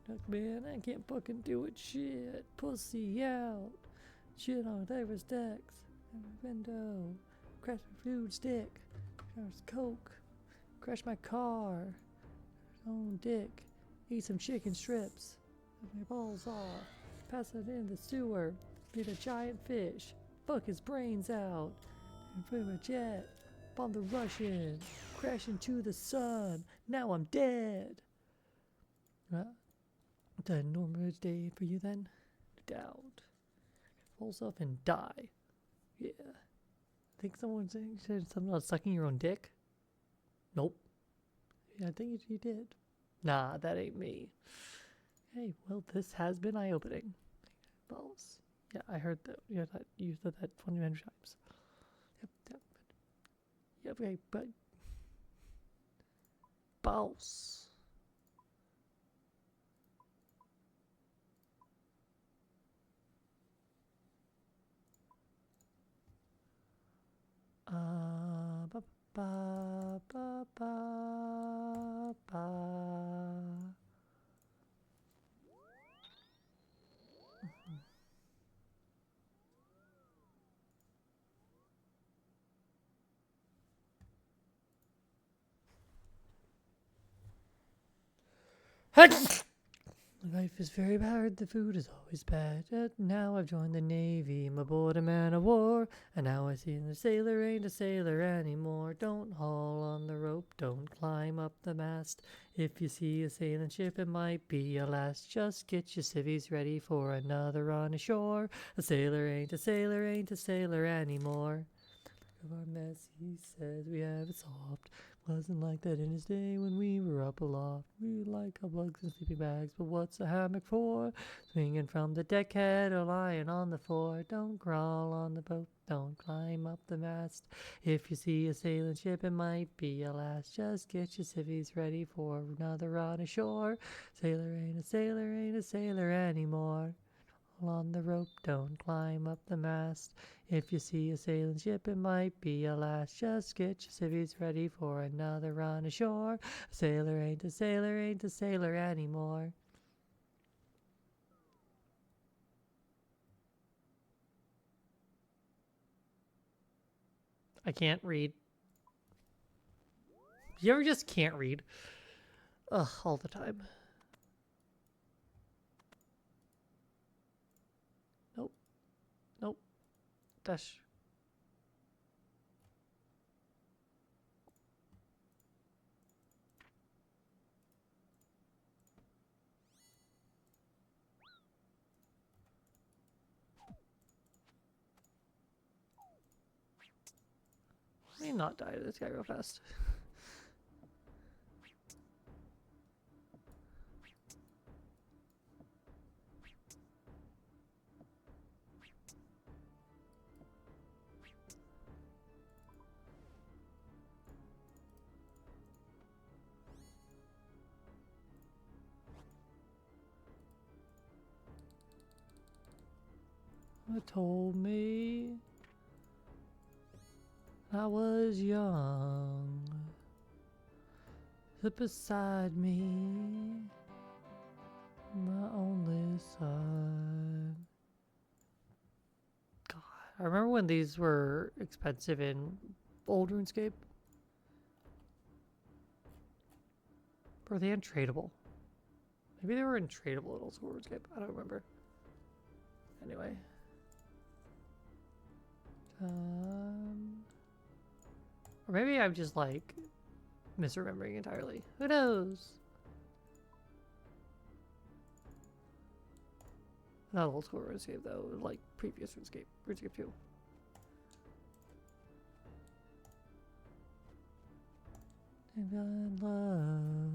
Look, man, I can't fucking do it. Shit, pussy out. Shit on Deborah's desk, window, crash my food stick, crash coke, crash my car, own dick, eat some chicken strips, take my balls off, pass it in the sewer, get a giant fish, fuck his brains out. Put a jet, bomb the Russians, crash into the sun. Now I'm dead. The normal day for you then? Doubt. Falls off and die. Yeah. I think someone said something about sucking your own dick. Nope. Yeah, I think you did. Nah, that ain't me. Hey, well, this has been eye-opening. Balls. Yeah, I heard that. Yeah, you said that 20 times. Yep, okay, but boss. Ba ba ba ba ba. Life is very hard, the food is always bad. Now I've joined the Navy, I'm aboard a man of war. And now I see the sailor ain't a sailor anymore. Don't haul on the rope, don't climb up the mast. If you see a sailing ship, it might be your last. Just get your civvies ready for another run ashore. A sailor ain't a sailor, ain't a sailor anymore. Of our mess, he says we have it soft. Wasn't like that in his day when we were up aloft. We like our bugs and sleeping bags, but what's a hammock for? Swinging from the deckhead or lying on the floor. Don't crawl on the boat, don't climb up the mast. If you see a sailing ship, it might be your last. Just get your civvies ready for another run ashore. Sailor ain't a sailor anymore. On the rope, don't climb up the mast. If you see a sailing ship, it might be your last. Just get your civvies ready for another run ashore. A sailor ain't a sailor, ain't a sailor anymore. I can't read. You ever just can't read? Ugh, all the time. Nope. Nope. Dash. Let me not die to this guy real fast. Told me I was young. Sit beside me, my only son. God, I remember when these were expensive in old RuneScape. Or they untradeable? Maybe they were untradeable in old school RuneScape. I don't remember. Anyway. Or maybe I'm just like misremembering entirely. Who knows? Not old school RuneScape though, like previous RuneScape. RuneScape 2. And love.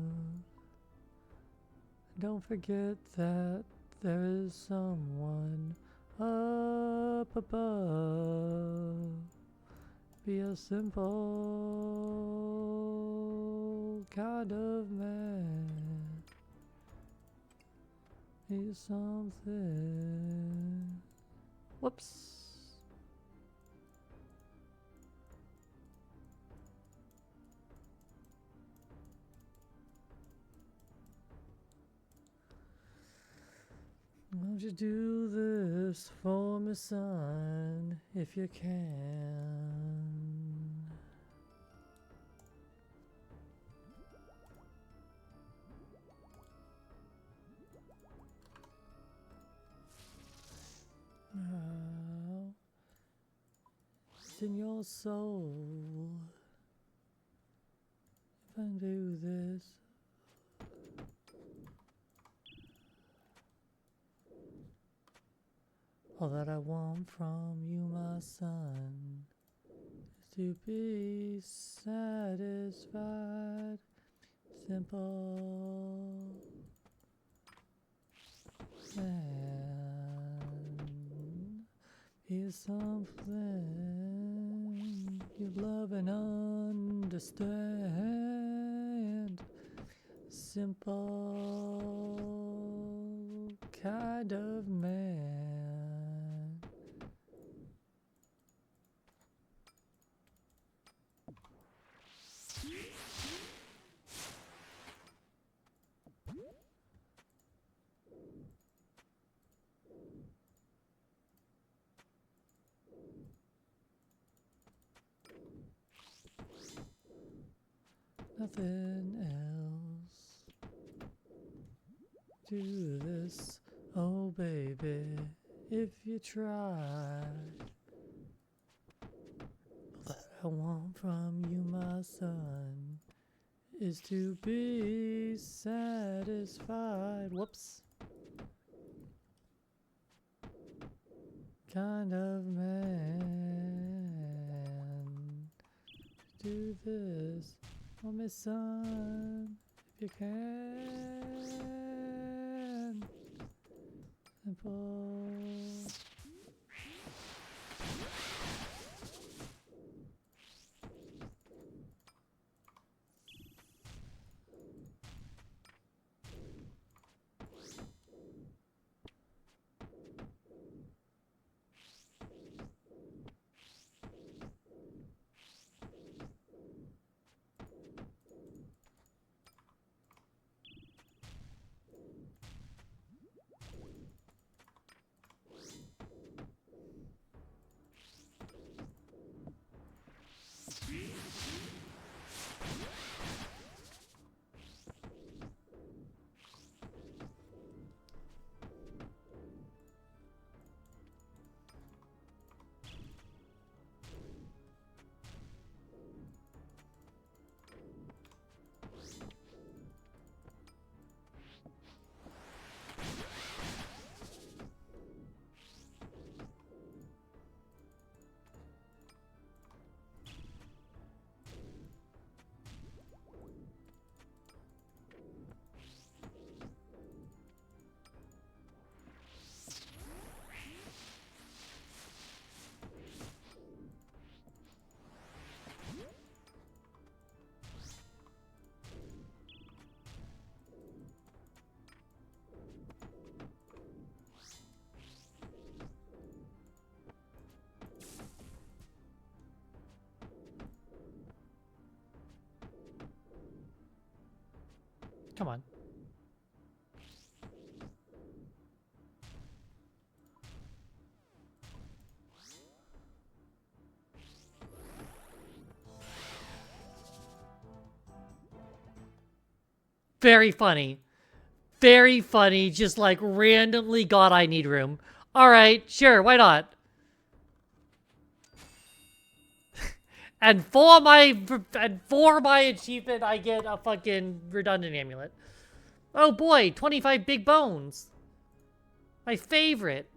Don't forget that there is someone up above. Be a simple kind of man. Be something. Whoops. Won't you do this for me, son, if you can? Now, it's in your soul. If I do this. All that I want from you, my son, is to be satisfied. Simple man is something you love and understand. Simple kind of man. Nothing else. do this, oh baby, if you try. All that I want from you, my son, is to be satisfied. Whoops. Kind of man. Do this, oh my son, if you can. Simple. Come on. Very funny. Very funny. Just like randomly got I need room. Alright, sure, why not? And for my achievement, I get a fucking redundant amulet. Oh boy, 25 big bones. My favorite.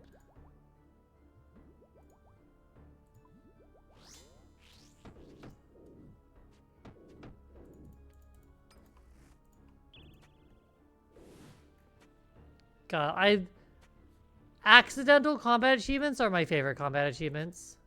God, accidental combat achievements are my favorite combat achievements.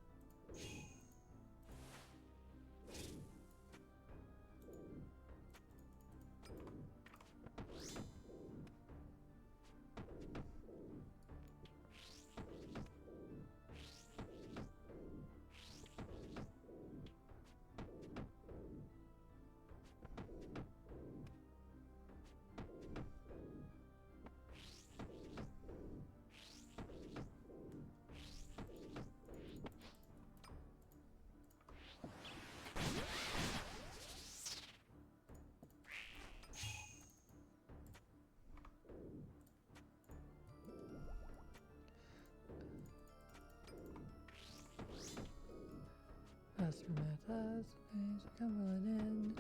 Last days come to an end.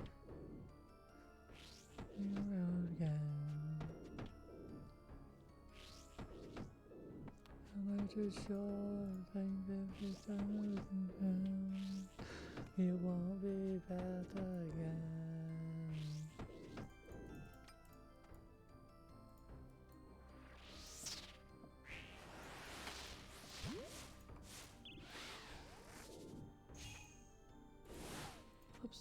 New road again. I'm going to shore, think if it's done, it won't be back again. Oops.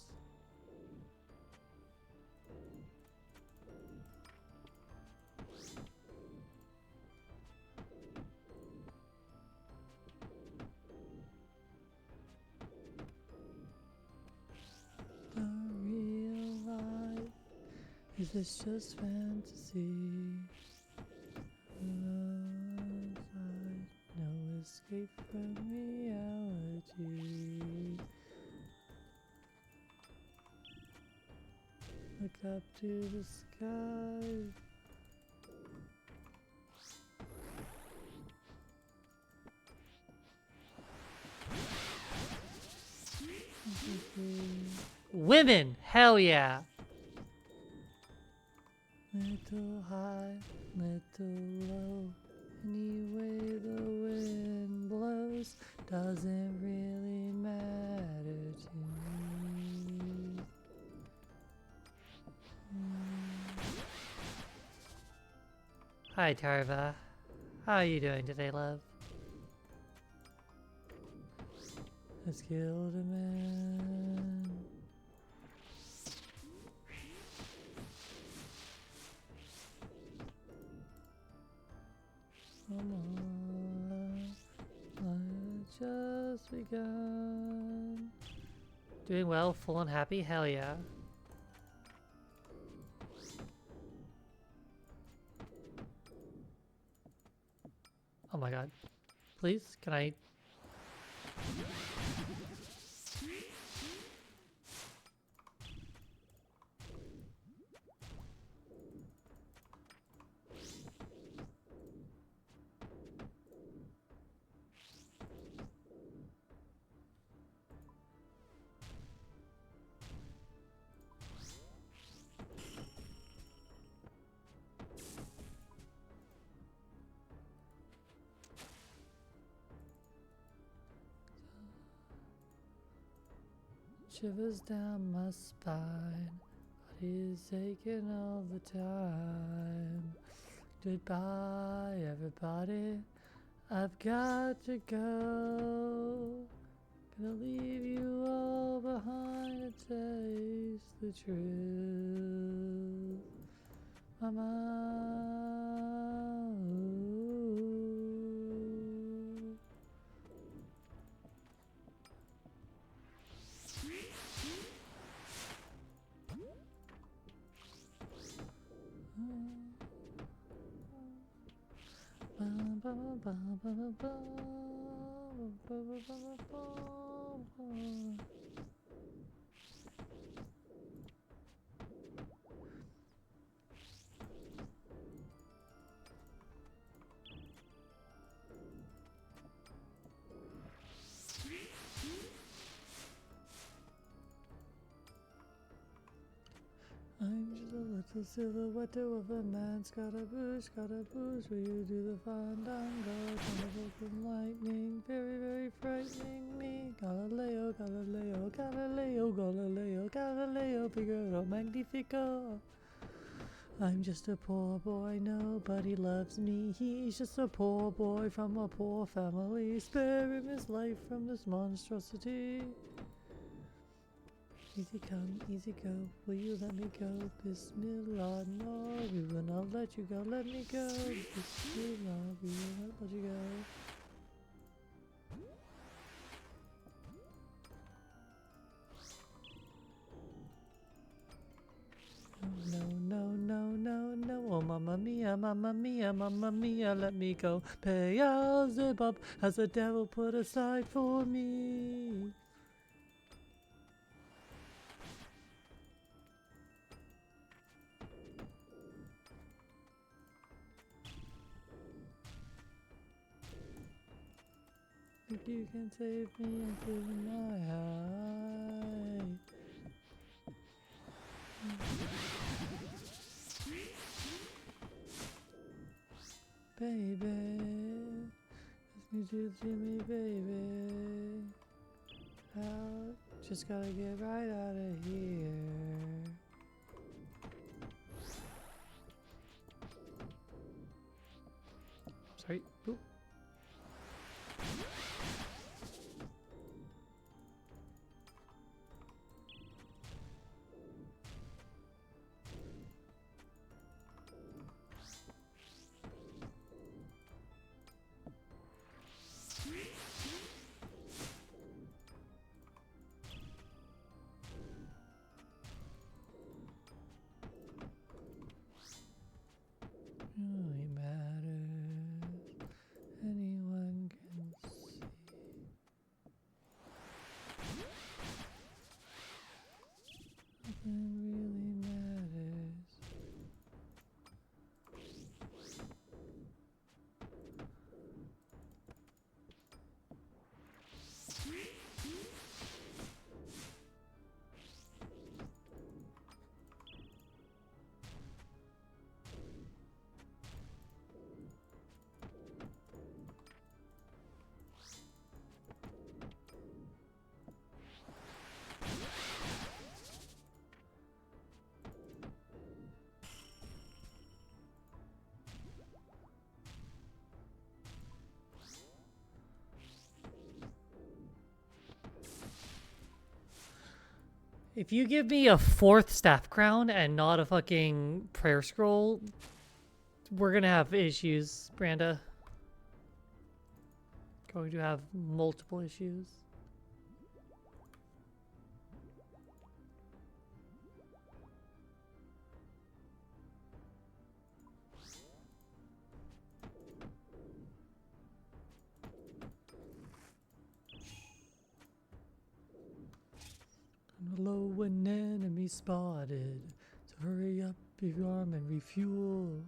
The real life, is this just fantasy? Outside, no escape from reality. Look up to the sky. women! Hell yeah! Little high, little low. Any way the wind blows doesn't really matter to me. Hi, Tarva. How are you doing today, love? Let's kill the man. Come on, I've just begun. Doing well, full and happy, hell yeah. Oh my god. Please, can I... Shivers down my spine, body's aching all the time. Goodbye, everybody, I've got to go. Gonna leave you all behind to taste the truth. Mama, I'm just a little silhouette of a man, Scaramouche, will you do the fandango? Thunderbolt and lightning, very, very frightening me. Galileo, Galileo, Galileo, Galileo, Galileo, Figaro Magnifico. I'm just a poor boy, nobody loves me. He's just a poor boy from a poor family. Spare him his life from this monstrosity. Easy come, easy go, will you let me go? Bismillah, no, we will not let you go, let me go. Bismillah, we will not let you go. No, no, no, no, no, oh mamma mia, mamma mia, mamma mia, let me go. Beelzebub has the devil put aside for me. If you can save me and give me my high. Baby, let me do to me, baby. Out, just gotta get right out of here. Sorry. Oop. Really matters. Anyone can see. Nothing really matters. If you give me a 4th staff crown and not a fucking prayer scroll, we're gonna have issues, Branda. Going to have multiple issues. Low when enemy spotted, so hurry up your arm and refuel.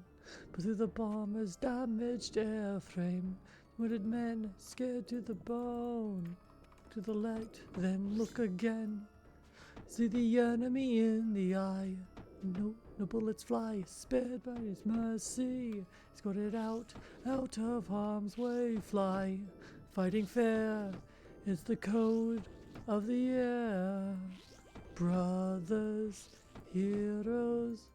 But through the bomber's damaged airframe, wounded men scared to the bone. To the left, then look again. See the enemy in the eye. No bullets fly, spared by his mercy. He's got it out of harm's way. Fly, fighting fair is the code of the air. Brothers, heroes,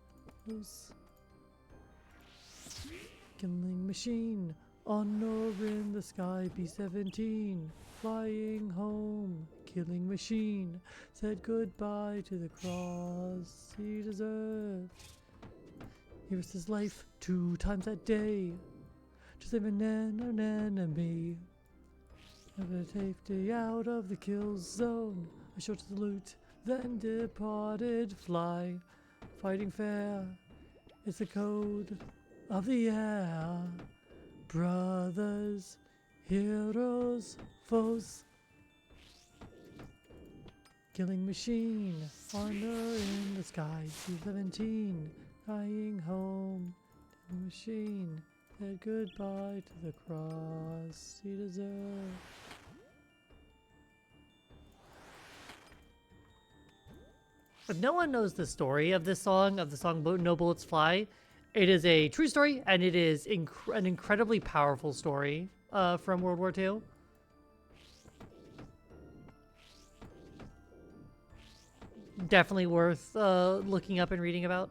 killing machine, honor in the sky, B-17, flying home, killing machine, said goodbye to the cross he deserved. He risked his life 2 times that day to save an enemy. Never safety out of the kill zone. A short salute, then departed. Fly, fighting fair. It's the code of the air. Brothers, heroes, foes. Killing machine, honor in the sky. C-17, flying home. Killing machine, said goodbye to the cross he deserved. If no one knows the story of this song, No Bullets Fly, it is a true story, and it is an incredibly powerful story from World War II. Definitely worth looking up and reading about.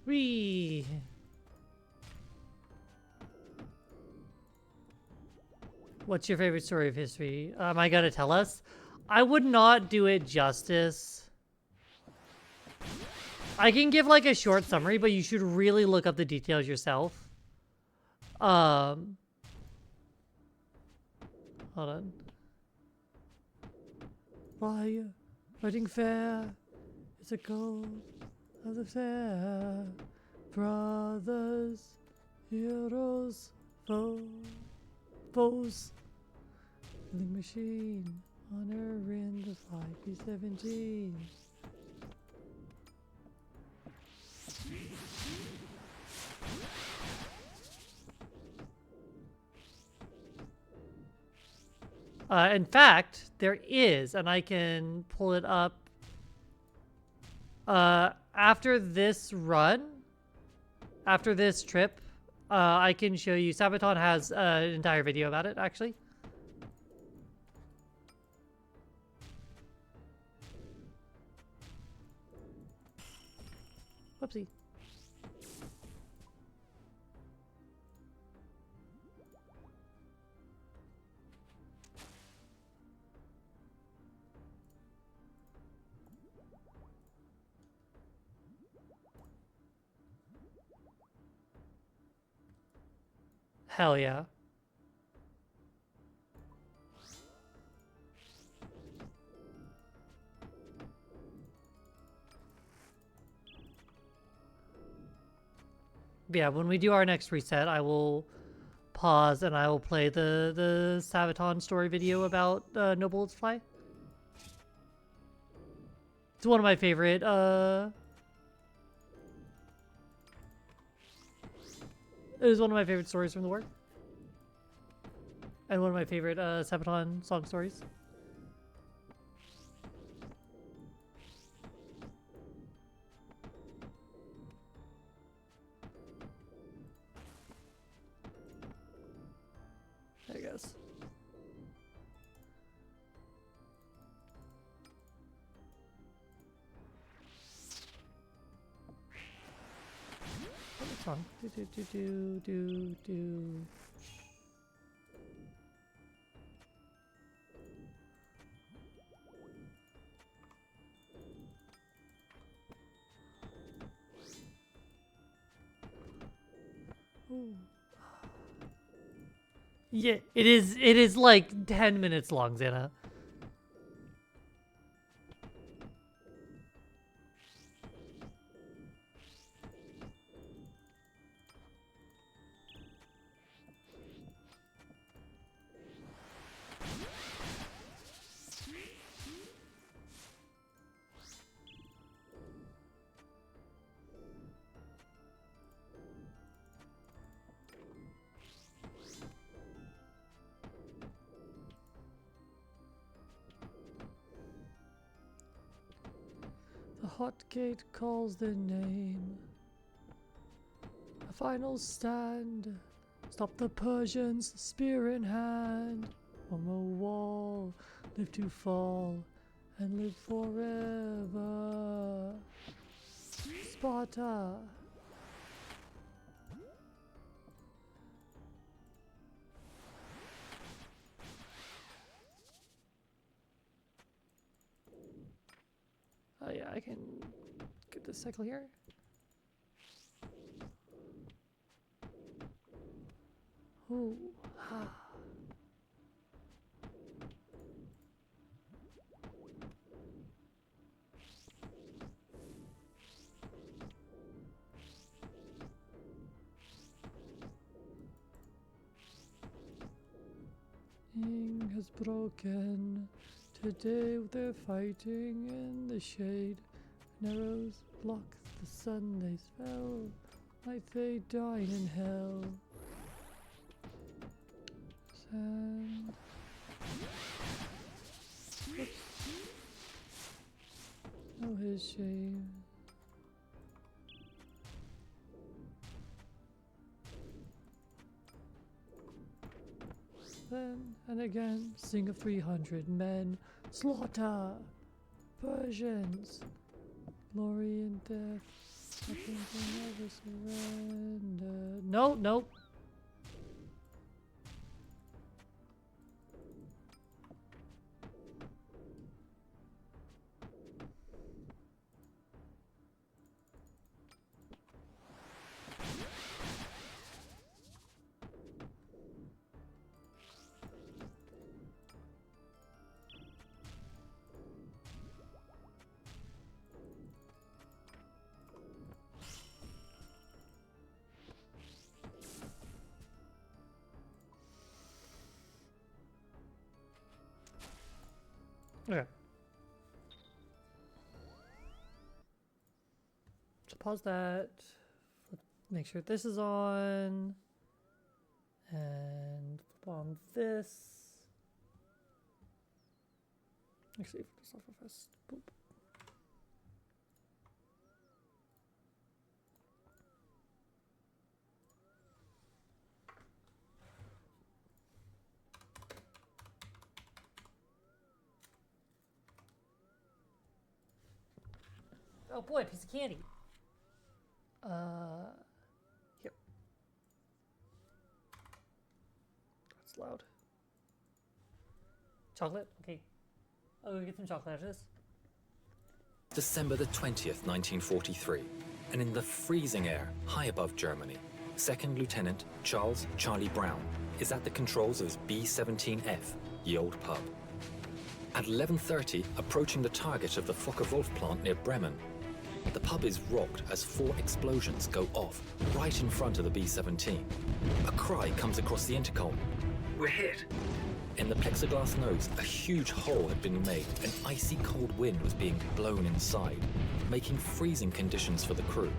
Whee! What's your favorite story of history? I gotta tell us? I would not do it justice. I can give like a short summary, but you should really look up the details yourself. Hold on. Fire, fighting fair. It's a code of the fair. Brothers, heroes, foes. Killing machine, honor in the fly, P-17. In fact, there is, and I can pull it up. After this run, after this trip, I can show you. Sabaton has an entire video about it, actually. Whoopsie. Hell yeah. Yeah, when we do our next reset, I will pause and I will play the Sabaton story video about No Bullets Fly. It's one of my favorite it is one of my favorite stories from the war. And one of my favorite Sabaton song stories. guess. What's wrong? Do. Ooh. Yeah, it is. It is like 10 minutes long, Xana. The hot gate calls their name. A final stand. Stop the Persians, spear in hand. On the wall, live to fall and live forever. Sparta. Oh yeah, I can get this cycle here. Ooh, ha. King has broken. Today they're fighting in the shade. Arrows block the sun, they spell like they dine in hell. Sand. Oops. Oh, his shame. Then and again, sing of 300 men. Slaughter! Persians! Glory and death. Nothing can ever surrender. No, nope. Okay. So pause that. Make sure this is on. And flip on this. Actually, flip this off real fast. Boop. Oh boy, a piece of candy. Here. That's loud. Chocolate? Okay. I'll go get some chocolate after this. December the 20th, 1943, and in the freezing air high above Germany, Second Lieutenant Charles Charlie Brown is at the controls of his B-17F, ye old pub. At 11:30, approaching the target of the Focke-Wulf plant near Bremen, the pub is rocked as 4 explosions go off right in front of the B-17. A cry comes across the intercom. We're hit! In the plexiglass nose, a huge hole had been made and icy cold wind was being blown inside, making freezing conditions for the crew.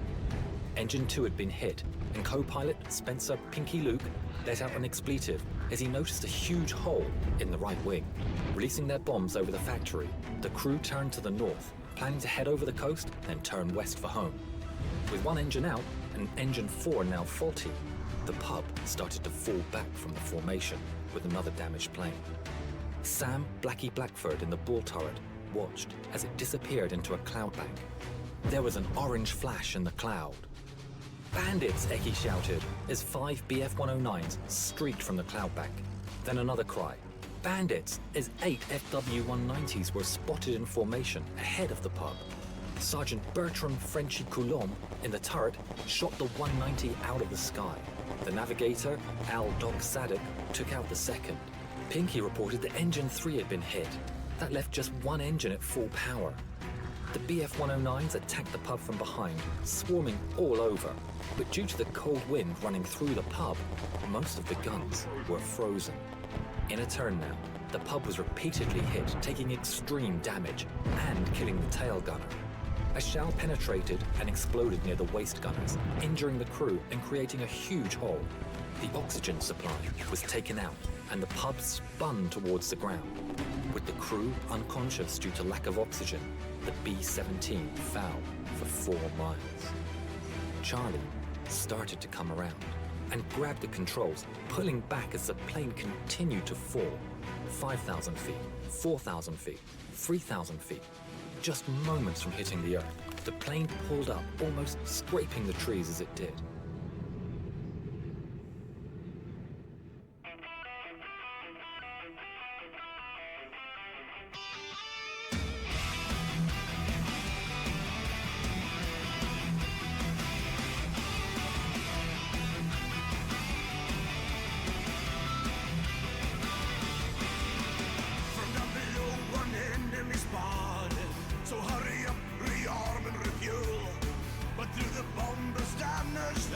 Engine 2 had been hit, and co-pilot Spencer Pinky Luke let out an expletive as he noticed a huge hole in the right wing. Releasing their bombs over the factory, the crew turned to the north, planning to head over the coast and turn west for home. With one engine out and engine 4 now faulty, The pub started to fall back from the formation with another damaged plane. Sam Blackie Blackford in the ball turret watched as it disappeared into a cloud bank. There was an orange flash in the cloud. Bandits, Eki shouted as 5 BF-109s streaked from the cloud bank. Then another cry. Bandits, as 8 FW-190s were spotted in formation ahead of the pub. Sergeant Bertram Frenchy Coulomb in the turret shot the 190 out of the sky. The navigator, Al Doc Sadek, took out the second. Pinky reported that engine 3 had been hit. That left just one engine at full power. The BF-109s attacked the pub from behind, swarming all over. But due to the cold wind running through the pub, most of the guns were frozen. In a turn now, the pub was repeatedly hit, taking extreme damage and killing the tail gunner. A shell penetrated and exploded near the waist gunners, injuring the crew and creating a huge hole. The oxygen supply was taken out and the pub spun towards the ground. With the crew unconscious due to lack of oxygen, the B-17 fell for 4 miles. Charlie started to come around and grabbed the controls, pulling back as the plane continued to fall. 5,000 feet, 4,000 feet, 3,000 feet. Just moments from hitting the earth, the plane pulled up, almost scraping the trees as it did. So hurry up, rearm and refuel. But through the bomber standers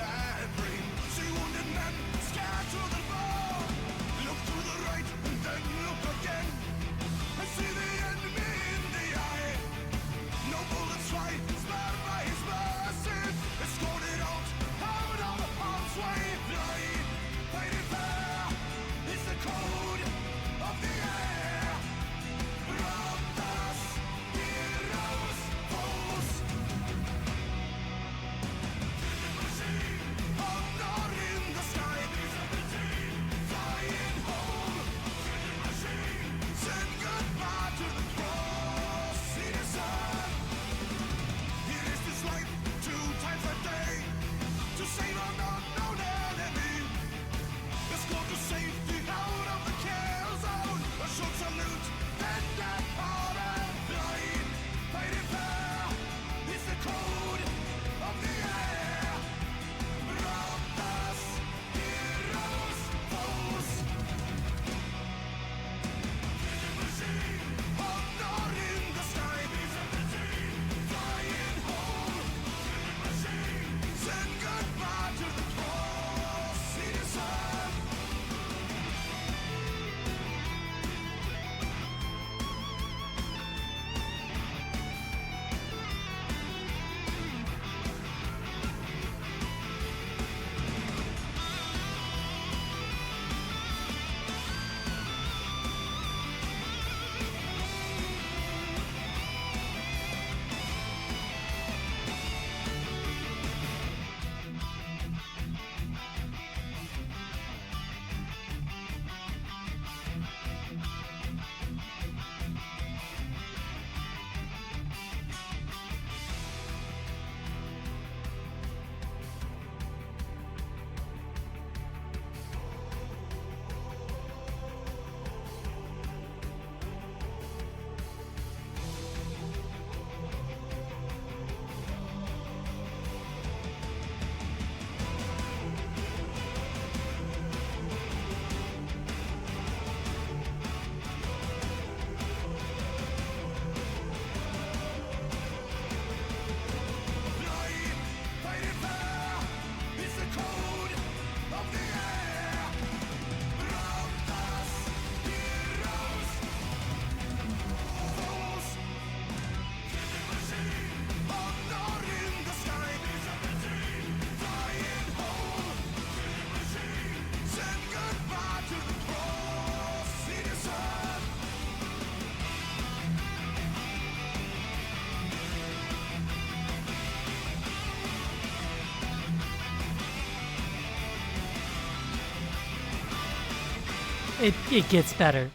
it gets better.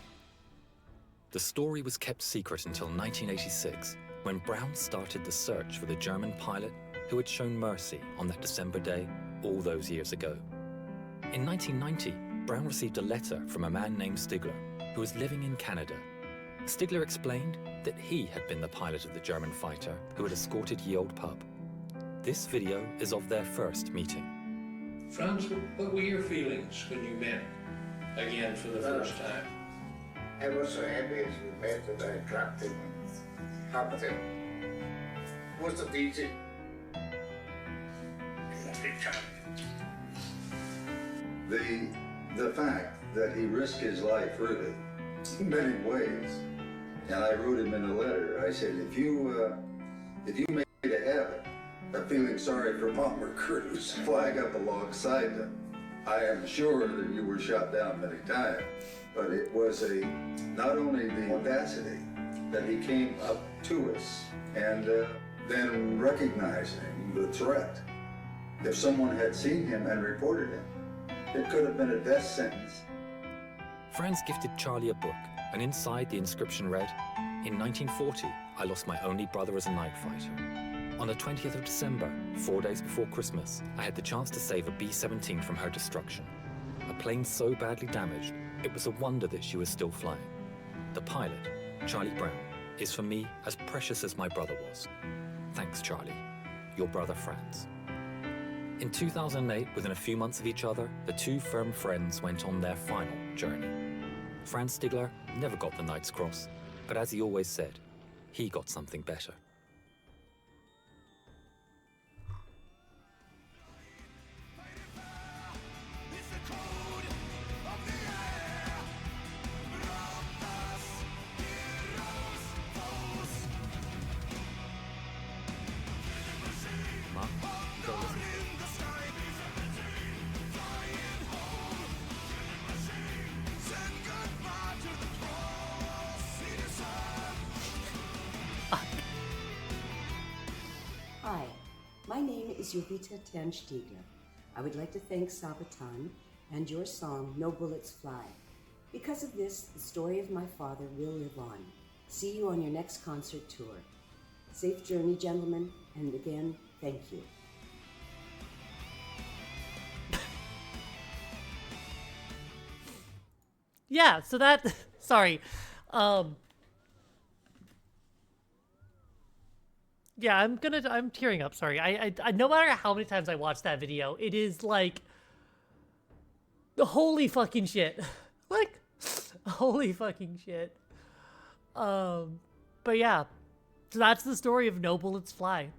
The story was kept secret until 1986, when Brown started the search for the German pilot who had shown mercy on that December day all those years ago. In 1990, Brown received a letter from a man named Stigler, who was living in Canada. Stigler explained that he had been the pilot of the German fighter who had escorted Ye Olde Pup. This video is of their first meeting. Franz, what were your feelings when you met again for the first time? I was so happy as we met that I dropped him and helped him. Was it easy? The fact that he risked his life really in many ways, and I wrote him in a letter. I said, if you made a habit of feeling sorry for bomber crews, flag up alongside them, I am sure that you were shot down many times. But it was not only the audacity that he came up to us and then recognizing the threat. If someone had seen him and reported him, it could have been a death sentence. Franz gifted Charlie a book, and inside the inscription read, "In 1940, I lost my only brother as a night fighter. On the 20th of December, 4 days before Christmas, I had the chance to save a B-17 from her destruction. A plane so badly damaged, it was a wonder that she was still flying. The pilot, Charlie Brown, is for me as precious as my brother was. Thanks, Charlie. Your brother Franz." In 2008, within a few months of each other, the two firm friends went on their final journey. Franz Stigler never got the Knight's Cross, but as he always said, he got something better. Hi, my name is Jovita Tan Stiegler. I would like to thank Sabaton and your song, No Bullets Fly. Because of this, the story of my father will live on. See you on your next concert tour. Safe journey, gentlemen, and again, thank you. Yeah, so that sorry. Yeah, I'm tearing up, sorry. I no matter how many times I watch that video, it is like holy fucking shit. Like holy fucking shit. But yeah. So that's the story of No Bullets Fly.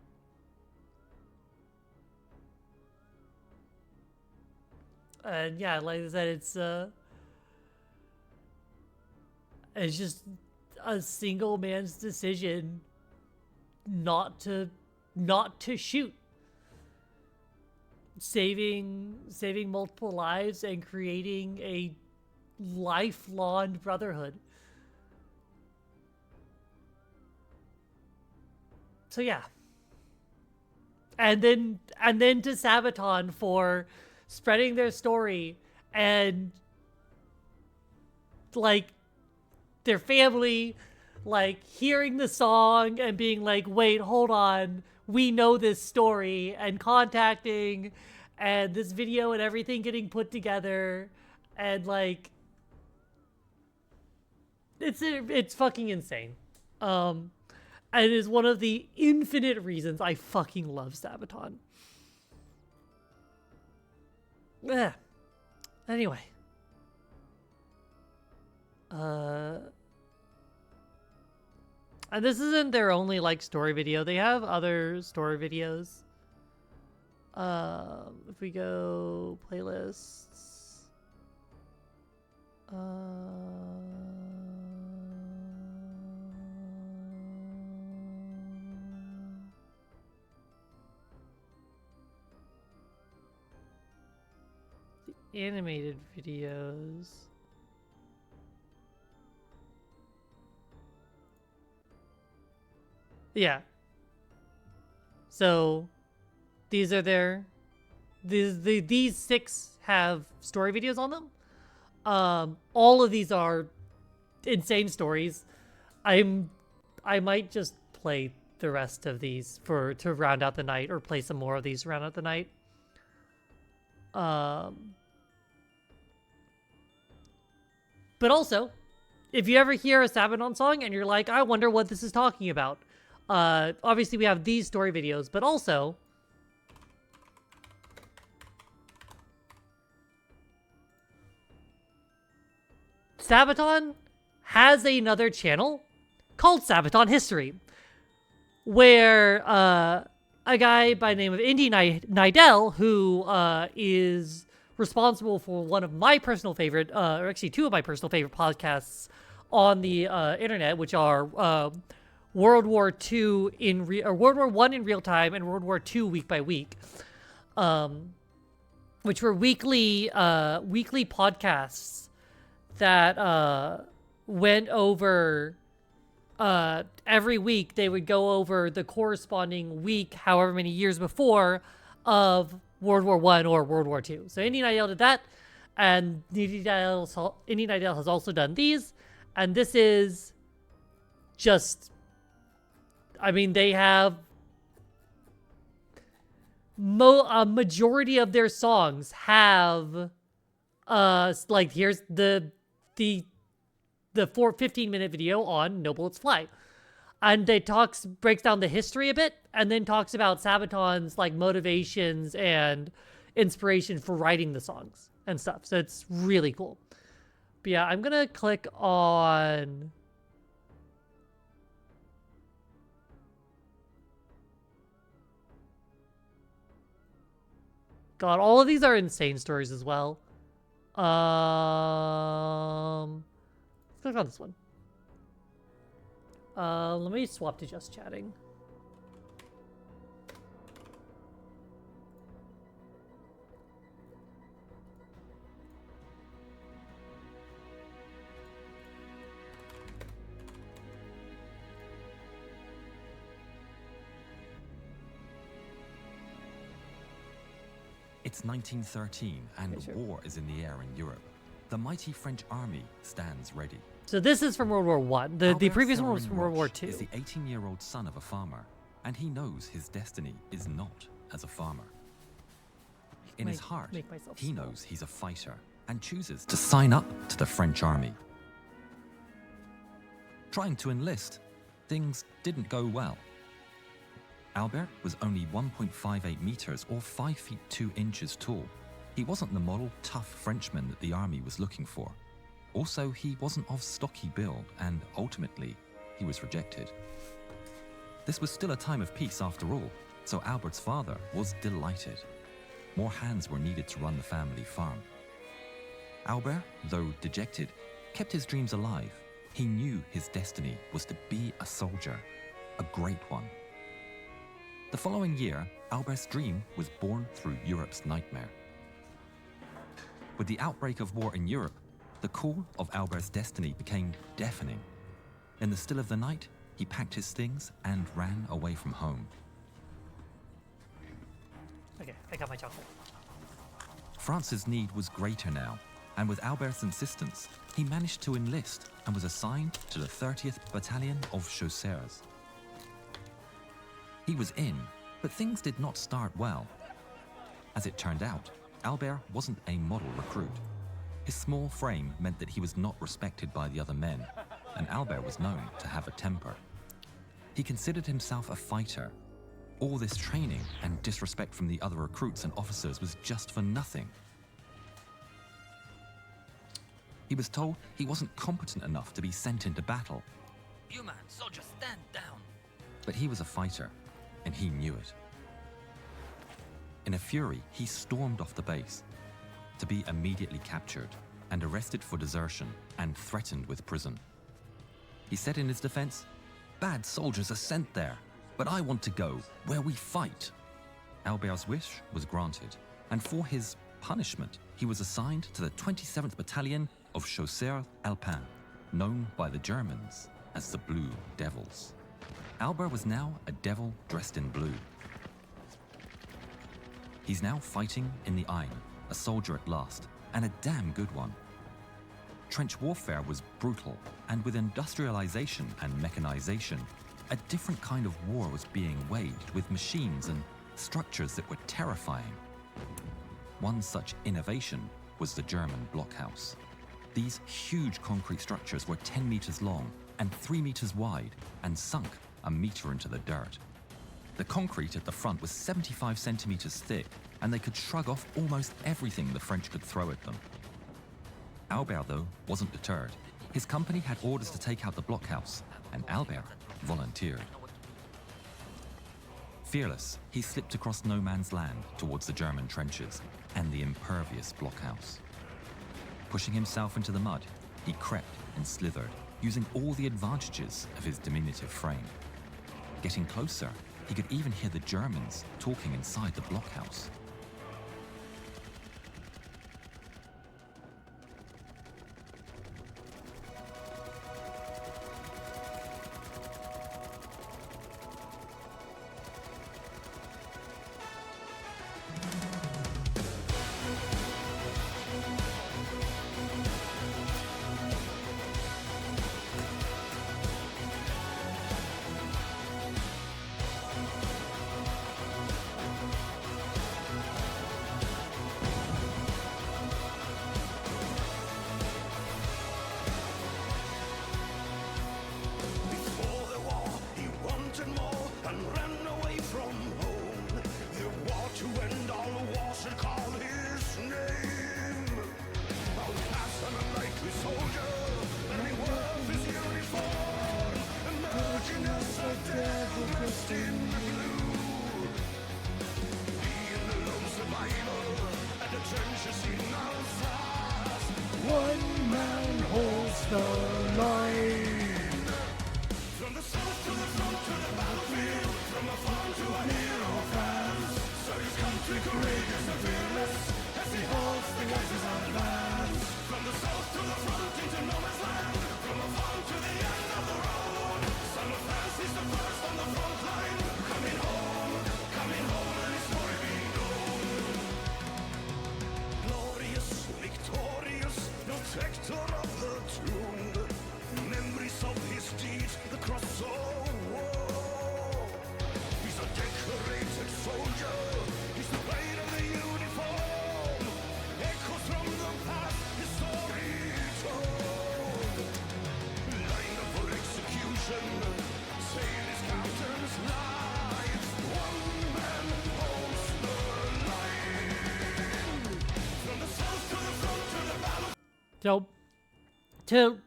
And yeah, like I said, it's just a single man's decision not to shoot, saving multiple lives and creating a lifelong brotherhood. So yeah. And then to Sabaton for spreading their story and like their family like hearing the song and being like, wait, hold on, we know this story, and contacting and this video and everything getting put together, and like it's fucking insane. And it is one of the infinite reasons I fucking love Sabaton. Yeah. Anyway. And this isn't their only like story video. They have other story videos. If we go playlists. The animated videos. Yeah. So these 6 have story videos on them. All of these are insane stories. I might just play the rest of these to round out the night, or play some more of these to round out the night. But also, if you ever hear a Sabaton song and you're like, I wonder what this is talking about, obviously we have these story videos, but also Sabaton has another channel called Sabaton History, where a guy by the name of Indy Nidell, who is responsible for one of my personal favorite, or actually two of my personal favorite podcasts on the internet, which are World War II or World War I in real time and World War II week by week, which were weekly podcasts that went over every week. They would go over the corresponding week, however many years before, of World War I or World War II. So Indy Nidell did that, and Indy Nidell has also done these, and this is just, I mean, they have a majority of their songs have like, here's the 15-minute video on No Bullets Fly, and they breaks down the history a bit, and then talks about Sabaton's like motivations and inspiration for writing the songs and stuff. So it's really cool. But yeah, I'm gonna click on God, all of these are insane stories as well. Let's click on this one. Let me swap to just chatting. It's 1913, and Okay, sure. war is in the air in Europe. The mighty French army stands ready. So this is from World War One. The Albert previous one was Severin from World War Roche Two. is the 18-year-old son of a farmer, and he knows his destiny is not as a farmer. In his heart, make myself he small. knows he's a fighter and chooses to sign up to the French army. Trying to enlist, things didn't go well. Albert was only 1.58 meters or 5 feet 2 inches tall. He wasn't the model tough Frenchman that the army was looking for. Also, he wasn't of stocky build, and ultimately, he was rejected. This was still a time of peace after all, so Albert's father was delighted. More hands were needed to run the family farm. Albert, though dejected, kept his dreams alive. He knew his destiny was to be a soldier, a great one. The following year, Albert's dream was born through Europe's nightmare. With the outbreak of war in Europe, the call of Albert's destiny became deafening. In the still of the night, he packed his things and ran away from home. Okay, I got my chocolate. France's need was greater now, and with Albert's insistence, he managed to enlist and was assigned to the 30th Battalion of Chasseurs. He was in, but things did not start well. As it turned out, Albert wasn't a model recruit. His small frame meant that he was not respected by the other men, and Albert was known to have a temper. He considered himself a fighter. All this training and disrespect from the other recruits and officers was just for nothing. He was told he wasn't competent enough to be sent into battle. You man, soldier, stand down. But he was a fighter, and he knew it. In a fury, he stormed off the base, to be immediately captured and arrested for desertion and threatened with prison. He said in his defense, "Bad soldiers are sent there, but I want to go where we fight." Albert's wish was granted, and for his punishment, he was assigned to the 27th Battalion of Chasseurs Alpins, known by the Germans as the Blue Devils. Albert was now a devil dressed in blue. He's now fighting in the Aisne, a soldier at last, and a damn good one. Trench warfare was brutal, and with industrialization and mechanization, a different kind of war was being waged with machines and structures that were terrifying. One such innovation was the German blockhouse. These huge concrete structures were 10 meters long and 3 meters wide and sunk a meter into the dirt. The concrete at the front was 75 centimeters thick, and they could shrug off almost everything the French could throw at them. Albert, though, wasn't deterred. His company had orders to take out the blockhouse, and Albert volunteered. Fearless, he slipped across no man's land towards the German trenches and the impervious blockhouse. Pushing himself into the mud, he crept and slithered, using all the advantages of his diminutive frame. Getting closer, he could even hear the Germans talking inside the blockhouse. One man holds the line. From the south to the front to the battlefield, from a farm to a hero fans. So his country courageous and fearless, as he holds the gases of advance. From the south to the front into no man's land, from a farm to the end of the road. Son of France is the first on the front line, coming home, and his story being known. Glorious, victorious, protector of the tomb. Memories of his deeds, the cross of war. He's a decorated soldier, he's the blade of the uniform. Echoes from the past, his story told. Lined up for execution, saved his captain's life. One man holds the line. From the south to the front to the battle. So, to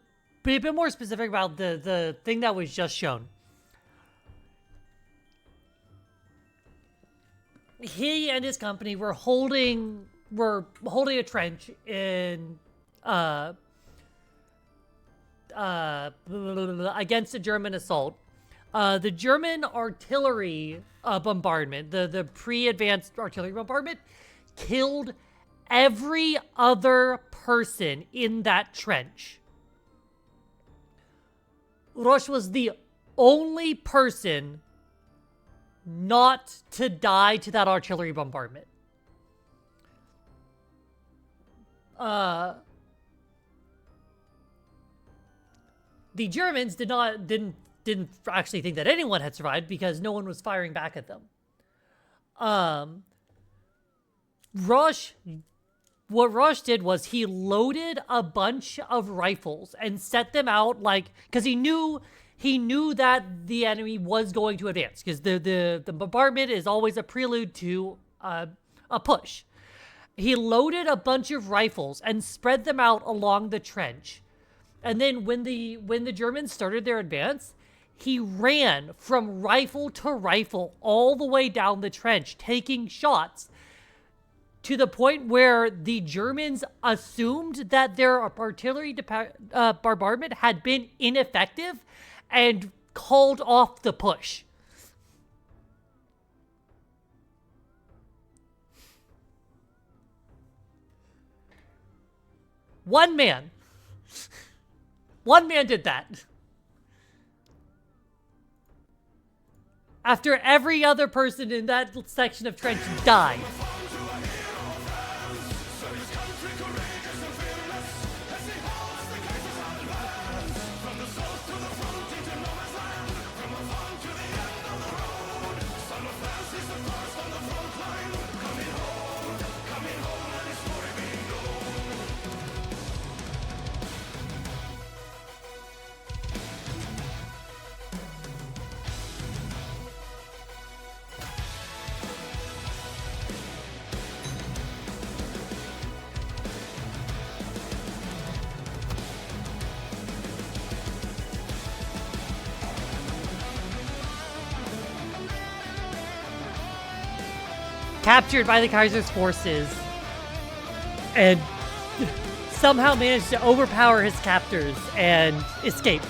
be a bit more specific about the thing that was just shown, he and his company were holding a trench in against a German assault. The German artillery bombardment, the pre-advanced artillery bombardment, killed every other person in that trench. Roche was the only person not to die to that artillery bombardment. The Germans didn't actually think that anyone had survived because no one was firing back at them. What Roche did was he loaded a bunch of rifles and set them out, like, because he knew that the enemy was going to advance, because the bombardment is always a prelude to a push. He loaded a bunch of rifles and spread them out along the trench, and then when the Germans started their advance, he ran from rifle to rifle all the way down the trench, taking shots, to the point where the Germans assumed that their artillery bombardment had been ineffective and called off the push. One man did that. After every other person in that section of trench died. captured by the Kaiser's forces and somehow managed to overpower his captors and escape.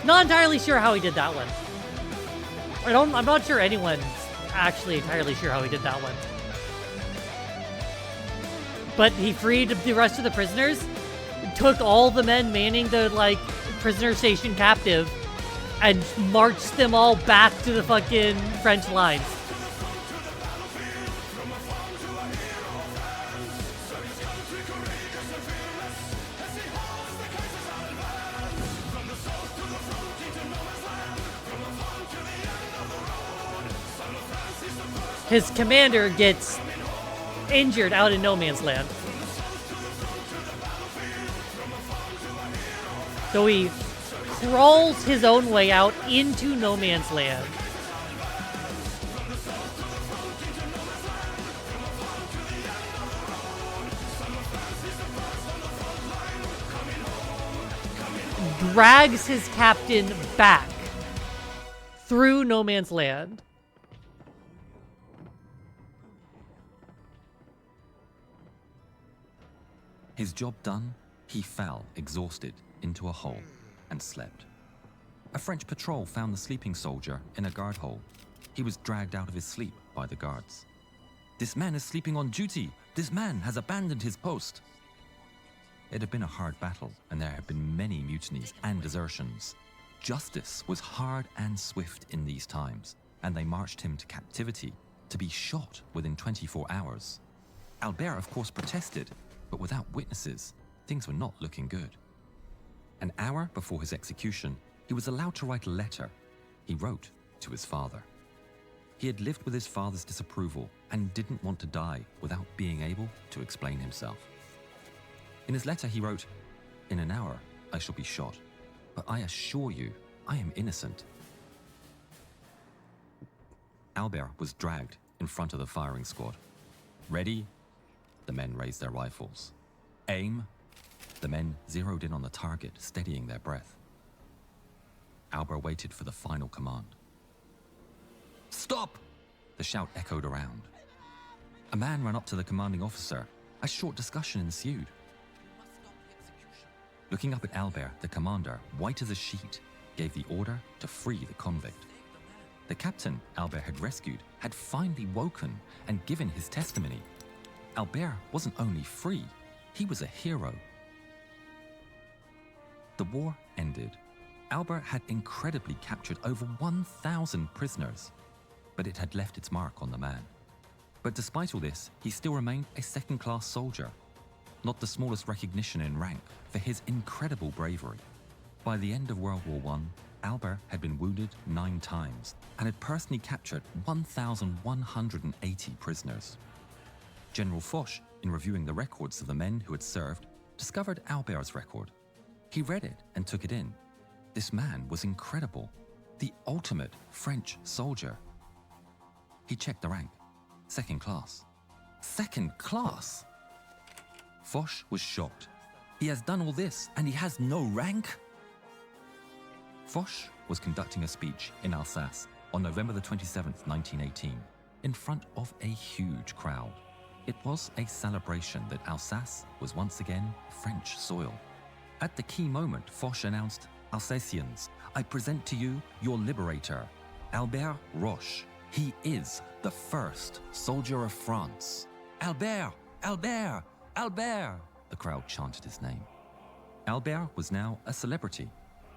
Not entirely sure how he did that one. I'm not sure anyone's actually entirely sure how he did that one. But he freed the rest of the prisoners, took all the men manning the, prisoner station captive, and marched them all back to the fucking French lines. His commander gets injured out in no man's land. So he crawls his own way out into no man's land. Drags his captain back through no man's land. His job done, he fell, exhausted, into a hole and slept. A French patrol found the sleeping soldier in a guard hole. He was dragged out of his sleep by the guards. "This man is sleeping on duty. This man has abandoned his post." It had been a hard battle, and there had been many mutinies and desertions. Justice was hard and swift in these times, and they marched him to captivity to be shot within 24 hours. Albert, of course, protested, but without witnesses, things were not looking good. An hour before his execution, he was allowed to write a letter. He wrote to his father. He had lived with his father's disapproval and didn't want to die without being able to explain himself. In his letter, he wrote, "In an hour, I shall be shot, but I assure you, I am innocent." Albert was dragged in front of the firing squad. Ready? The men raised their rifles. Aim. The men zeroed in on the target, steadying their breath. Albert waited for the final command. "Stop!" The shout echoed around. A man ran up to the commanding officer. A short discussion ensued. Looking up at Albert, the commander, white as a sheet, gave the order to free the convict. The captain Albert had rescued had finally woken and given his testimony. Albert wasn't only free, he was a hero. The war ended. Albert had incredibly captured over 1,000 prisoners, but it had left its mark on the man. But despite all this, he still remained a second-class soldier, not the smallest recognition in rank for his incredible bravery. By the end of World War I, Albert had been wounded 9 times and had personally captured 1,180 prisoners. General Foch, in reviewing the records of the men who had served, discovered Albert's record. He read it and took it in. This man was incredible, the ultimate French soldier. He checked the rank. Second class. Second class? Foch was shocked. He has done all this and he has no rank? Foch was conducting a speech in Alsace on November the 27th, 1918, in front of a huge crowd. It was a celebration that Alsace was once again French soil. At the key moment, Foch announced, "Alsacians, I present to you your liberator, Albert Roche. He is the first soldier of France." "Albert! Albert! Albert!" The crowd chanted his name. Albert was now a celebrity.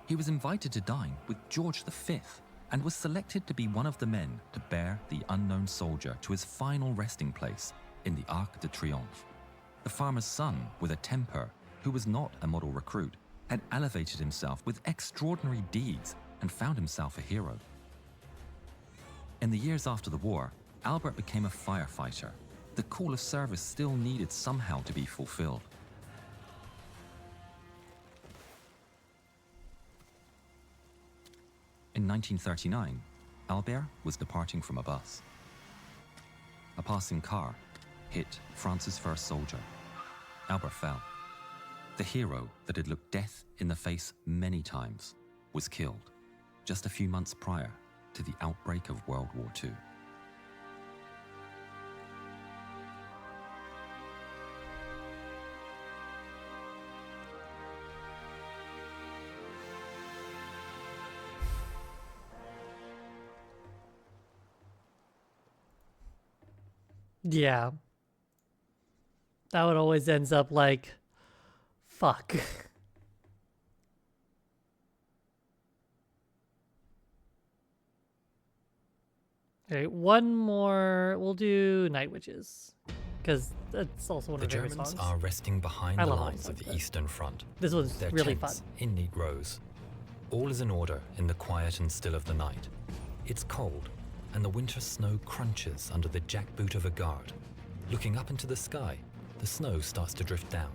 He was invited to dine with George V and was selected to be one of the men to bear the unknown soldier to his final resting place in the Arc de Triomphe. The farmer's son, with a temper, who was not a model recruit, had elevated himself with extraordinary deeds and found himself a hero. In the years after the war, Albert became a firefighter. The call of service still needed somehow to be fulfilled. In 1939, Albert was departing from a bus. A passing car hit France's first soldier. Albert fell. The hero that had looked death in the face many times was killed just a few months prior to the outbreak of World War II. Yeah. That one always ends up like, fuck. Okay, one more. We'll do Night Witches, because that's also one The of the favorite Germans songs. are resting behind I the love lines songs of like the that. Eastern Front. This one's Their really fun. tents in neat rows. All is in order in the quiet and still of the night. It's cold, and the winter snow crunches under the jackboot of a guard. Looking up into the sky, the snow starts to drift down.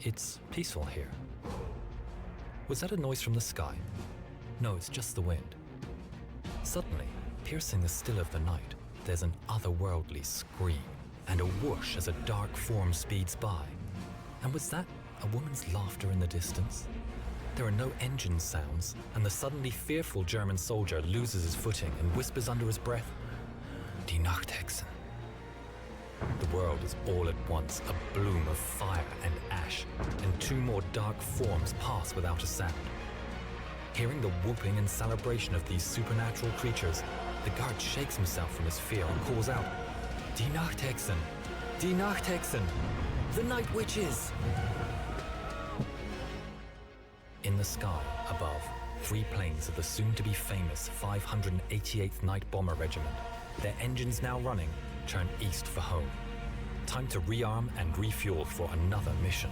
It's peaceful here. Was that a noise from the sky? No, it's just the wind. Suddenly, piercing the still of the night, there's an otherworldly scream and a whoosh as a dark form speeds by. And was that a woman's laughter in the distance? There are no engine sounds, and the suddenly fearful German soldier loses his footing and whispers under his breath, Die Nachthexen. The world is all at once a bloom of fire and ash, and two more dark forms pass without a sound. Hearing the whooping and celebration of these supernatural creatures, the guard shakes himself from his fear and calls out, Die Nachthexen! Die Nachthexen! The Night Witches! In the sky above, 3 planes of the soon-to-be famous 588th Night Bomber Regiment, their engines now running, turn east for home. Time to rearm and refuel for another mission.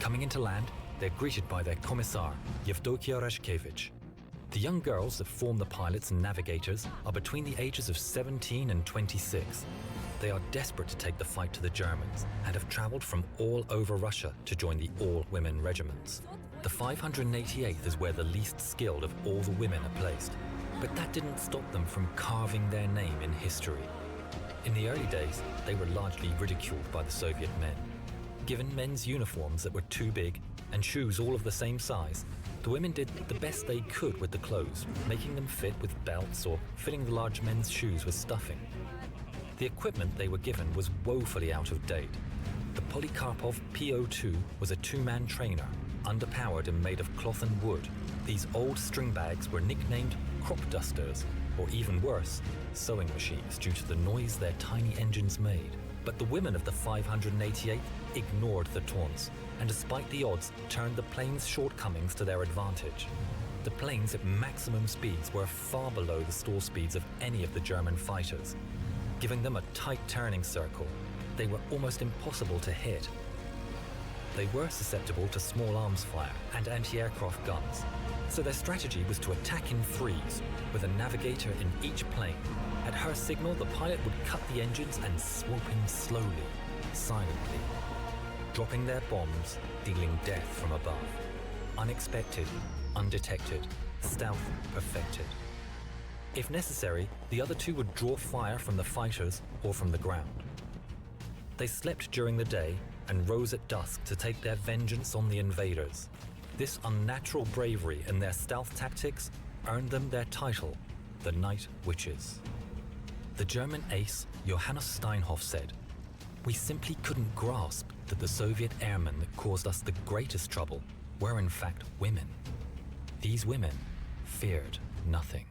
Coming into land, they're greeted by their commissar, Yevdokia Rashkevich. The young girls that form the pilots and navigators are between the ages of 17 and 26. They are desperate to take the fight to the Germans and have traveled from all over Russia to join the all-women regiments. The 588th is where the least skilled of all the women are placed, but that didn't stop them from carving their name in history. In the early days, they were largely ridiculed by the Soviet men. Given men's uniforms that were too big and shoes all of the same size, the women did the best they could with the clothes, making them fit with belts or filling the large men's shoes with stuffing. The equipment they were given was woefully out of date. The Polikarpov PO2 was a 2-man trainer, underpowered and made of cloth and wood. These old string bags were nicknamed crop dusters, or even worse, sewing machines due to the noise their tiny engines made. But the women of the 588th ignored the taunts, and despite the odds, turned the plane's shortcomings to their advantage. The planes at maximum speeds were far below the stall speeds of any of the German fighters. Giving them a tight turning circle, they were almost impossible to hit. They were susceptible to small arms fire and anti-aircraft guns, so their strategy was to attack in threes, with a navigator in each plane. At her signal, the pilot would cut the engines and swoop in slowly, silently, dropping their bombs, dealing death from above. Unexpected, undetected, stealth perfected. If necessary, the other two would draw fire from the fighters or from the ground. They slept during the day and rose at dusk to take their vengeance on the invaders. This unnatural bravery and their stealth tactics earned them their title, the Night Witches. The German ace Johannes Steinhoff said, "We simply couldn't grasp that the Soviet airmen that caused us the greatest trouble were in fact women. These women feared nothing."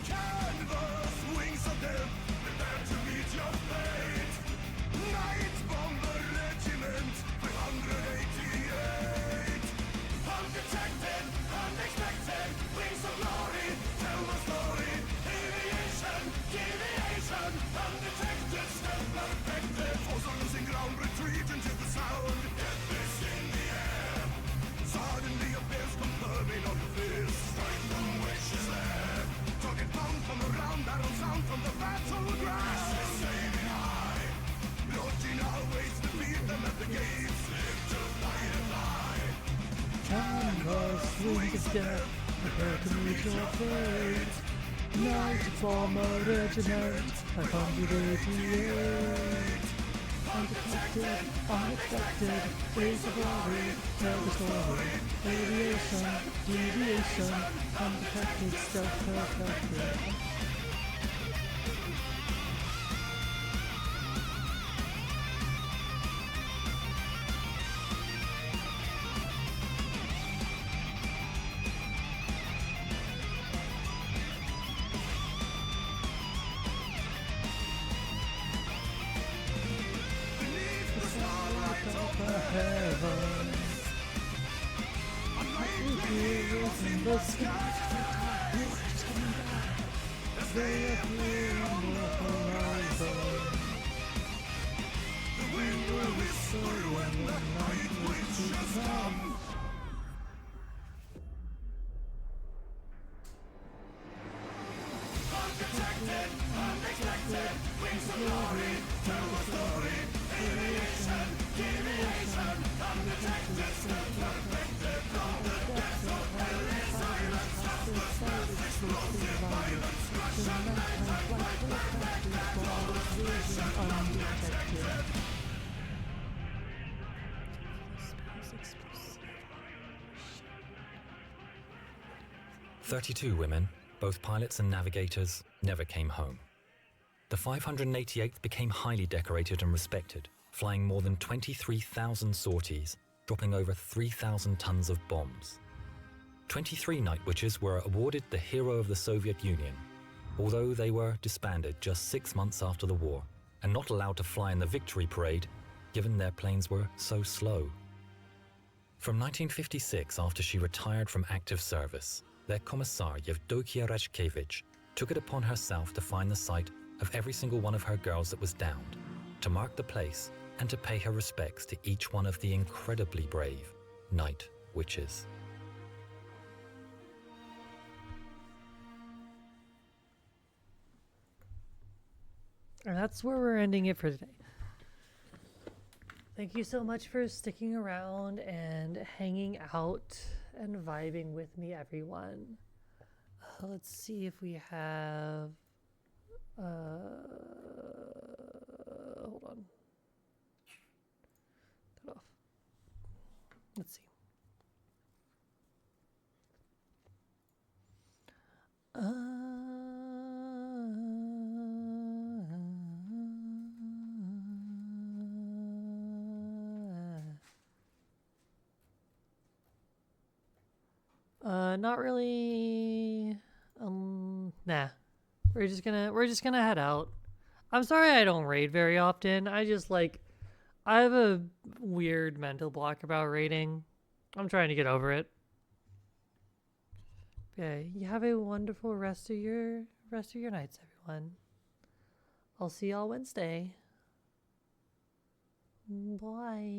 Canvas wings of death, prepare to meet your fate. Nightfall mode regiment, 588. Undetected, unexpected, rays of glory, tell the story. Radiation, deviation, undetected, stealth perfected. In the sky, just coming back. They appear on the horizon. We will whistle when the night will come. Undetected, unexpected, wings of glory, tell the story. Deviation, deviation, undetected, self-perfected, from the depths of hell. Undetected. 32 women, both pilots and navigators, never came home. The 588th became highly decorated and respected, flying more than 23,000 sorties, dropping over 3,000 tons of bombs. 23 Night Witches were awarded the Hero of the Soviet Union, although they were disbanded just 6 months after the war and not allowed to fly in the Victory Parade, given their planes were so slow. From 1956, after she retired from active service, their commissar Yevdokia Rashkevich took it upon herself to find the site of every single one of her girls that was downed, to mark the place and to pay her respects to each one of the incredibly brave Night Witches. And that's where we're ending it for today. Thank you so much for sticking around and hanging out and vibing with me, everyone. Let's see if we have... hold on. Cut off. Let's see. Not really. Nah. We're just gonna head out. I'm sorry I don't raid very often. I have a weird mental block about raiding. I'm trying to get over it. Okay, you have a wonderful rest of your nights, everyone. I'll see y'all Wednesday. Bye.